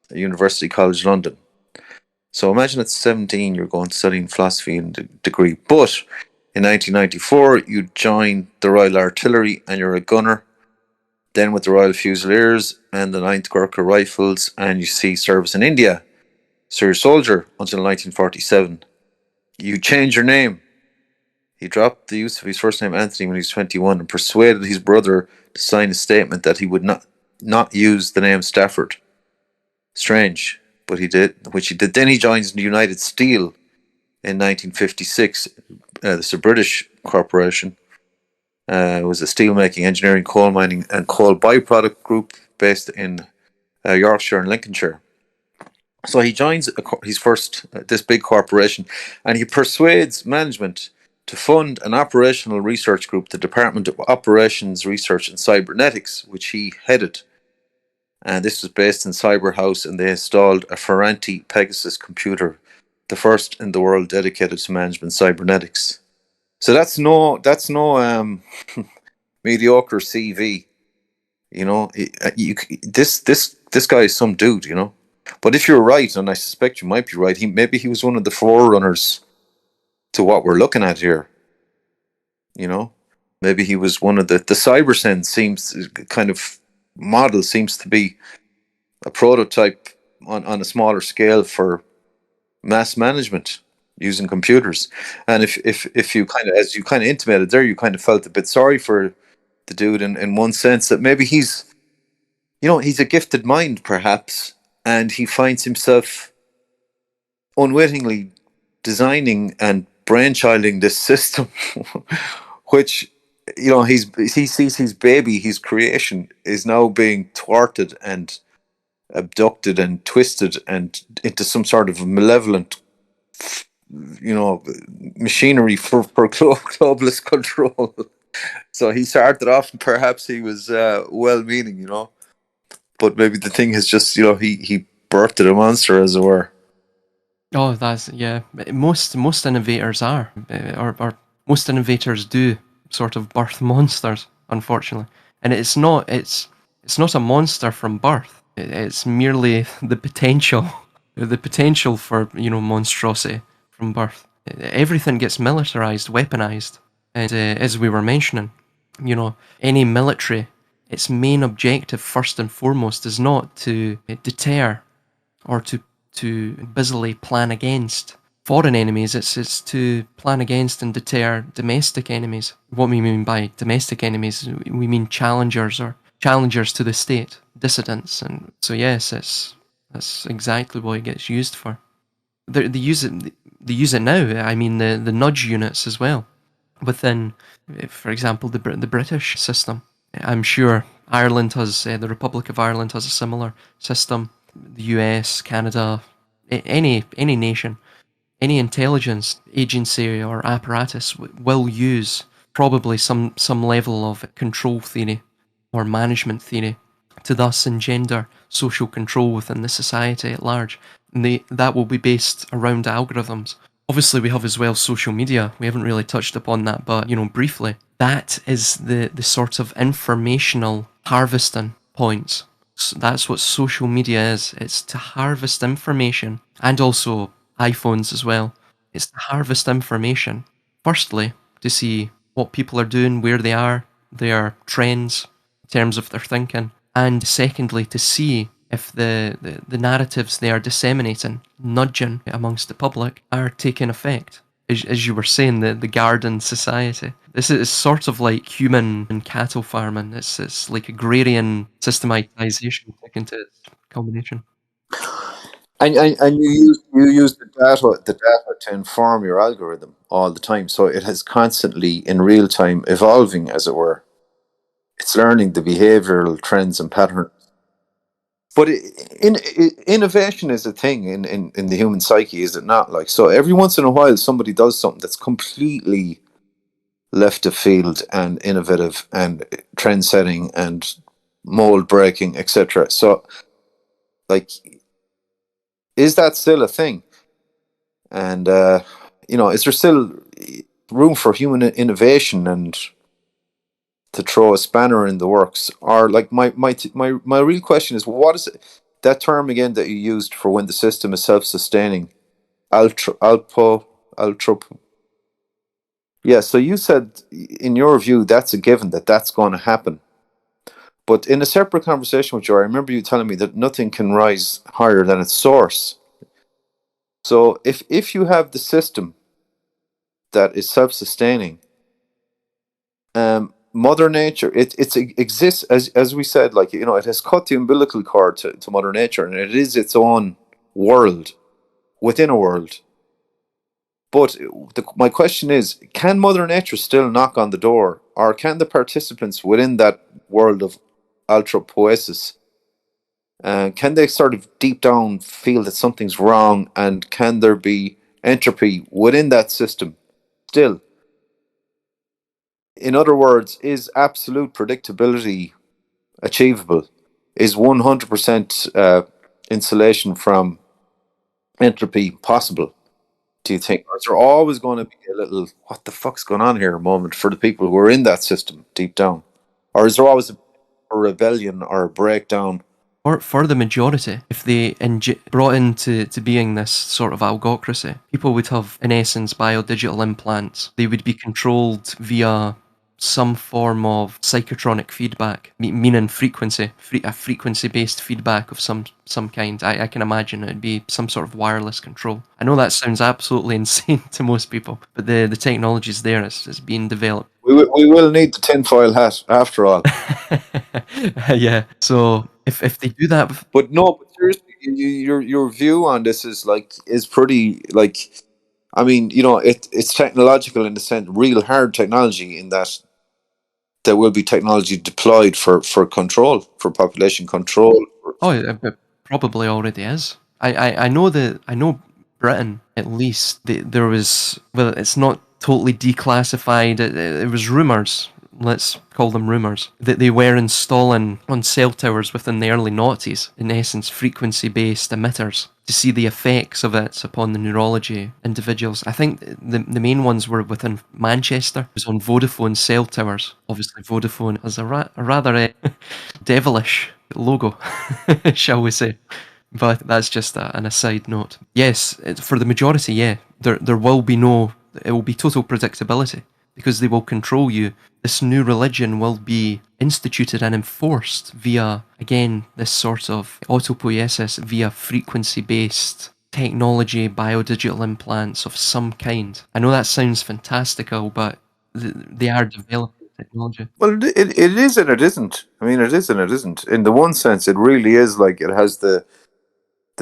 at University College London. So imagine at 17 you're going to study philosophy and degree. But in 1994 you join the Royal Artillery and you're a gunner. Then with the Royal Fusiliers and the 9th Gurkha Rifles, and you see service in India. So you're a soldier until 1947. You change your name. He dropped the use of his first name Anthony when he was 21 and persuaded his brother to sign a statement that he would not use the name Stafford. Strange, but he did, which he did. Then he joins the United Steel in 1956. This is a British corporation. It was a steelmaking, engineering, coal mining, and coal byproduct group based in Yorkshire and Lincolnshire. So he joins his first this big corporation, and he persuades management to fund an operational research group, the Department of Operations Research and Cybernetics, which he headed. And this was based in Cyberhouse, and they installed a Ferranti Pegasus computer, the first in the world dedicated to management cybernetics. So that's no mediocre CV. You know, this guy is some dude. You know, but if you're right, and I suspect you might be right, maybe he was one of the forerunners to what we're looking at here. You know, maybe he was one of the cyber seems kind of model seems to be a prototype on a smaller scale for mass management using computers. And if you kind of, as you kind of intimated there, you kind of felt a bit sorry for the dude in one sense, that maybe he's, you know, he's a gifted mind perhaps, and he finds himself unwittingly designing and brainchilding this system, which, you know, he sees his baby, his creation is now being thwarted and abducted and twisted and into some sort of malevolent, you know, machinery for globalist control. So he started off, and perhaps he was well-meaning, you know, but maybe the thing is just, you know, he birthed a monster, as it were. Oh, that's yeah. Most innovators are, or most innovators do sort of birth monsters, unfortunately. And it's not a monster from birth. It's merely the potential, the potential for, you know, monstrosity from birth. Everything gets militarized, weaponized, and as we were mentioning, you know, any military, its main objective first and foremost is not to deter or to busily plan against foreign enemies. It's to plan against and deter domestic enemies. What we mean by domestic enemies, we mean challengers, or challengers to the state, dissidents. And so yes, that's exactly what it gets used for. They use it. They use it now. I mean, the nudge units as well. Within, for example, the British system. I'm sure Ireland has, the Republic of Ireland has a similar system. The US, Canada, any nation, any intelligence agency or apparatus will use probably some level of control theory or management theory to thus engender social control within the society at large. And that will be based around algorithms. Obviously, we have as well social media. We haven't really touched upon that, but, you know, briefly, that is the sort of informational harvesting points. So that's what social media is. It's to harvest information, and also iPhones as well. It's to harvest information. Firstly, to see what people are doing, where they are, their trends in terms of their thinking, and secondly, to see if the narratives they are disseminating, nudging amongst the public, are taking effect. As you were saying, the garden society. This is sort of like human and cattle farming. It's like agrarian systematization taken to its culmination. And you use the data to inform your algorithm all the time, so it has constantly in real time evolving, as it were. It's learning the behavioral trends and patterns. But innovation is a thing in the human psyche, is it not? Like, so every once in a while, somebody does something that's completely left of field and innovative and trend setting and mold breaking, etc. So, like, is that still a thing? And you know, is there still room for human innovation and to throw a spanner in the works? Or like my real question is, what is it, that term again that you used for when the system is self-sustaining? Altrop. Yeah, so you said in your view that's a given, that's going to happen. But in a separate conversation with you, I remember you telling me that nothing can rise higher than its source. So if you have the system that is self-sustaining, Mother Nature, it exists, as we said, like, you know, it has cut the umbilical cord to Mother Nature, and it is its own world within a world. But my question is, can Mother Nature still knock on the door, or can the participants within that world of ultra-poesis, can they sort of deep down feel that something's wrong, and can there be entropy within that system still? In other words, is absolute predictability achievable is 100% insulation from entropy possible, do you think? Or is there always going to be a little, what the fuck's going on here moment for the people who are in that system deep down? Or is there always a rebellion or a breakdown? Or for the majority, if they brought into being this sort of algocracy, people would have, in essence, biodigital implants. They would be controlled via some form of psychotronic feedback, meaning frequency, a frequency-based feedback of some kind. I can imagine it'd be some sort of wireless control. I know that sounds absolutely insane to most people, but the technology's there. It's being developed. We will need the tinfoil hat after all. Yeah. So if they do that, But no, but seriously, your view on this is pretty like, I mean, it's technological in the sense, real hard technology, in that there will be technology deployed for control, for population control. oh, it probably already is. I know that, I know Britain, at least, there was, well, it's not totally declassified. It was rumours. Let's call them rumours, that they were installing on cell towers within the early noughties, in essence, frequency-based emitters, to see the effects of it upon the neurology individuals. I think the main ones were within Manchester. It was on Vodafone cell towers. Obviously, Vodafone has a rather devilish logo, shall we say. But that's just an aside note. Yes, for the majority, yeah, there will be it will be total predictability, because they will control you. This new religion will be instituted and enforced via, again, this sort of autopoiesis via frequency-based technology, biodigital implants of some kind. I know that sounds fantastical, but they are developing technology. Well, it is and it isn't. I mean, it is and it isn't. In the one sense, it really is like, it has the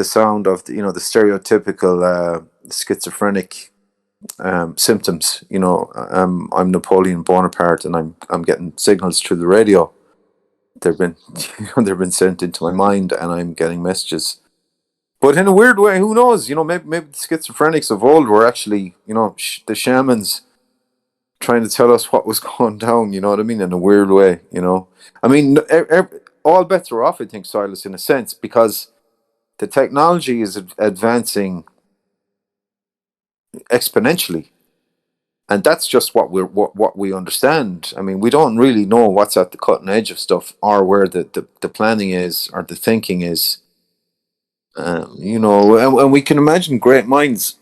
sound of the stereotypical schizophrenic symptoms. I'm Napoleon Bonaparte, and I'm getting signals through the radio. They've been they've been sent into my mind, and I'm getting messages. But in a weird way, who knows? Maybe the schizophrenics of old were actually, the shamans trying to tell us what was going down. You know what I mean? In a weird way. I mean, all bets are off, I think, Silas, in a sense, because the technology is advancing exponentially, and that's just what we understand. I mean, we don't really know what's at the cutting edge of stuff, or where the planning is, or the thinking is. And we can imagine great minds,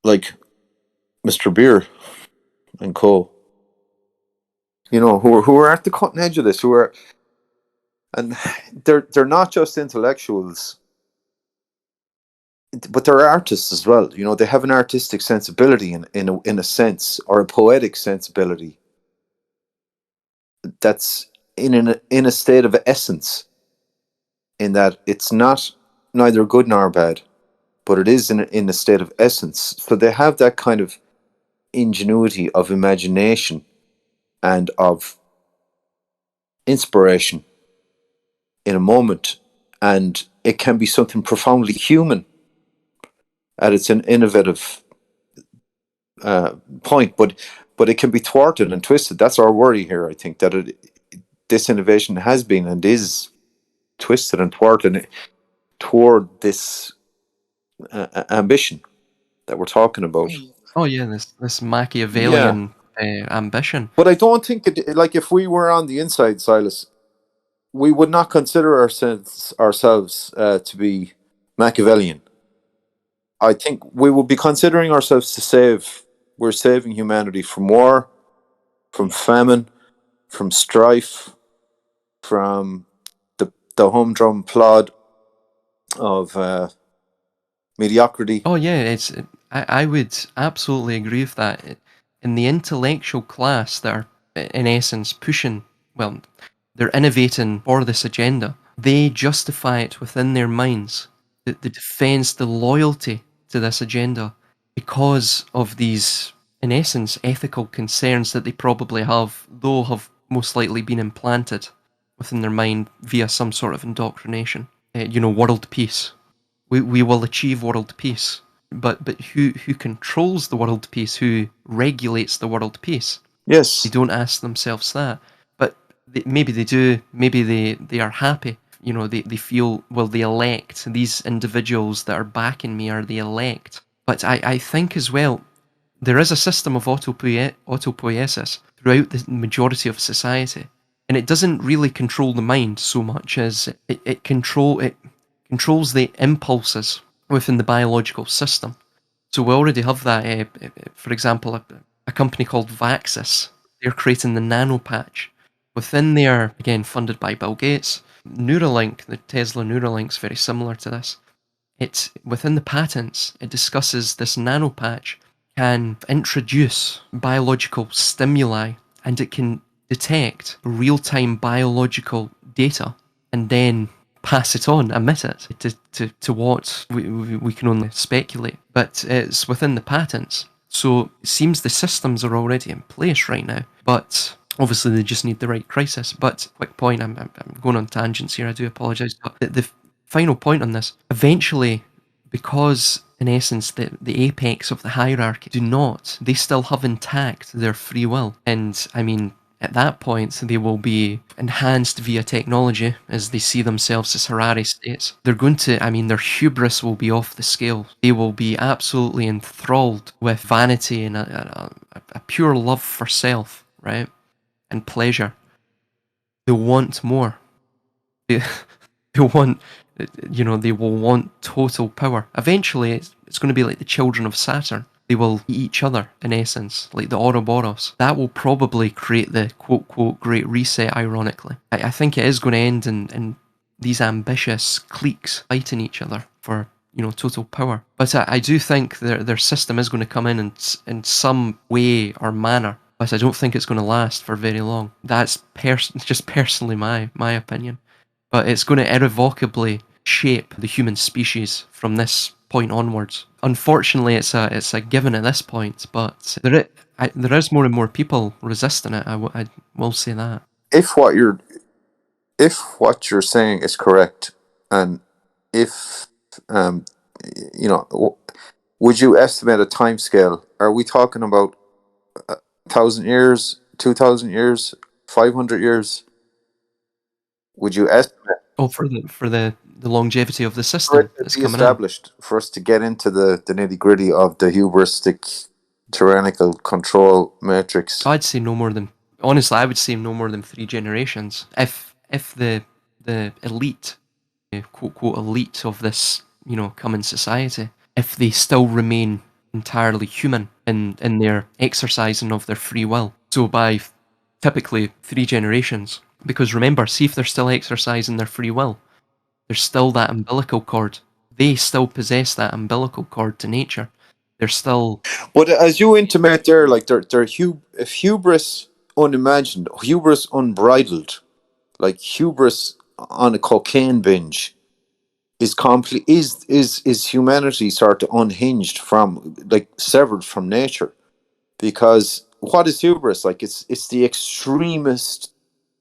like Mr. Beer and co. Who are at the cutting edge of this, and they're not just intellectuals, but they're artists as well. They have an artistic sensibility in a sense, or a poetic sensibility, that's in a state of essence, in that it's not neither good nor bad, but it is in a state of essence. So they have that kind of ingenuity of imagination and of inspiration in a moment, and it can be something profoundly human at its innovative point, but it can be thwarted and twisted. That's our worry here. I think that this innovation has been and is twisted and thwarted toward this ambition that we're talking about. Oh yeah, this Machiavellian ambition. But I don't think like, if we were on the inside, Silas, we would not consider ourselves to be Machiavellian. I think we would be considering ourselves we're saving humanity from war, from famine, from strife, from the humdrum plod of mediocrity. Oh yeah, I would absolutely agree with that. In the intellectual class that are, in essence, pushing, well, they're innovating for this agenda, they justify it within their minds, the defense, the loyalty to this agenda, because of these, in essence, ethical concerns that they probably have, though have most likely been implanted within their mind via some sort of indoctrination. World peace. We will achieve world peace. But who controls the world peace? Who regulates the world peace? Yes. They don't ask themselves that. But maybe they do. Maybe they are happy. You know, they feel, well, the elect, these individuals that are backing me are the elect. But I think as well, there is a system of autopoiesis throughout the majority of society. And it doesn't really control the mind so much as it controls the impulses within the biological system. So we already have that, for example, a company called Vaxis. They're creating the nano patch. Within there, again, funded by Bill Gates, Neuralink, the Tesla Neuralink's very similar to this. It's within the patents, it discusses this nano patch can introduce biological stimuli and it can detect real-time biological data and then pass it on, emit it to what we can only speculate. But it's within the patents. So it seems the systems are already in place right now. But obviously they just need the right crisis. But quick point, I'm going on tangents here, I do apologise. But the final point on this, eventually, because in essence the apex of the hierarchy they still have intact their free will. And I mean, at that point, they will be enhanced via technology as they see themselves as Harari states. They're going to, I mean, their hubris will be off the scale. They will be absolutely enthralled with vanity and a pure love for self, right? And pleasure. They'll want more. They, they'll want, they will want total power. Eventually, it's going to be like the children of Saturn. They will eat each other, in essence, like the Ouroboros. That will probably create the quote-quote Great Reset, ironically. I think it is going to end in these ambitious cliques fighting each other for, total power. But I do think their system is going to come in some way or manner. But I don't think it's going to last for very long. That's just personally my opinion. But it's going to irrevocably shape the human species from this point onwards. Unfortunately, it's a given at this point, but there is more and more people resisting it. I will say that. If what you're saying is correct, and if um, would you estimate a time scale? Are we talking about 1,000 years, 2,000 years, 500 years? Would you estimate Oh, for the longevity of the for system it to that's be coming in? established, for us to get into the nitty gritty of the hubristic, tyrannical control matrix? I'd say no more than honestly, I would say no more than 3 generations. If the elite, quote quote elite of this coming society, if they still remain entirely human in their exercising of their free will. So by typically 3 generations, because remember, see if they're still exercising their free will, there's still that umbilical cord. They still possess that umbilical cord to nature. They're still But as you intimate there, like if hubris unimagined, hubris unbridled, like hubris on a cocaine binge, is humanity sort of unhinged from, like, severed from nature? Because what is hubris? Like, it's the extremist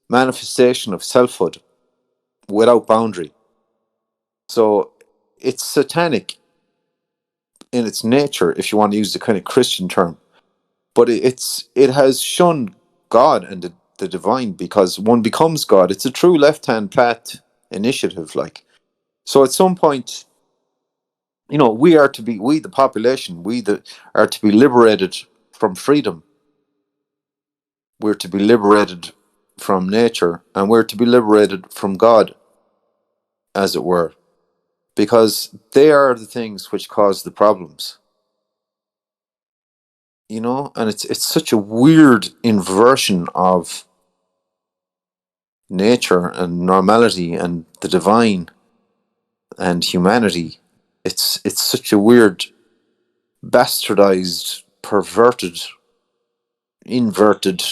manifestation of selfhood without boundary. So it's satanic in its nature, if you want to use the kind of Christian term. But it has shunned God and the divine, because one becomes God. It's a true left-hand path initiative, like. So at some point, we the population, are to be liberated from freedom. We're to be liberated from nature, and we're to be liberated from God, as it were, because they are the things which cause the problems. And it's such a weird inversion of nature and normality and the divine and humanity. It's such a weird, bastardized, perverted, inverted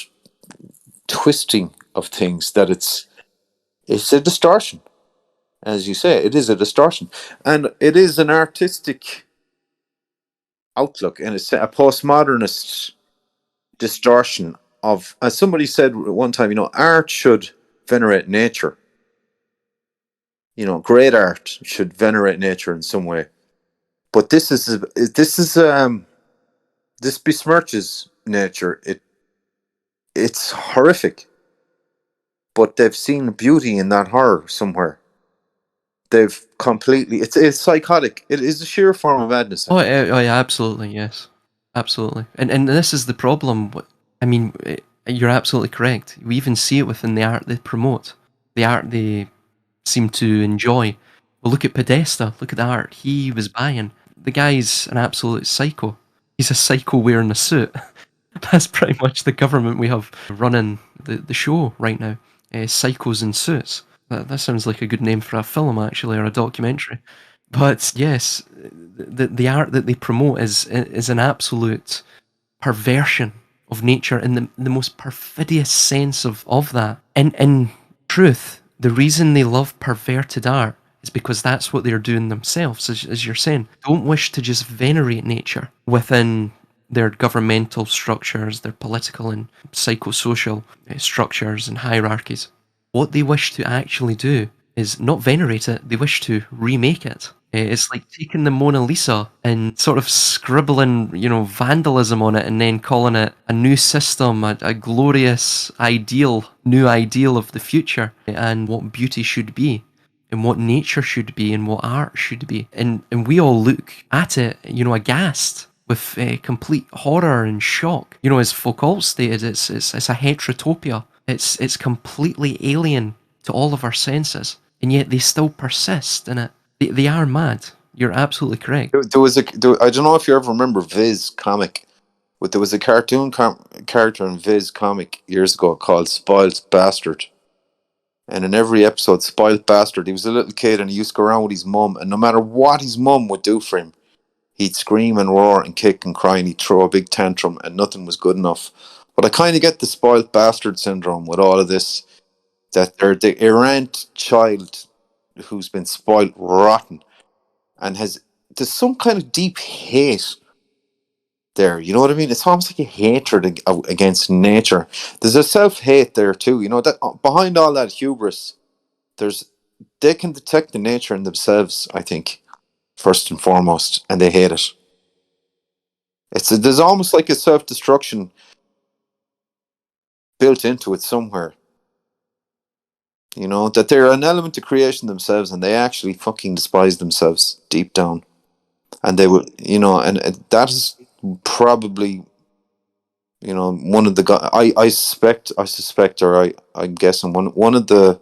twisting of things, that it's a distortion. As you say, it is a distortion, and it is an artistic outlook, and it's a postmodernist distortion of, as somebody said one time, art should venerate nature. Great art should venerate nature in some way. But this besmirches nature. it's horrific, but they've seen beauty in that horror somewhere. They've completely, it's psychotic. It is a sheer form of madness, I Oh, think. yeah, absolutely, yes, absolutely. And this is the problem. I mean, you're absolutely correct. We even see it within the art they promote, the art they seem to enjoy. Well, look at Podesta. Look at the art he was buying. The guy's an absolute psycho. He's a psycho wearing a suit. That's pretty much the government we have running the show right now. Psychos in suits. That sounds like a good name for a film, actually, or a documentary. But yes, the art that they promote is an absolute perversion of nature in the most perfidious sense of that. In truth, the reason they love perverted art is because that's what they're doing themselves, as you're saying. Don't wish to just venerate nature within their governmental structures, their political and psychosocial structures and hierarchies. What they wish to actually do is not venerate it, they wish to remake it. It's like taking the Mona Lisa and sort of scribbling, vandalism on it and then calling it a new system, a glorious ideal, new ideal of the future and what beauty should be and what nature should be and what art should be. And we all look at it, aghast with complete horror and shock. As Foucault stated, it's a heterotopia. It's completely alien to all of our senses, and yet they still persist in it. They are mad. You're absolutely correct. I don't know if you ever remember Viz comic, but there was a cartoon character in Viz comic years ago called Spoiled Bastard. And in every episode, Spoiled Bastard, he was a little kid and he used to go around with his mum, and no matter what his mum would do for him, he'd scream and roar and kick and cry and he'd throw a big tantrum and nothing was good enough. But I kind of get the spoiled bastard syndrome with all of this, that they're the errant child who's been spoiled rotten and there's some kind of deep hate there. You know what I mean? It's almost like a hatred against nature. There's a self-hate there too. That behind all that hubris, there's they can detect the nature in themselves, I think, first and foremost, and they hate it. There's almost like a self-destruction built into it somewhere. That they're an element of creation themselves, and they actually fucking despise themselves deep down. And they would, and that is probably, one of the I suspect, or I'm guessing one of the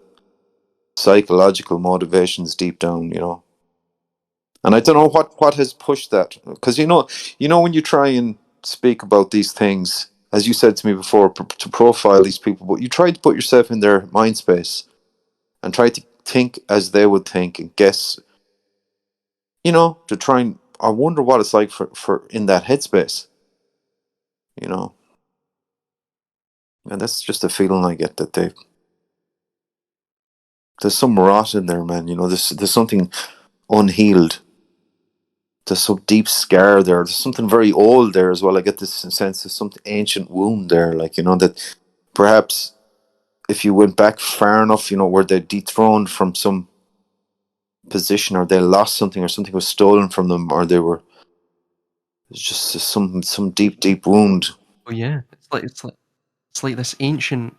psychological motivations deep down. And I don't know what has pushed that, because when you try and speak about these things, as you said to me before, to profile these people, but you try to put yourself in their mind space and try to think as they would think and guess, to try and I wonder what it's like for in that headspace, and that's just a feeling I get, that there's some rot in there, man. There's something unhealed. There's some deep scar there. There's something very old there as well. I get this sense of some ancient wound there, like, that perhaps if you went back far enough, where they dethroned from some position, or they lost something, or something was stolen from them, or it's just some deep wound. Oh yeah, it's like this ancient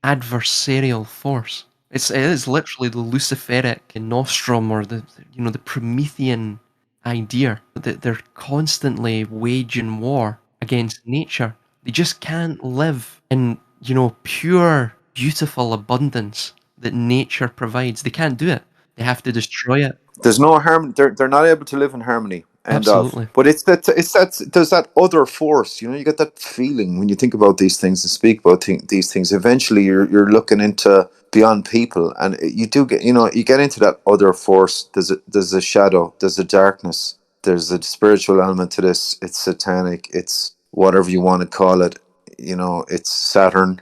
adversarial force. It is literally the Luciferic nostrum, or the Promethean idea that they're constantly waging war against nature. They just can't live in pure, beautiful abundance that nature provides. They can't do it. They have to destroy it. There's no harmony. They're not able to live in harmony. End of. Absolutely. But it's that there's that other force. You get that feeling when you think about these things and speak about these things. Eventually, you're looking into beyond people, and you do get you get into that other force. There's a shadow. There's a darkness. There's a spiritual element to this. It's satanic. It's whatever you want to call it. It's Saturn.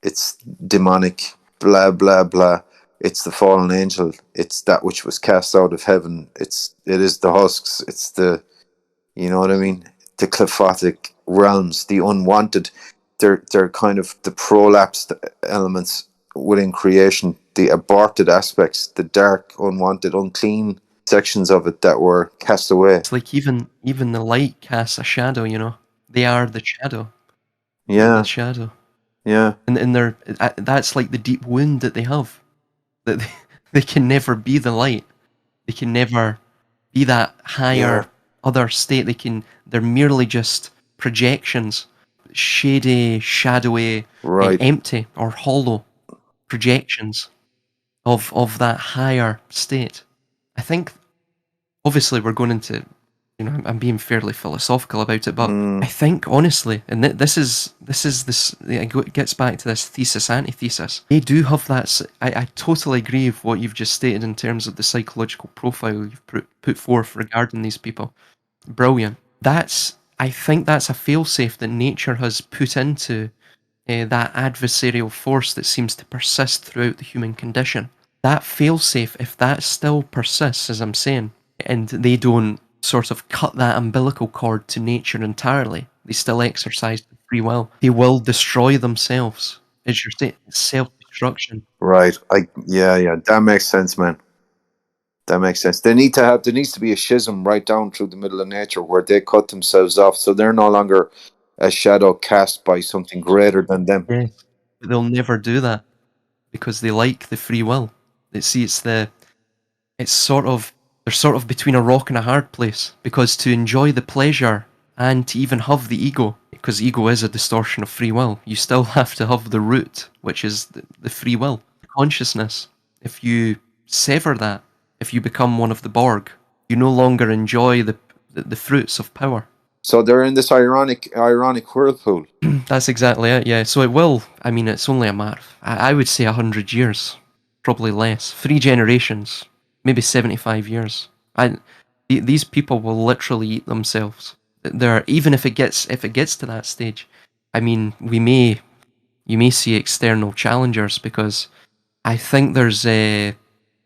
It's demonic. Blah blah blah. It's the fallen angel. It's that which was cast out of heaven. It is the husks. It's you know what I mean? The qliphothic realms, the unwanted. They're kind of the prolapsed elements within creation, the aborted aspects, the dark, unwanted, unclean sections of it that were cast away. It's like even the light casts a shadow. They are the shadow. They're Yeah. the shadow. Yeah. And they're that's like the deep wound that they have, that they can never be the light. They can never be that Yeah. higher other state. They're merely just projections, shady, shadowy, Right. empty or hollow projections of that higher state. I think obviously we're going into, I'm being fairly philosophical about it, but I Mm. think honestly, and it gets back to this thesis antithesis. They do have that. I totally agree with what you've just stated in terms of the psychological profile you've put forth regarding these people. Brilliant. I think that's a failsafe that nature has put into that adversarial force that seems to persist throughout the human condition. That failsafe, if that still persists, as I'm saying, and they don't sort of cut that umbilical cord to nature entirely, they still exercise the free will, they will destroy themselves. As you're saying, self-destruction. Right. Yeah. That makes sense, man. That makes sense. There needs to be a schism right down through the middle of nature where they cut themselves off, so they're no longer a shadow cast by something greater than them. Yes. But they'll never do that because they like the free will. It's sort of they're sort of between a rock and a hard place, because to enjoy the pleasure and to even have the ego, because ego is a distortion of free will, you still have to have the root, which is the free will, consciousness. If you sever that, if you become one of the Borg, you no longer enjoy the fruits of power. So they're in this ironic whirlpool. That's exactly it, yeah. So it will, I mean, it's only a matter of, I would say 100 years, probably less. 3 generations, maybe 75 years. These people will literally eat themselves. Even if it gets to that stage, I mean, you may see external challengers, because I think there's a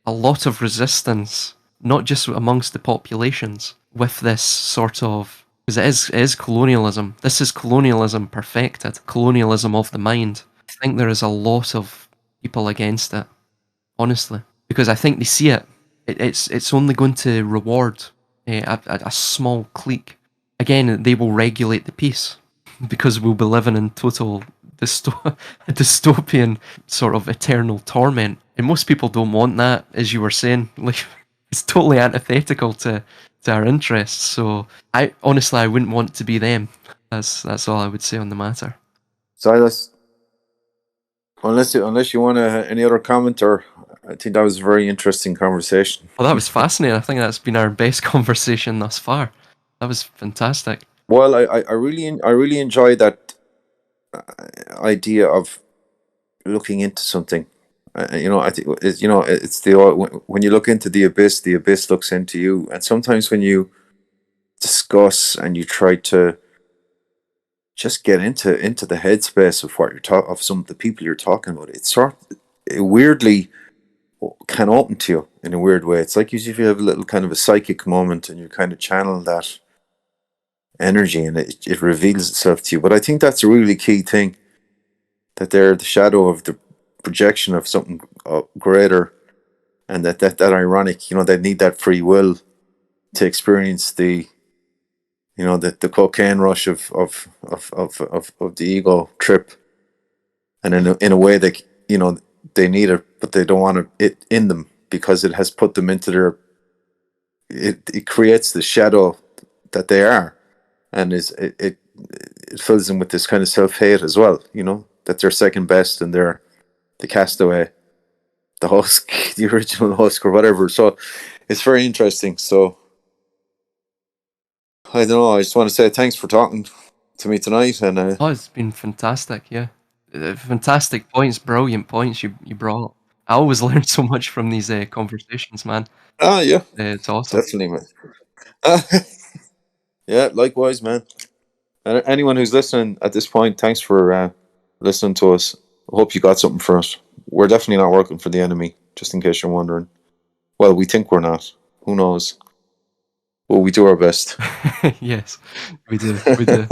lot of resistance, not just amongst the populations, with this sort of, because it is colonialism. This is colonialism perfected, colonialism of the mind. I think there is a lot of people against it, honestly, because I think they see it's only going to reward a small clique. Again, they will regulate the peace, because we'll be living in total dystopian sort of eternal torment. And most people don't want that, as you were saying. Like, it's totally antithetical to our interests. So I wouldn't want to be them. That's all I would say on the matter. Silas, unless you want any other comment, or I think that was a very interesting conversation. Well, that was fascinating. I think that's been our best conversation thus far. That was fantastic. Well, I really enjoy that idea of looking into something. I think it's when you look into the abyss looks into you. And sometimes when you discuss and you try to just get into the headspace of what of some of the people you're talking about, it weirdly can open to you in a weird way. It's like if you have a little kind of a psychic moment and you kind of channel that energy and it reveals itself to you. But I think that's a really key thing, that they're the shadow of the projection of something greater, and that ironic, they need that free will to experience the the cocaine rush of the ego trip, and in a way that they need it, but they don't want it in them, because it has put them into it creates the shadow that they are, and it fills them with this kind of self-hate as well, that they're second best and they're the castaway, the husk, the original husk, or whatever. So it's very interesting. So I don't know. I just want to say thanks for talking to me tonight. And Oh, it's been fantastic. Yeah, fantastic points, brilliant points you brought. I always learn so much from these conversations, man. yeah, It's awesome. definitely, man. Uh, yeah, likewise, man. And anyone who's listening at this point, thanks for listening to us. I hope you got something for us. We're definitely not working for the enemy, just in case you're wondering. Well, we think we're not. Who knows? Well, we do our best. Yes, we do. We do.